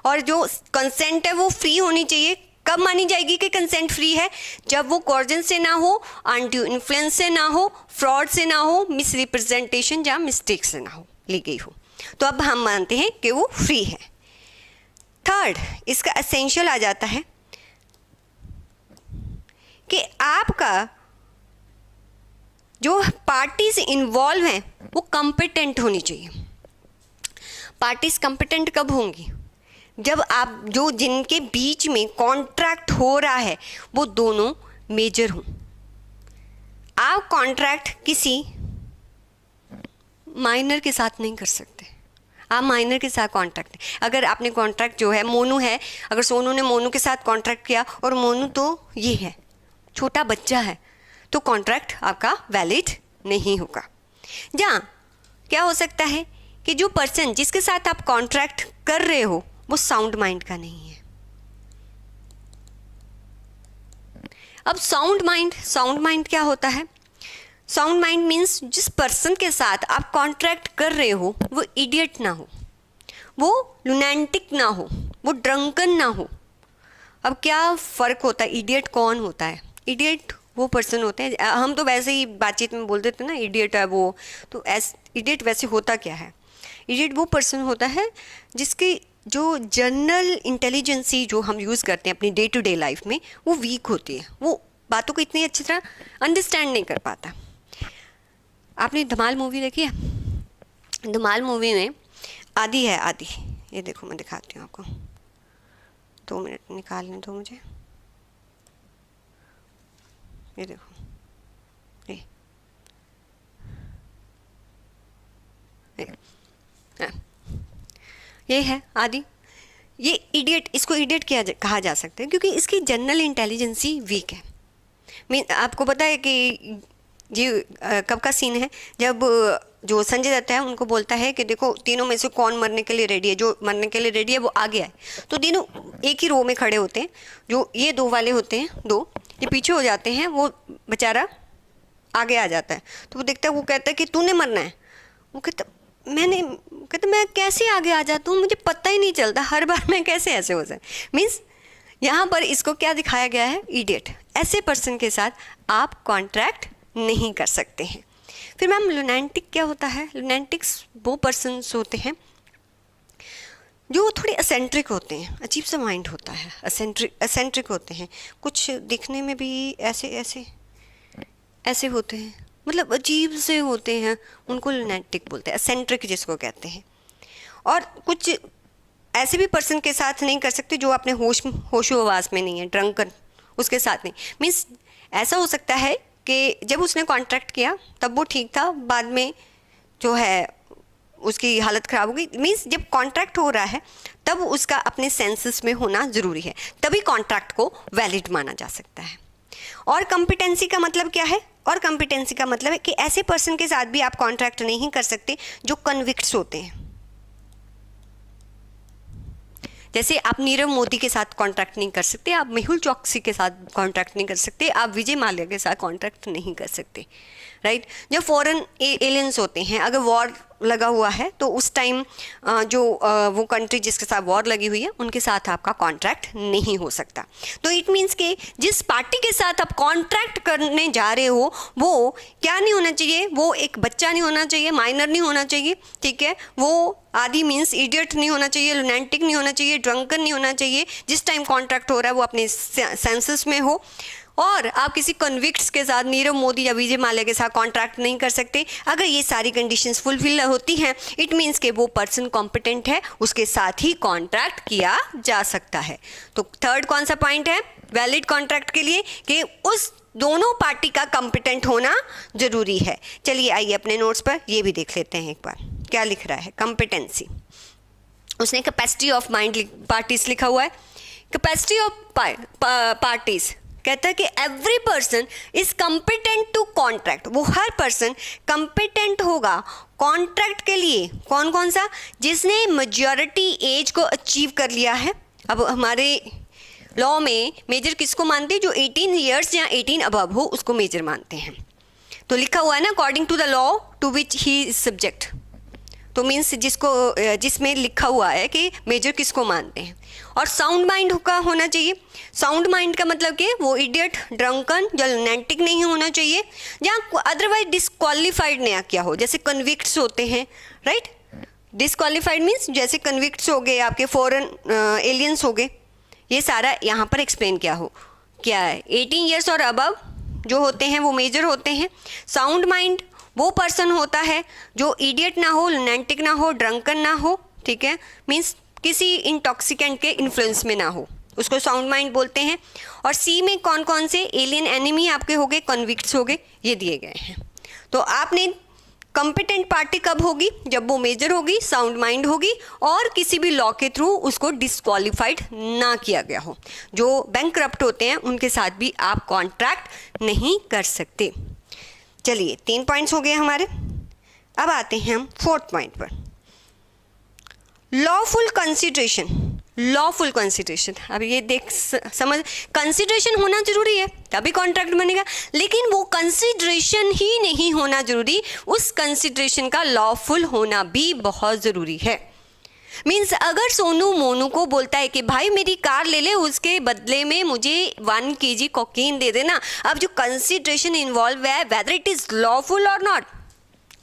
और जो कंसेंट है वो फ्री होनी चाहिए। कब मानी जाएगी कि कंसेंट फ्री है, जब वो कॉर्जन से ना हो, अनड्यू इन्फ्लुएंस से ना हो, फ्रॉड से ना हो, मिस रिप्रेजेंटेशन या मिस्टेक से ना हो, ली गई हो, तो अब हम मानते हैं कि वो फ्री है। थर्ड, इसका एसेंशियल आ जाता है कि आपका जो पार्टीज इन्वॉल्व हैं वो कॉम्पिटेंट होनी चाहिए। पार्टीज कॉम्पिटेंट कब होंगी, जब आप जो जिनके बीच में कॉन्ट्रैक्ट हो रहा है वो दोनों मेजर हों। आप कॉन्ट्रैक्ट किसी माइनर के साथ नहीं कर सकते। आप माइनर के साथ कॉन्ट्रैक्ट, अगर आपने कॉन्ट्रैक्ट जो है मोनू है, अगर सोनू ने मोनू के साथ कॉन्ट्रैक्ट किया और मोनू तो ये है छोटा बच्चा है, तो कॉन्ट्रैक्ट आपका वैलिड नहीं होगा। जहाँ क्या हो सकता है कि जो पर्सन जिसके साथ आप कॉन्ट्रैक्ट कर रहे हो वो साउंड माइंड का नहीं है। अब साउंड माइंड क्या होता है? साउंड माइंड मीन्स जिस पर्सन के साथ आप कॉन्ट्रैक्ट कर रहे हो वो इडियट ना हो, वो लुनेंटिक ना हो, वो ड्रंकन ना हो। अब क्या फ़र्क होता है? इडियट कौन होता है? इडियट वो पर्सन होते हैं, हम तो वैसे ही बातचीत में बोल देते हैं ना इडियट है वो, तो इडियट वैसे होता क्या है? इडियट वो पर्सन होता है जिसकी जो जनरल इंटेलिजेंसी जो हम यूज़ करते हैं अपनी डे टू डे लाइफ में वो वीक होती है, वो बातों को इतनी अच्छी तरह अंडरस्टैंड नहीं कर पाता। आपने धमाल मूवी देखी है? धमाल मूवी में आदि है, आदि, ये देखो मैं दिखाती हूँ आपको, 2 मिनट निकालने दो मुझे। ये देखो, ये है आदि। ये इडियट, इसको इडियट कहा जा सकता है क्योंकि इसकी जनरल इंटेलिजेंसी वीक है। आपको पता है कि जी कब का सीन है जब जो संजय दत्त है उनको बोलता है कि देखो तीनों में से कौन मरने के लिए रेडी है, जो मरने के लिए रेडी है वो आगे आए। तो तीनों एक ही रो में खड़े होते हैं, जो ये 2 वाले होते हैं, 2 ये पीछे हो जाते हैं, वो बेचारा आगे आ जाता है। तो वो देखता है, वो कहता है कि तूने मरना है। वो कहता मैं कैसे आगे आ जाता हूँ, मुझे पता ही नहीं चलता, हर बार मैं कैसे ऐसे हो जाए। मीन्स यहाँ पर इसको क्या दिखाया गया है? इडियट। ऐसे पर्सन के साथ आप कॉन्ट्रैक्ट नहीं कर सकते हैं। फिर मैम लुनेंटिक क्या होता है? लुनेंटिक्स वो पर्सन्स होते हैं जो थोड़े असेंट्रिक होते हैं, अजीब सा माइंड होता है, असेंट्रिक होते हैं, कुछ दिखने में भी ऐसे होते हैं, मतलब अजीब से होते हैं, उनको लुनेटिक बोलते हैं, असेंट्रिक जिसको कहते हैं। और कुछ ऐसे भी पर्सन के साथ नहीं कर सकते जो अपने होशो आवाज़ में नहीं है, ड्रंकन, उसके साथ नहीं। मीन्स ऐसा हो सकता है कि जब उसने कॉन्ट्रैक्ट किया तब वो ठीक था, बाद में जो है उसकी हालत ख़राब हो गई। मीन्स जब कॉन्ट्रैक्ट हो रहा है तब उसका अपने सेंसेस में होना ज़रूरी है, तभी कॉन्ट्रैक्ट को वैलिड माना जा सकता है। और कॉम्पिटेंसी का मतलब क्या है? और कॉम्पिटेंसी का मतलब है कि ऐसे पर्सन के साथ भी आप कॉन्ट्रैक्ट नहीं कर सकते जो कन्विक्ट्स होते हैं। जैसे आप नीरव मोदी के साथ कॉन्ट्रैक्ट नहीं कर सकते, आप मेहुल चौकसी के साथ कॉन्ट्रैक्ट नहीं कर सकते, आप विजय माल्या के साथ कॉन्ट्रैक्ट नहीं कर सकते, राइट। जब फॉरेन एलियंस होते हैं, अगर वॉर लगा हुआ है तो उस टाइम वो कंट्री जिसके साथ वॉर लगी हुई है उनके साथ आपका कॉन्ट्रैक्ट नहीं हो सकता। तो इट मीन्स कि जिस पार्टी के साथ आप कॉन्ट्रैक्ट करने जा रहे हो वो क्या नहीं होना चाहिए? वो एक बच्चा नहीं होना चाहिए, माइनर नहीं होना चाहिए, ठीक है। वो आदि मीन्स इडियट नहीं होना चाहिए, लुनेंटिक नहीं होना चाहिए, ड्रंकन नहीं होना चाहिए। जिस टाइम कॉन्ट्रैक्ट हो रहा है वो अपने सेंसेस में हो। और आप किसी कन्विक्ट्स के साथ, नीरव मोदी या विजय माल्या के साथ कॉन्ट्रैक्ट नहीं कर सकते। अगर ये सारी कंडीशंस फुलफिल होती हैं, इट मीन्स कि वो पर्सन कॉम्पिटेंट है, उसके साथ ही कॉन्ट्रैक्ट किया जा सकता है। तो थर्ड कौन सा पॉइंट है वैलिड कॉन्ट्रैक्ट के लिए? कि उस दोनों पार्टी का कॉम्पिटेंट होना जरूरी है। चलिए आइए अपने नोट्स पर ये भी देख लेते हैं एक बार क्या लिख रहा है। कॉम्पिटेंसी, उसने कैपेसिटी ऑफ माइंड पार्टीज लिखा हुआ है। कैपेसिटी ऑफ पार्टीज कहता है कि every person is competent to contract. वो हर पर्सन कॉम्पिटेंट होगा कॉन्ट्रैक्ट के लिए। कौन कौन सा? जिसने मेजॉरिटी एज को अचीव कर लिया है। अब हमारे लॉ में मेजर किसको मानते हैं? जो 18 ईयर्स या 18 अबव हो उसको मेजर मानते हैं। तो लिखा हुआ है ना, according to the law to which he is subject. तो मीन्स जिसमें लिखा हुआ है कि मेजर किसको मानते हैं। और साउंड माइंड का होना चाहिए। साउंड माइंड का मतलब कि वो इडियट, ड्रंकन या लुनेटिक नहीं होना चाहिए, या अदरवाइज डिस्क्वालीफाइड ना क्या हो, जैसे कन्विक्ट्स होते हैं, राइट। डिस्क्वालीफाइड मीन्स जैसे कन्विक्ट्स हो गए, आपके फॉरेन एलियंस हो गए। ये सारा यहाँ पर एक्सप्लेन क्या है। 18 ईयर्स और अबव जो होते हैं वो मेजर होते हैं। साउंड माइंड वो पर्सन होता है जो इडियट ना हो, लुनेटिक ना हो, ड्रंकन ना हो, ठीक है। मीन्स किसी इंटॉक्सिकेंट के इन्फ्लुएंस में ना हो, उसको साउंड माइंड बोलते हैं। और सी में कौन कौन से एलियन एनिमी आपके हो गए, कॉन्विक्ट्स हो गए, ये दिए गए हैं। तो आपने कॉम्पिटेंट पार्टी कब होगी, जब वो मेजर होगी, साउंड माइंड होगी और किसी भी लॉ के थ्रू उसको डिस्क्वालीफाइड ना किया गया हो। जो बैंकक्रप्ट होते हैं उनके साथ भी आप कॉन्ट्रैक्ट नहीं कर सकते। चलिए 3 पॉइंट्स हो गए हमारे। अब आते हैं हम 4th पॉइंट पर, लॉफुल कंसिडरेशन। लॉफुल कंसिडरेशन, अब ये देख समझ, कंसिडरेशन होना जरूरी है तभी कॉन्ट्रैक्ट बनेगा, लेकिन वो कंसिडरेशन ही नहीं होना जरूरी, उस कंसिडरेशन का लॉफुल होना भी बहुत ज़रूरी है। मीन्स अगर सोनू मोनू को बोलता है कि भाई मेरी कार ले ले, उसके बदले में मुझे 1 kg कोकीन दे देना, अब जो कंसिडरेशन इन्वॉल्व है, वेदर इट इज़ लॉफुल और नॉट,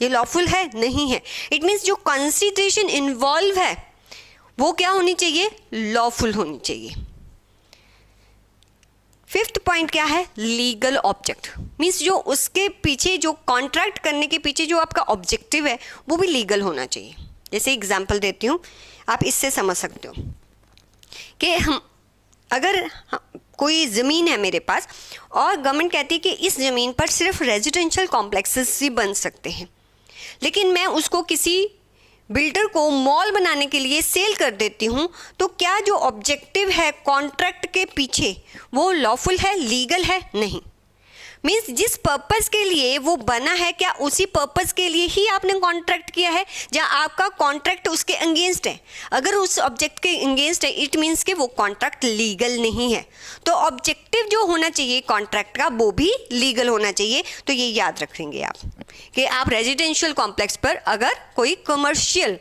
ये लॉफुल है नहीं है। इट मीन्स जो कंसिडरेशन इन्वॉल्व है वो क्या होनी चाहिए, लॉफुल होनी चाहिए। 5th पॉइंट क्या है, लीगल ऑब्जेक्ट। मीन्स जो उसके पीछे, जो कॉन्ट्रैक्ट करने के पीछे जो आपका ऑब्जेक्टिव है वो भी लीगल होना चाहिए। जैसे एग्जांपल देती हूँ, आप इससे समझ सकते हो कि अगर कोई ज़मीन है मेरे पास और गवर्नमेंट कहती है कि इस ज़मीन पर सिर्फ रेजिडेंशियल कॉम्प्लेक्सेस ही बन सकते हैं, लेकिन मैं उसको किसी बिल्डर को मॉल बनाने के लिए सेल कर देती हूँ, तो क्या जो ऑब्जेक्टिव है कॉन्ट्रैक्ट के पीछे वो लॉफुल है, लीगल है? नहीं। मीन्स जिस पर्पस के लिए वो बना है, क्या उसी पर्पस के लिए ही आपने कॉन्ट्रैक्ट किया है, या आपका कॉन्ट्रैक्ट उसके अगेंस्ट है? अगर उस ऑब्जेक्ट के अगेंस्ट है, इट मीन्स कि वो कॉन्ट्रैक्ट लीगल नहीं है। तो ऑब्जेक्टिव जो होना चाहिए कॉन्ट्रैक्ट का वो भी लीगल होना चाहिए। तो ये याद रखेंगे आप कि आप रेजिडेंशियल कॉम्प्लेक्स पर अगर कोई कमर्शियल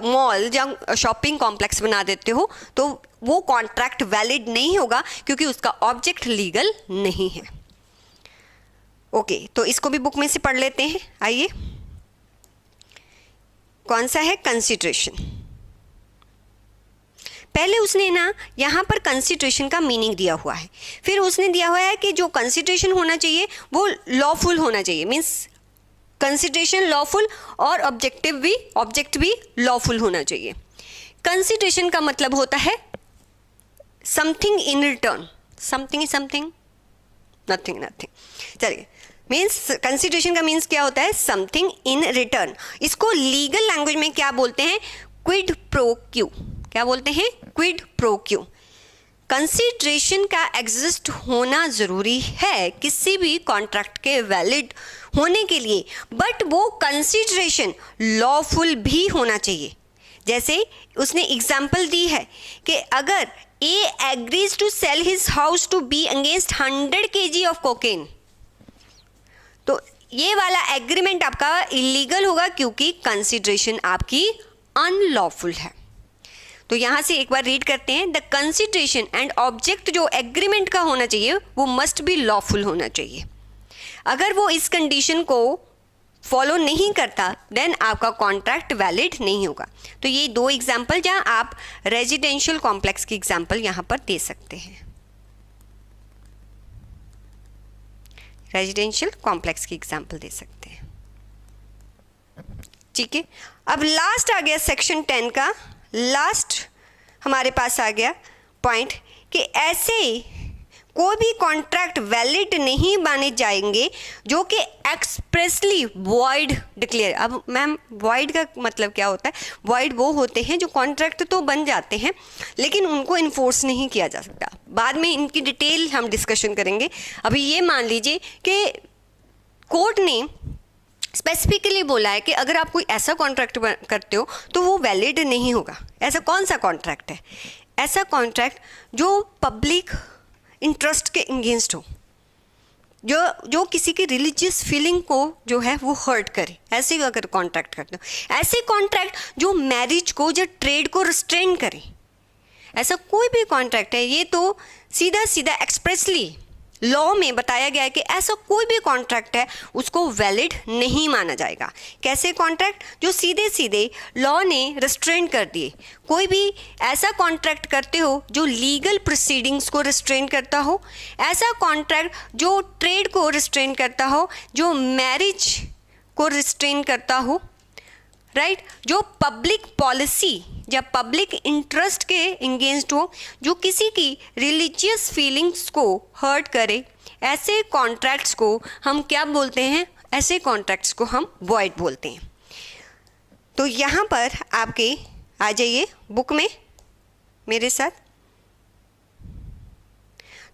मॉल या शॉपिंग कॉम्प्लेक्स बना देते हो तो वो कॉन्ट्रैक्ट वैलिड नहीं होगा, क्योंकि उसका ऑब्जेक्ट लीगल नहीं है। ओके, तो इसको भी बुक में से पढ़ लेते हैं। आइए, कौन सा है, कंसिडरेशन। पहले उसने ना यहाँ पर कंसिडरेशन का मीनिंग दिया हुआ है, फिर उसने दिया हुआ है कि जो कंसिडरेशन होना चाहिए वो लॉफुल होना चाहिए। मीन्स कंसिडरेशन लॉफुल और ऑब्जेक्ट भी लॉफुल होना चाहिए। कंसिडरेशन का मतलब होता है something in return, something nothing. चलिए, मीन्स कंसिडरेशन का मीन्स क्या होता है, समथिंग इन रिटर्न। इसको लीगल लैंग्वेज में क्या बोलते हैं, क्विड प्रो क्यू। क्या बोलते हैं, क्विड प्रो क्यू। कंसिडरेशन का एग्जिस्ट होना ज़रूरी है किसी भी कॉन्ट्रैक्ट के वैलिड होने के लिए, बट वो कंसिडरेशन लॉफुल भी होना चाहिए। जैसे उसने एग्जाम्पल दी है कि अगर A agrees to sell his house to be against 100 kg of cocaine, तो ये वाला एग्रीमेंट आपका इलीगल होगा क्योंकि कंसिडरेशन आपकी अनलॉफुल है। तो यहाँ से एक बार रीड करते हैं, द कंसिडरेशन एंड ऑब्जेक्ट जो एग्रीमेंट का होना चाहिए वो मस्ट बी लॉफुल होना चाहिए। अगर वो इस कंडीशन को फॉलो नहीं करता देन आपका कॉन्ट्रैक्ट वैलिड नहीं होगा। तो ये 2 एग्जाम्पल जहाँ आप रेजिडेंशियल कॉम्प्लेक्स की एग्जाम्पल यहाँ पर दे सकते हैं, रेजिडेंशियल कॉम्प्लेक्स की एग्जाम्पल दे सकते हैं। ठीक है, अब लास्ट आ गया सेक्शन 10 का लास्ट हमारे पास आ गया पॉइंट कि ऐसे कोई भी कॉन्ट्रैक्ट वैलिड नहीं माने जाएंगे जो कि एक्सप्रेसली वॉइड डिक्लेयर। अब मैम वॉइड का मतलब क्या होता है, वॉइड वो होते हैं जो कॉन्ट्रैक्ट तो बन जाते हैं लेकिन उनको इन्फोर्स नहीं किया जा सकता। बाद में इनकी डिटेल हम डिस्कशन करेंगे। अभी ये मान लीजिए कि कोर्ट ने स्पेसिफिकली बोला है कि अगर आप कोई ऐसा कॉन्ट्रैक्ट करते हो तो वो वैलिड नहीं होगा। ऐसा कौन सा कॉन्ट्रैक्ट है, ऐसा कॉन्ट्रैक्ट जो पब्लिक इंटरेस्ट के अगेंस्ट हो, जो किसी की रिलीजियस फीलिंग को जो है वो हर्ट करे, ऐसे अगर कॉन्ट्रैक्ट करते हो। ऐसे कॉन्ट्रैक्ट जो मैरिज को, जो ट्रेड को रिस्ट्रेन करे, ऐसा कोई भी कॉन्ट्रैक्ट है, ये तो सीधा सीधा एक्सप्रेसली लॉ में बताया गया है कि ऐसा कोई भी कॉन्ट्रैक्ट है उसको वैलिड नहीं माना जाएगा। कैसे कॉन्ट्रैक्ट जो सीधे सीधे लॉ ने रिस्ट्रेन कर दिए। कोई भी ऐसा कॉन्ट्रैक्ट करते हो जो लीगल प्रोसीडिंग्स को रिस्ट्रेन करता हो, ऐसा कॉन्ट्रैक्ट जो ट्रेड को रिस्ट्रेन करता हो, जो मैरिज को रिस्ट्रेन करता हो, राइट, जो पब्लिक पॉलिसी या पब्लिक इंटरेस्ट के इंगेंस्ट हो, जो किसी की रिलीजियस फीलिंग्स को हर्ट करे, ऐसे कॉन्ट्रैक्ट्स को हम क्या बोलते हैं? ऐसे कॉन्ट्रैक्ट्स को हम वॉइड बोलते हैं। तो यहाँ पर आपके आ जाइए बुक में मेरे साथ।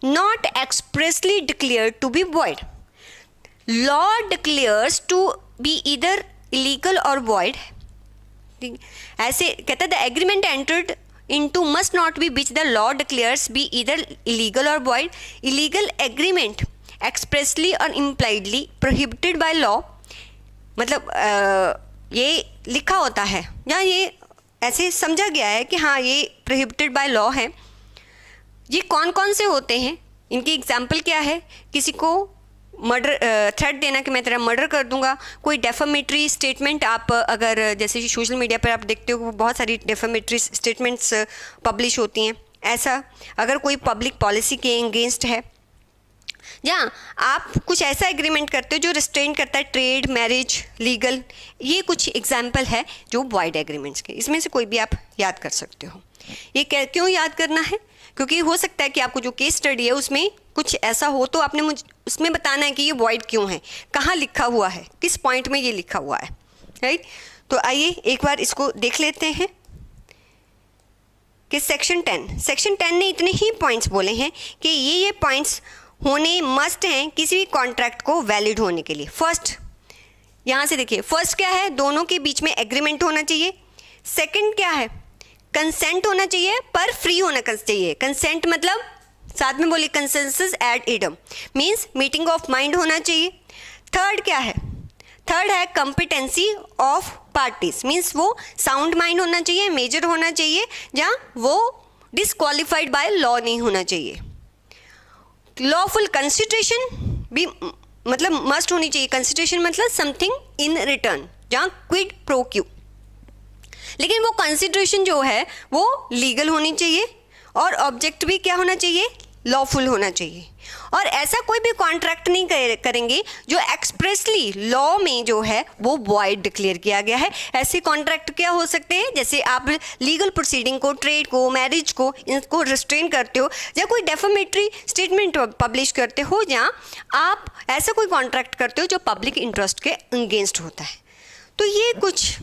Not expressly declared to be void, law declares to be either illegal और वॉइड। ऐसे कहता है the agreement entered into must not be which the law declares be either illegal और वॉइड। इलीगल एग्रीमेंट एक्सप्रेसली और इम्प्लाइडली प्रोहिबिटेड बाय लॉ, मतलब ये लिखा होता है या ये ऐसे समझा गया है कि हाँ ये प्रोहिबिटेड बाय लॉ है। ये कौन कौन से होते हैं, इनकी एग्जाम्पल क्या है? किसी को मर्डर थ्रेट देना कि मैं तेरा मर्डर कर दूंगा, कोई डेफामेटरी स्टेटमेंट, आप अगर जैसे सोशल मीडिया पर आप देखते हो बहुत सारी डेफामेटरी स्टेटमेंट्स पब्लिश होती हैं, ऐसा अगर कोई पब्लिक पॉलिसी के अगेंस्ट है, या आप कुछ ऐसा एग्रीमेंट करते हो जो रिस्ट्रेन करता है ट्रेड, मैरिज, लीगल, ये कुछ एग्जाम्पल है जो वॉइड एग्रीमेंट्स के। इसमें से कोई भी आप याद कर सकते हो। ये क्यों याद करना है? क्योंकि हो सकता है कि आपको जो केस स्टडी है उसमें कुछ ऐसा हो तो आपने मुझे उसमें बताना है कि ये वॉइड क्यों है, कहाँ लिखा हुआ है, किस पॉइंट में ये लिखा हुआ है, राइट। तो आइए एक बार इसको देख लेते हैं कि सेक्शन 10 ने इतने ही पॉइंट्स बोले हैं कि ये पॉइंट्स होने मस्ट हैं किसी भी कॉन्ट्रैक्ट को वैलिड होने के लिए। फर्स्ट, यहाँ से देखिए, फर्स्ट क्या है? दोनों के बीच में एग्रीमेंट होना चाहिए। सेकंड क्या है? कंसेंट होना चाहिए पर फ्री होना चाहिए। कंसेंट मतलब साथ में बोलिए consensus ad idem, means meeting of mind होना चाहिए। थर्ड क्या है? थर्ड है कंपिटेंसी ऑफ पार्टीज, मीन्स वो साउंड माइंड होना चाहिए, मेजर होना चाहिए, या वो डिसक्वालिफाइड बाय लॉ नहीं होना चाहिए। लॉफुल कंसिडरेशन भी मतलब मस्ट होनी चाहिए। कंसिडरेशन मतलब समथिंग इन रिटर्न, जहाँ क्विड प्रो क्यू, लेकिन वो कंसिडरेशन जो है वो लीगल होनी चाहिए, और ऑब्जेक्ट भी क्या होना चाहिए? लॉफुल होना चाहिए। और ऐसा कोई भी कॉन्ट्रैक्ट नहीं करेंगे जो एक्सप्रेसली लॉ में जो है वो वॉइड डिक्लेयर किया गया है। ऐसे कॉन्ट्रैक्ट क्या हो सकते हैं? जैसे आप लीगल प्रोसीडिंग को, ट्रेड को, मैरिज को, इनको रिस्ट्रेन करते हो, या कोई डेफामेटरी स्टेटमेंट पब्लिश करते हो, जहाँ आप ऐसा कोई कॉन्ट्रैक्ट करते हो जो पब्लिक इंटरेस्ट के अगेंस्ट होता है। तो ये कुछ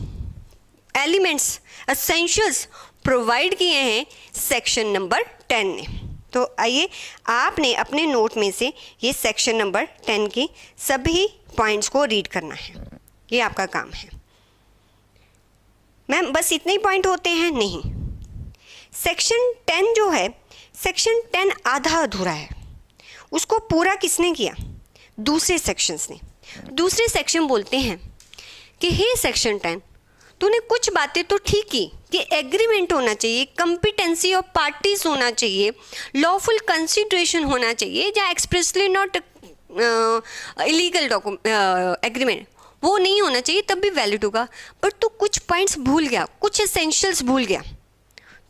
एलिमेंट्स, एसेंशियल्स प्रोवाइड किए हैं सेक्शन नंबर 10 ने। तो आइए आपने अपने नोट में से ये सेक्शन नंबर 10 की सभी पॉइंट्स को रीड करना है, ये आपका काम है। मैम बस इतने ही पॉइंट होते हैं? नहीं, सेक्शन 10 जो है, सेक्शन 10 आधा अधूरा है। उसको पूरा किसने किया? दूसरे सेक्शंस ने। दूसरे सेक्शन बोलते हैं कि हे सेक्शन 10, तूने कुछ बातें तो ठीक की कि एग्रीमेंट होना चाहिए, कंपिटेंसी ऑफ पार्टीज होना चाहिए, लॉफुल कंसिडरेशन होना चाहिए, या एक्सप्रेसली नॉट इलीगल एग्रीमेंट वो नहीं होना चाहिए, तब भी वैलिड होगा। बट तू कुछ पॉइंट्स भूल गया, कुछ एसेंशियल्स भूल गया।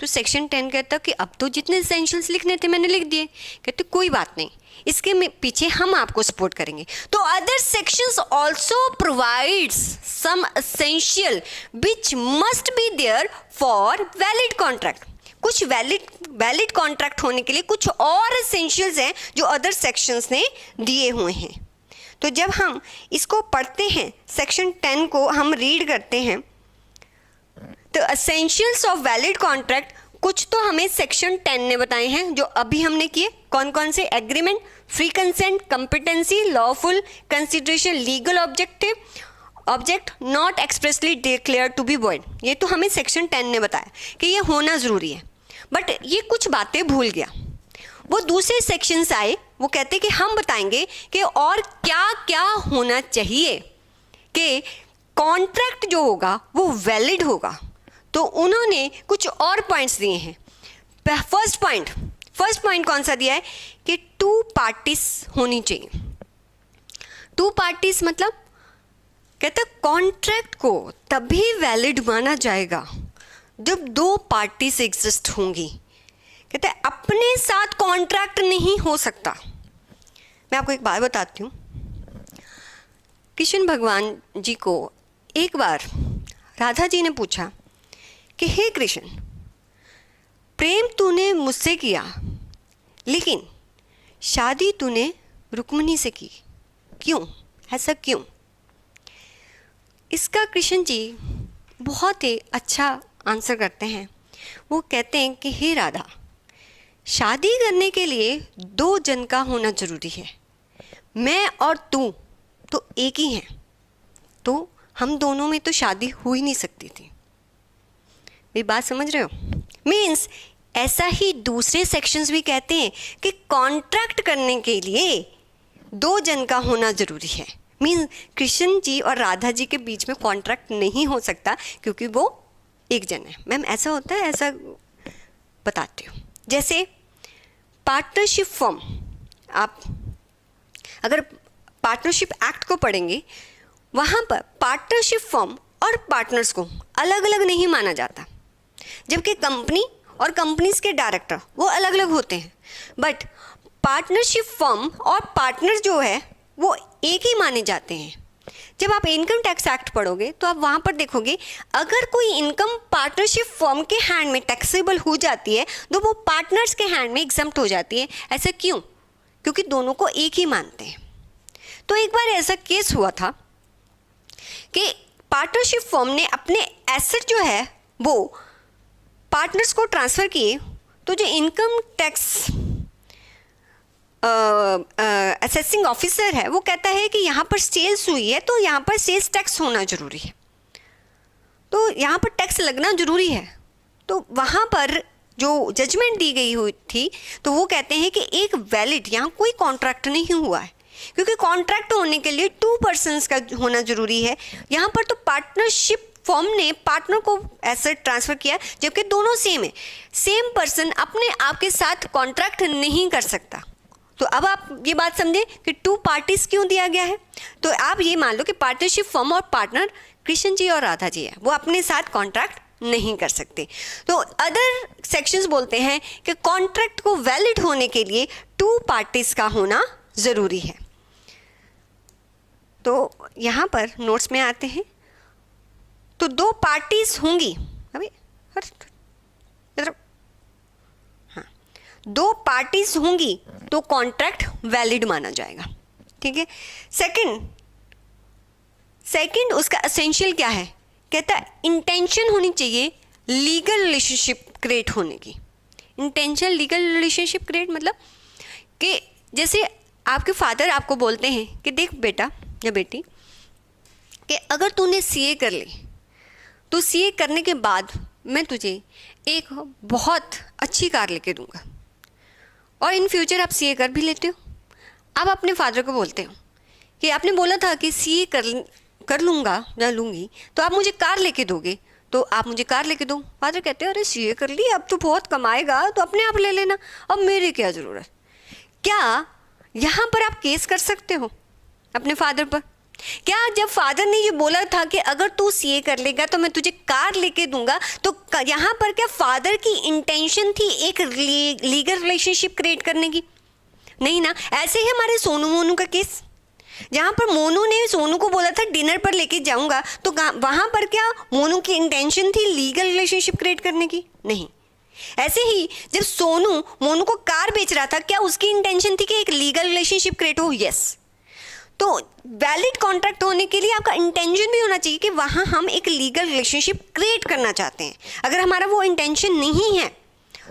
तो सेक्शन 10 कहता कि अब तो जितने एसेंशियल्स लिखने थे मैंने लिख दिए। कहते कोई बात नहीं, इसके पीछे हम आपको सपोर्ट करेंगे। तो other sections also provides some essential which must be there for valid contract. कुछ वैलिड कॉन्ट्रैक्ट होने के लिए कुछ और एसेंशियल्स हैं जो अदर सेक्शंस ने दिए हुए हैं। तो जब हम इसको पढ़ते हैं, सेक्शन 10 को हम रीड करते हैं, तो एसेंशियल्स ऑफ वैलिड कॉन्ट्रैक्ट कुछ तो हमें सेक्शन 10 ने बताए हैं जो अभी हमने किए। कौन कौन से? Agreement, free consent, competency, lawful consideration, legal objective, object not expressly declared to be void. ये तो हमें सेक्शन 10 ने बताया कि ये होना ज़रूरी है। बट ये कुछ बातें भूल गया। वो दूसरे सेक्शंस आए, वो कहते कि हम बताएंगे कि और क्या क्या होना चाहिए कि कॉन्ट्रैक्ट जो होगा वो वैलिड होगा। तो उन्होंने कुछ और पॉइंट्स दिए हैं। फर्स्ट पॉइंट कौन सा दिया है कि 2 पार्टीज होनी चाहिए। 2 पार्टीज मतलब कहते कॉन्ट्रैक्ट को तभी वैलिड माना जाएगा जब 2 पार्टीज एग्जिस्ट होंगी। कहते हैं अपने साथ कॉन्ट्रैक्ट नहीं हो सकता। मैं आपको एक बात बताती हूँ। कृष्ण भगवान जी को एक बार राधा जी ने पूछा कि हे कृष्ण, प्रेम तूने मुझसे किया, लेकिन शादी तूने रुक्मिणी से की, क्यों? ऐसा क्यों? इसका कृष्ण जी बहुत ही अच्छा आंसर करते हैं। वो कहते हैं कि हे राधा, शादी करने के लिए दो जन का होना जरूरी है। मैं और तू तो एक ही हैं, तो हम दोनों में तो शादी हो ही नहीं सकती थी। ये बात समझ रहे हो? मीन्स ऐसा ही दूसरे सेक्शंस भी कहते हैं कि कॉन्ट्रैक्ट करने के लिए दो जन का होना जरूरी है। मीन्स कृष्ण जी और राधा जी के बीच में कॉन्ट्रैक्ट नहीं हो सकता क्योंकि वो एक जन है। मैम ऐसा होता है, ऐसा बताती हूँ। जैसे पार्टनरशिप फॉर्म, आप अगर पार्टनरशिप एक्ट को पढ़ेंगे, वहाँ पर पार्टनरशिप फॉर्म और पार्टनर्स को अलग अलग नहीं माना जाता, जबकि कंपनी और कंपनीज के डायरेक्टर वो अलग अलग होते हैं। बट पार्टनरशिप फर्म और पार्टनर जो है वो एक ही माने जाते हैं। जब आप इनकम टैक्स एक्ट पढ़ोगे तो आप वहाँ पर देखोगे, अगर कोई इनकम पार्टनरशिप फर्म के हैंड में टैक्सेबल हो जाती है तो वो पार्टनर्स के हैंड में एग्जम्प्ट हो जाती है। ऐसा क्यों? क्योंकि दोनों को एक ही मानते हैं। तो एक बार ऐसा केस हुआ था कि पार्टनरशिप फर्म ने अपने एसेट जो है वो पार्टनर्स को ट्रांसफ़र किए, तो जो इनकम टैक्स असेसिंग ऑफिसर है वो कहता है कि यहाँ पर सेल्स हुई है तो यहाँ पर सेल्स टैक्स होना ज़रूरी है, तो यहाँ पर टैक्स लगना ज़रूरी है। तो वहाँ पर जो जजमेंट दी गई हुई थी तो वो कहते हैं कि एक वैलिड, यहाँ कोई कॉन्ट्रैक्ट नहीं हुआ है, क्योंकि कॉन्ट्रैक्ट होने के लिए 2 पर्सन्स का होना ज़रूरी है। यहाँ पर तो पार्टनरशिप फर्म ने पार्टनर को एसेट ट्रांसफ़र किया, जबकि दोनों सेम है। सेम पर्सन अपने आप के साथ कॉन्ट्रैक्ट नहीं कर सकता। तो अब आप ये बात समझे कि 2 पार्टीज क्यों दिया गया है। तो आप ये मान लो कि पार्टनरशिप फर्म और पार्टनर कृष्ण जी और राधा जी है, वो अपने साथ कॉन्ट्रैक्ट नहीं कर सकते। तो अदर सेक्शंस बोलते हैं कि कॉन्ट्रैक्ट को वैलिड होने के लिए 2 पार्टीज का होना ज़रूरी है। तो यहाँ पर नोट्स में आते हैं, तो 2 पार्टीज होंगी। अभी हाँ, 2 पार्टीज होंगी तो कॉन्ट्रैक्ट वैलिड माना जाएगा। ठीक है। सेकंड उसका एसेंशियल क्या है? कहता है इंटेंशन होनी चाहिए लीगल रिलेशनशिप क्रिएट होने की। इंटेंशन लीगल रिलेशनशिप क्रिएट मतलब कि जैसे आपके फादर आपको बोलते हैं कि देख बेटा या बेटी, कि अगर तूने सीए कर ली तो सीए करने के बाद मैं तुझे एक बहुत अच्छी कार लेके दूंगा, और इन फ्यूचर आप सीए कर भी लेते हो। आप अपने फादर को बोलते हो कि आपने बोला था कि सीए कर लूँगा या लूँगी तो आप मुझे कार लेके दोगे, तो आप मुझे कार लेके दो। फादर कहते हैं अरे सीए कर ली, अब तो बहुत कमाएगा तो अपने आप ले लेना, अब मेरी क्या ज़रूरत। क्या यहाँ पर आप केस कर सकते हो अपने फादर पर? क्या जब फादर ने ये बोला था कि अगर तू सीए कर लेगा तो मैं तुझे कार लेके दूंगा, तो यहाँ पर क्या फादर की इंटेंशन थी एक लीगल रिलेशनशिप क्रिएट करने की? नहीं ना। ऐसे ही हमारे सोनू मोनू का केस, जहाँ पर मोनू ने सोनू को बोला था डिनर पर लेके जाऊंगा, तो वहाँ पर क्या मोनू की इंटेंशन थी लीगल रिलेशनशिप क्रिएट करने की? नहीं। ऐसे ही जब सोनू मोनू को कार बेच रहा था, क्या उसकी इंटेंशन थी कि एक लीगल रिलेशनशिप क्रिएट हो? यस। तो वैलिड कॉन्ट्रैक्ट होने के लिए आपका इंटेंशन भी होना चाहिए कि वहाँ हम एक लीगल रिलेशनशिप क्रिएट करना चाहते हैं। अगर हमारा वो इंटेंशन नहीं है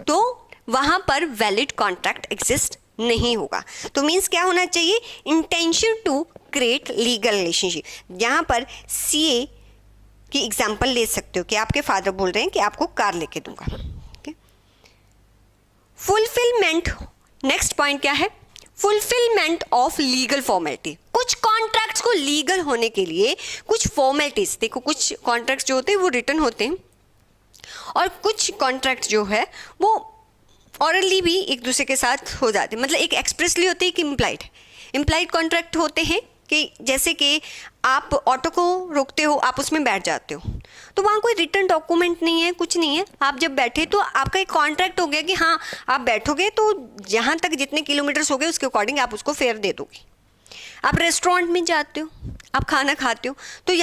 तो वहाँ पर वैलिड कॉन्ट्रैक्ट एग्जिस्ट नहीं होगा। तो मीन्स क्या होना चाहिए? Intention to create legal relationship. यहाँ पर सीए की एग्जांपल ले सकते हो कि आपके फादर बोल रहे हैं कि आपको कार लेके दूंगा। फुलफिलमेंट, नेक्स्ट पॉइंट क्या है? Fulfilment of legal formality. कुछ कॉन्ट्रैक्ट्स को लीगल होने के लिए कुछ फॉर्मेलिटीज, देखो कुछ कॉन्ट्रैक्ट्स जो होते हैं वो रिटन होते हैं और कुछ कॉन्ट्रैक्ट्स जो है वो ऑरली भी एक दूसरे के साथ हो जाते हैं। मतलब एक एक्सप्रेसली होते हैं, कि इम्प्लाइड कॉन्ट्रैक्ट होते हैं कि जैसे कि आप ऑटो को रोकते हो, आप उसमें बैठ जाते हो, तो वहाँ कोई रिटर्न डॉक्यूमेंट नहीं है, कुछ नहीं है। आप जब बैठे तो आपका एक कॉन्ट्रैक्ट हो गया कि हाँ आप बैठोगे तो जहाँ तक जितने किलोमीटर्स हो गए उसके अकॉर्डिंग आप उसको फेयर दे दोगे। आप रेस्टोरेंट में जाते हो, आप खाना खाते हो, तो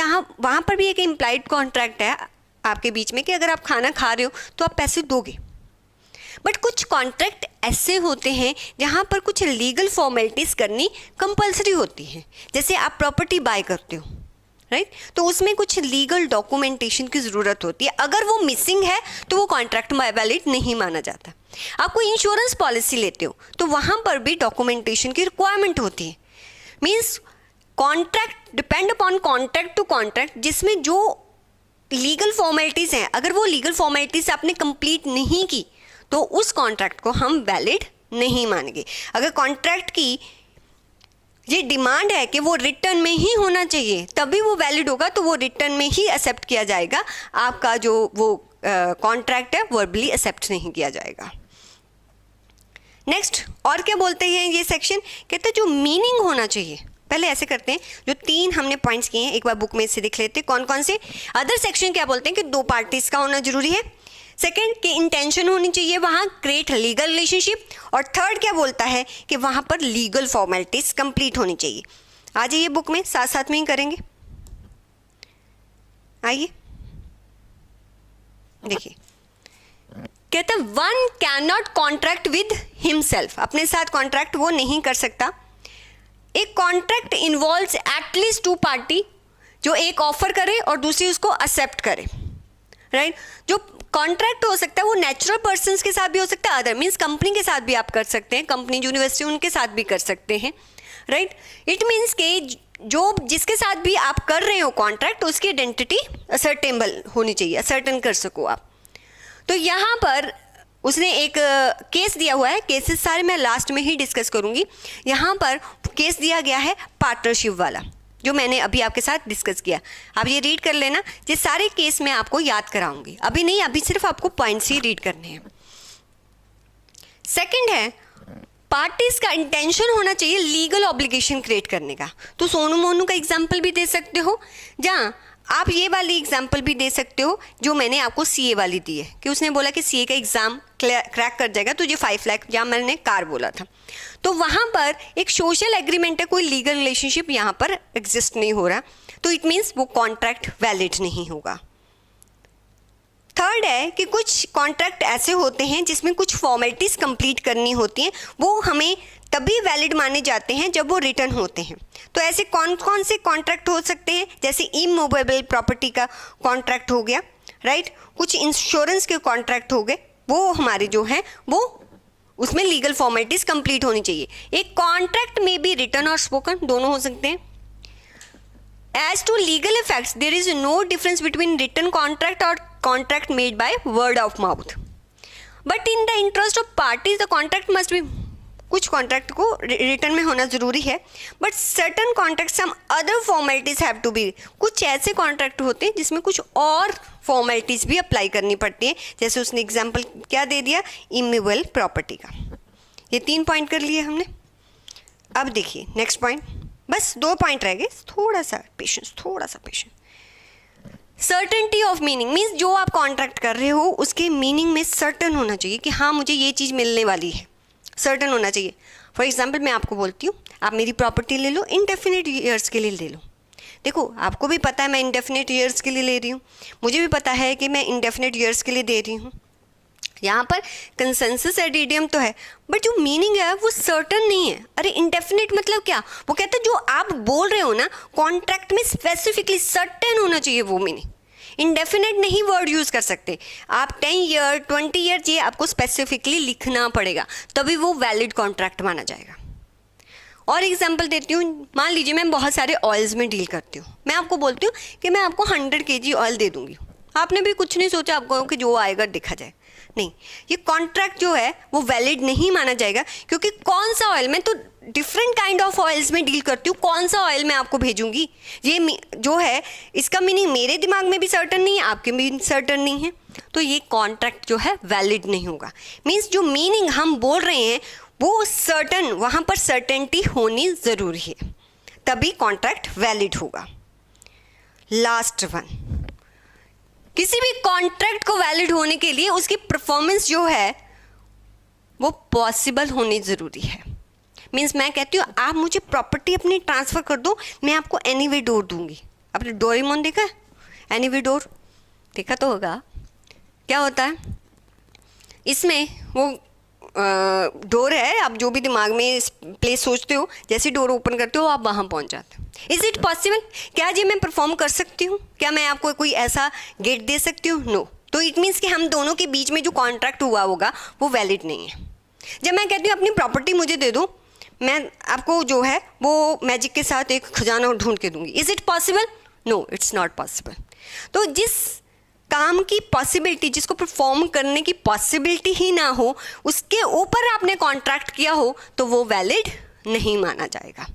वहाँ पर भी एक इम्प्लाइड कॉन्ट्रैक्ट है आपके बीच में कि अगर आप खाना खा रहे हो तो आप पैसे दोगे। बट कुछ कॉन्ट्रैक्ट ऐसे होते हैं जहाँ पर कुछ लीगल फॉर्मेलिटीज़ करनी कंपलसरी होती है। जैसे आप प्रॉपर्टी बाय करते हो, राइट, तो उसमें कुछ लीगल डॉक्यूमेंटेशन की ज़रूरत होती है। अगर वो मिसिंग है तो वो कॉन्ट्रैक्ट वैलिड नहीं माना जाता। आप कोई इंश्योरेंस पॉलिसी लेते हो तो वहाँ पर भी डॉक्यूमेंटेशन की रिक्वायरमेंट होती है। Means contract depend upon contract to contract, जिसमें जो लीगल फॉर्मेलिटीज़ हैं, अगर वो लीगल फॉर्मेलिटीज़ आपने कंप्लीट नहीं की तो उस कॉन्ट्रैक्ट को हम वैलिड नहीं मानेंगे। अगर कॉन्ट्रैक्ट की ये डिमांड है कि वो रिटर्न में ही होना चाहिए तभी वो वैलिड होगा, तो वो रिटर्न में ही एक्सेप्ट किया जाएगा। आपका जो वो कॉन्ट्रैक्ट है वर्बली एक्सेप्ट नहीं किया जाएगा। नेक्स्ट और क्या बोलते हैं ये सेक्शन, कहते हैं जो मीनिंग होना चाहिए। पहले ऐसे करते हैं, जो 3 हमने पॉइंट्स किए हैं एक बार बुक में से देख लेते हैं कौन कौन से। अदर सेक्शन क्या बोलते हैं कि 2 पार्टीज का होना जरूरी है। सेकंड कि इंटेंशन होनी चाहिए वहाँ, क्रिएट लीगल रिलेशनशिप। और थर्ड क्या बोलता है कि वहाँ पर लीगल फॉर्मेलिटीज कंप्लीट होनी चाहिए। आ जाइए बुक में, साथ साथ में ही करेंगे। आइए देखिए, कहता है one can not contract with himself, अपने साथ कॉन्ट्रैक्ट वो नहीं कर सकता। एक कॉन्ट्रैक्ट इन्वॉल्व्स एटलीस्ट 2 पार्टी, जो एक ऑफर करे और दूसरी उसको एक्सेप्ट करे, राइट। जो कॉन्ट्रैक्ट हो सकता है वो नेचुरल पर्सन्स के साथ भी हो सकता है, अदर मीन्स कंपनी के साथ भी आप कर सकते हैं, कंपनी यूनिवर्सिटी उनके साथ भी कर सकते हैं, राइट। इट मीन्स कि जो जिसके साथ भी आप कर रहे हो कॉन्ट्रैक्ट उसकी आइडेंटिटी असर्टेबल होनी चाहिए, असर्टन कर सको आप। तो यहाँ पर उसने एक केस दिया हुआ है, केसेस सारे मैं लास्ट में ही डिस्कस करूँगी। यहाँ पर केस दिया गया है पार्टनरशिप वाला, जो मैंने अभी आपके साथ डिस्कस किया। आप ये रीड कर लेना, ये सारे केस मैं आपको याद कराऊंगी, अभी नहीं, अभी सिर्फ आपको पॉइंट्स ही रीड करने हैं। सेकंड है पार्टीज का इंटेंशन होना चाहिए लीगल ऑब्लिगेशन क्रिएट करने का। तो सोनू मोनू का एग्जाम्पल भी दे सकते हो, जहाँ आप ये वाली एग्जाम्पल भी दे सकते हो जो मैंने आपको सीए वाली दी है, कि उसने बोला कि सीए का एग्जाम क्रैक कर जाएगा तुझे 5 लाख, जहाँ मैंने कार बोला था। तो वहाँ पर एक सोशल एग्रीमेंट है, कोई लीगल रिलेशनशिप यहाँ पर एग्जिस्ट नहीं हो रहा, तो इट मीन्स वो कॉन्ट्रैक्ट वैलिड नहीं होगा। थर्ड है कि कुछ कॉन्ट्रैक्ट ऐसे होते हैं जिसमें कुछ फॉर्मेलिटीज़ कंप्लीट करनी होती हैं, वो हमें तभी वैलिड माने जाते हैं जब वो रिटर्न होते हैं। तो ऐसे कौन कौन से कॉन्ट्रैक्ट हो सकते हैं, जैसे इमूवेबल प्रॉपर्टी का कॉन्ट्रैक्ट हो गया, राइट, कुछ इंश्योरेंस के कॉन्ट्रैक्ट हो गए, वो हमारे जो हैं वो उसमें लीगल फॉर्मेलिटीज़ कंप्लीट होनी चाहिए। एक कॉन्ट्रैक्ट में भी रिटर्न और स्पोकन दोनों हो सकते हैं। As to legal effects, there is no difference between written contract or contract made by word of mouth. But in the interest of parties, the contract must be, कुछ कॉन्ट्रैक्ट को रिटर्न में होना ज़रूरी है, but certain contract some other formalities have to be, कुछ ऐसे कॉन्ट्रैक्ट होते हैं जिसमें कुछ और फॉर्मेलिटीज़ भी अप्लाई करनी पड़ती है। जैसे उसने एग्जाम्पल क्या दे दिया, इमूवेबल प्रॉपर्टी का। ये 3 पॉइंट कर लिए हमने। अब देखिए नेक्स्ट पॉइंट, बस 2 पॉइंट रह गए, थोड़ा सा पेशेंस, थोड़ा सा patience. Certainty of meaning means जो आप कॉन्ट्रैक्ट कर रहे हो उसके मीनिंग में सर्टन होना चाहिए कि हाँ मुझे ये चीज़ मिलने वाली है, सर्टन होना चाहिए। फॉर एग्जाम्पल मैं आपको बोलती हूँ आप मेरी प्रॉपर्टी ले लो, इनडेफिनिट ईयर्स के लिए ले लो। देखो आपको भी पता है मैं इनडेफिनिट ईयर्स के लिए ले रही हूँ, मुझे भी पता है कि मैं इनडेफिनिट ईयर्स के लिए दे रही हूँ। यहाँ पर कंसेंसस एडिडियम तो है, बट जो मीनिंग है वो सर्टन नहीं है। अरे इंडेफिनिट मतलब क्या, वो कहते हैं जो आप बोल रहे हो ना कॉन्ट्रैक्ट में स्पेसिफिकली सर्टन होना चाहिए वो मीनिंग। इंडेफिनिट नहीं वर्ड यूज़ कर सकते आप। 10 ईयर 20 ईयर ये आपको स्पेसिफिकली लिखना पड़ेगा, तभी वो वैलिड कॉन्ट्रैक्ट माना जाएगा। और एग्जांपल देती हूँ, मान लीजिए मैं बहुत सारे ऑयल्स में डील करती हूँ, मैं आपको बोलती हूँ कि मैं आपको 100 kg ऑयल दे दूँगी, आपने भी कुछ नहीं सोचा, आपको कि जो आएगा देखा जाए, नहीं, ये कॉन्ट्रैक्ट जो है वो वैलिड नहीं माना जाएगा। क्योंकि कौन सा ऑयल, मैं तो डिफरेंट काइंड ऑफ ऑयल्स में डील करती हूँ, कौन सा ऑयल मैं आपको भेजूंगी, ये जो है इसका मीनिंग मेरे दिमाग में भी सर्टन नहीं है, आपके भी सर्टन नहीं है, तो ये कॉन्ट्रैक्ट जो है वैलिड नहीं होगा। मीन्स जो मीनिंग हम बोल रहे हैं वो सर्टन, वहाँ पर सर्टेनिटी होनी ज़रूरी है, तभी कॉन्ट्रैक्ट वैलिड होगा। लास्ट वन, किसी भी कॉन्ट्रैक्ट को वैलिड होने के लिए उसकी परफॉर्मेंस जो है वो पॉसिबल होनी ज़रूरी है। मीन्स मैं कहती हूँ आप मुझे प्रॉपर्टी अपनी ट्रांसफ़र कर दो, मैं आपको एनीवे डोर दूंगी। आपने डोरेमोन देखा है, एनीवे डोर, देखा तो होगा क्या होता है इसमें। वो डोर है, आप जो भी दिमाग में प्लेस सोचते हो, जैसे डोर ओपन करते हो आप वहाँ पहुँच जाते हो। Is it possible? क्या जी मैं परफॉर्म कर सकती हूँ? क्या मैं आपको कोई ऐसा गेट दे सकती हूँ? नो। तो इट मीन्स कि हम दोनों के बीच में जो कॉन्ट्रैक्ट हुआ होगा वो वैलिड नहीं है। जब मैं कहती हूँ अपनी प्रॉपर्टी मुझे दे दो, मैं आपको जो है वो मैजिक के साथ एक खजाना ढूंढ के दूंगी, is it possible? No, it's not possible. तो जिस काम की पॉसिबिलिटी, जिसको परफॉर्म करने की पॉसिबिलिटी ही ना हो, उसके ऊपर आपने कॉन्ट्रैक्ट किया हो तो वो वैलिड नहीं माना जाएगा,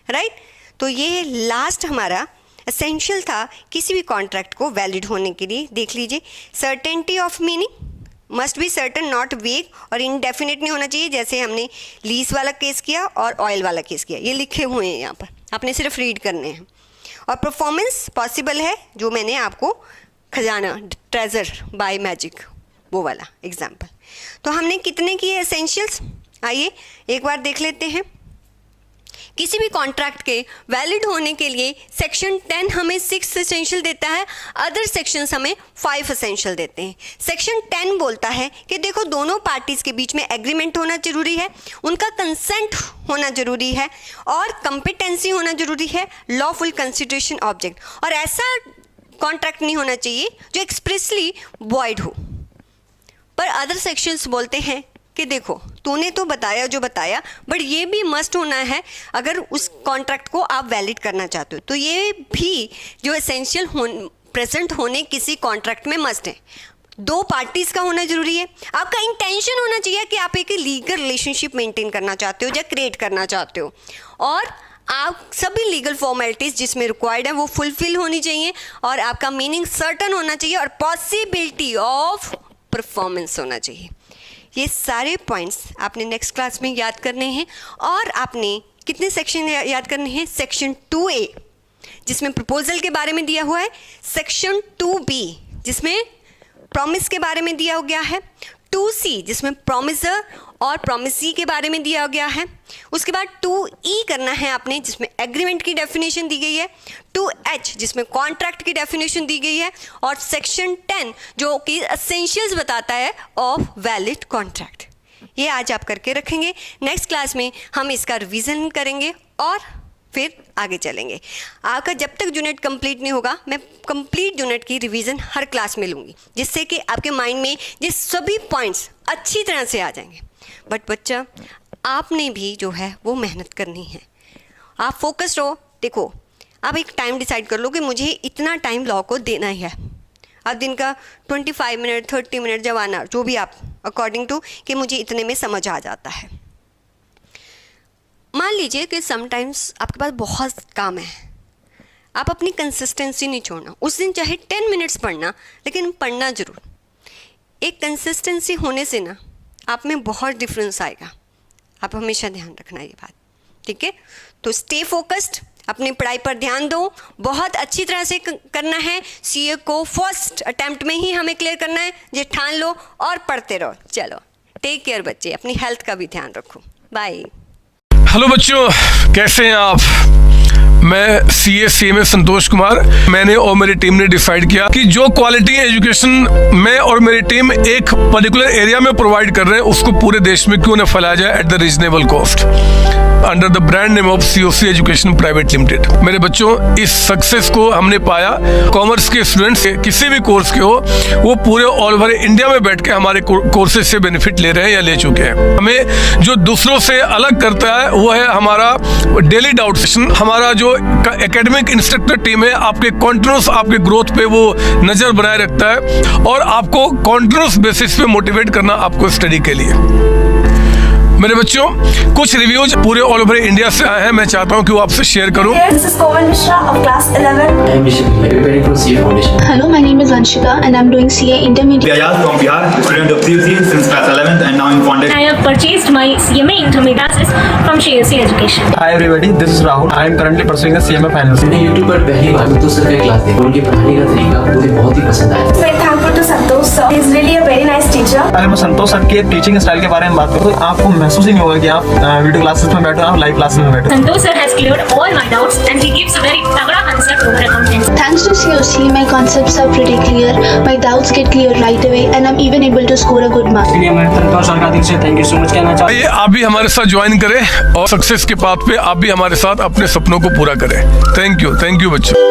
राइट? तो ये लास्ट हमारा एसेंशियल था किसी भी कॉन्ट्रैक्ट को वैलिड होने के लिए। देख लीजिए, certainty of meaning must be certain, not वेग, और इनडेफिनेट नहीं होना चाहिए, जैसे हमने लीज वाला केस किया और ऑयल वाला केस किया, ये लिखे हुए हैं यहाँ पर, आपने सिर्फ रीड करने हैं। और परफॉर्मेंस पॉसिबल है, जो मैंने आपको खजाना, ट्रेजर बाय मैजिक, वो वाला एग्जाम्पल। तो हमने कितने किए एसेंशियल्स, आइए एक बार देख लेते हैं। किसी भी कॉन्ट्रैक्ट के वैलिड होने के लिए सेक्शन 10 हमें 6 एसेंशियल देता है, अदर सेक्शंस हमें 5 एसेंशियल देते हैं। सेक्शन 10 बोलता है कि देखो दोनों पार्टीज़ के बीच में एग्रीमेंट होना जरूरी है, उनका कंसेंट होना जरूरी है, और कंपिटेंसी होना जरूरी है, लॉफुल कंसिडरेशन ऑब्जेक्ट, और ऐसा कॉन्ट्रैक्ट नहीं होना चाहिए जो एक्सप्रेसली वॉइड हो। पर अदर सेक्शंस बोलते हैं कि देखो तूने तो बताया जो बताया, बट ये भी मस्ट होना है अगर उस कॉन्ट्रैक्ट को आप वैलिड करना चाहते हो। तो ये भी जो एसेंशियल प्रेजेंट होने किसी कॉन्ट्रैक्ट में मस्ट है। दो पार्टीज़ का होना जरूरी है, आपका इंटेंशन होना चाहिए कि आप एक लीगल रिलेशनशिप मेंटेन करना चाहते हो या क्रिएट करना चाहते हो, और आप सभी लीगल फॉर्मेलिटीज़ जिसमें रिक्वायर्ड है वो फुलफिल होनी चाहिए, और आपका मीनिंग सर्टन होना चाहिए, और पॉसिबिलिटी ऑफ परफॉर्मेंस होना चाहिए। ये सारे पॉइंट्स आपने नेक्स्ट क्लास में याद करने हैं। और आपने कितने सेक्शन याद करने हैं? सेक्शन 2A जिसमें प्रपोजल के बारे में दिया हुआ है, सेक्शन 2B जिसमें प्रॉमिस के बारे में दिया गया है, 2C जिसमें प्रॉमिसर और प्रॉमिसी के बारे में दिया गया है, उसके बाद 2E करना है आपने जिसमें एग्रीमेंट की डेफिनेशन दी गई है, 2H जिसमें कॉन्ट्रैक्ट की डेफिनेशन दी गई है, और सेक्शन 10 जो कि एसेंशियल्स बताता है ऑफ वैलिड कॉन्ट्रैक्ट। ये आज आप करके रखेंगे। नेक्स्ट क्लास में हम इसका रिवीजन करेंगे और फिर आगे चलेंगे। आपका जब तक यूनिट कंप्लीट नहीं होगा, मैं कंप्लीट यूनिट की रिवीजन हर क्लास में लूँगी, जिससे कि आपके माइंड में ये सभी पॉइंट्स अच्छी तरह से आ जाएंगे। बट बच्चा, आपने भी जो है वो मेहनत करनी है, आप फोकस्ड रहो। देखो, आप एक टाइम डिसाइड कर लो कि मुझे इतना टाइम लॉ को देना ही है। आप दिन का 25 मिनट, 30 मिनट, जवाना जो भी आप अकॉर्डिंग टू कि मुझे इतने में समझ आ जाता है। मान लीजिए कि समटाइम्स आपके पास बहुत काम है, आप अपनी कंसिस्टेंसी नहीं छोड़ना। उस दिन चाहे 10 मिनट्स पढ़ना, लेकिन पढ़ना ज़रूर। एक कंसिस्टेंसी होने से ना आप में बहुत डिफरेंस आएगा। आप हमेशा ध्यान रखना ये बात, ठीक है? तो स्टे फोकस्ड, अपनी पढ़ाई पर ध्यान दो, बहुत अच्छी तरह से करना है। सीए को फर्स्ट अटेम्प्ट में ही हमें क्लियर करना है, ये ठान लो और पढ़ते रहो। चलो, टेक केयर बच्चे, अपनी हेल्थ का भी ध्यान रखो। बाय। हेलो बच्चों, कैसे हैं आप? मैं CA संतोष कुमार। मैंने और मेरी टीम ने डिसाइड किया कि जो क्वालिटी एजुकेशन मैं और मेरी टीम एक पर्टिकुलर एरिया में प्रोवाइड कर रहे हैं, उसको पूरे देश में क्यों न फैलाया जाए at the reasonable cost, under the brand name of COC education private limited. मेरे बच्चों, इस सक्सेस को हमने पाया, कॉमर्स के स्टूडेंट्स किसी भी कोर्स के हो, वो पूरे ऑल ओवर इंडिया में बैठ के हमारे कोर्सेज से बेनिफिट ले रहे हैं या ले चुके हैं। हमें जो दूसरों से अलग करता है वो है हमारा डेली डाउट सेशन। हमारा जो एकेडमिक इंस्ट्रक्टर टीम है, आपके कॉन्टिन्यूस आपके ग्रोथ पे वो नजर बनाए रखता है और आपको कॉन्टिन्यूस बेसिस पे मोटिवेट करना आपको स्टडी के लिए। मेरे बच्चों, कुछ रिव्यूज पूरे ऑल ओवर इंडिया से आए हैं, मैं चाहता हूं कि वो आपसे शेयर करूं। This is Komal Mishra of class 11. I am Vishal, preparing for CA Foundation. Hello, my name is Anshika and I'm doing CA Intermediate. Ayaz from Bihar, student of CUC since class 11th and now in foundation. I have purchased my CMA Intermediate classes from CUC Education. Hi everybody, this is Rahul. I am currently pursuing the CMA finals. मैंने YouTube पर पहली बार तो सर का क्लास देखा, उनके पढ़ाने का तरीका मुझे बहुत ही पसंद आया। Very thankful to Santosh sir. He is really a very nice teacher. अगर मैं संतोष सर के टीचिंग स्टाइल के बारे में बात करूँ तो आपको महसूस ही नहीं होगा कि आप वीडियो क्लासेस में बैठो, आप लाइव क्लासेस में बैठो। Santosh sir has cleared all my doubts and he gives a very tagda answer to our accountant. Thanks to COC, my concepts are pretty clear, my doubts get clear right away, and I'm even able to score a good mark. इसलिए मैं संतोष सर का दिल से थैंक यू सो मच कहना चाहता हूँ। आइए आप भी हमारे साथ ज्वाइन करें और सक्सेस के पाथ पे आप भी हमारे साथ अपने सपनों को पूरा करें। थैंक यू बच्चों।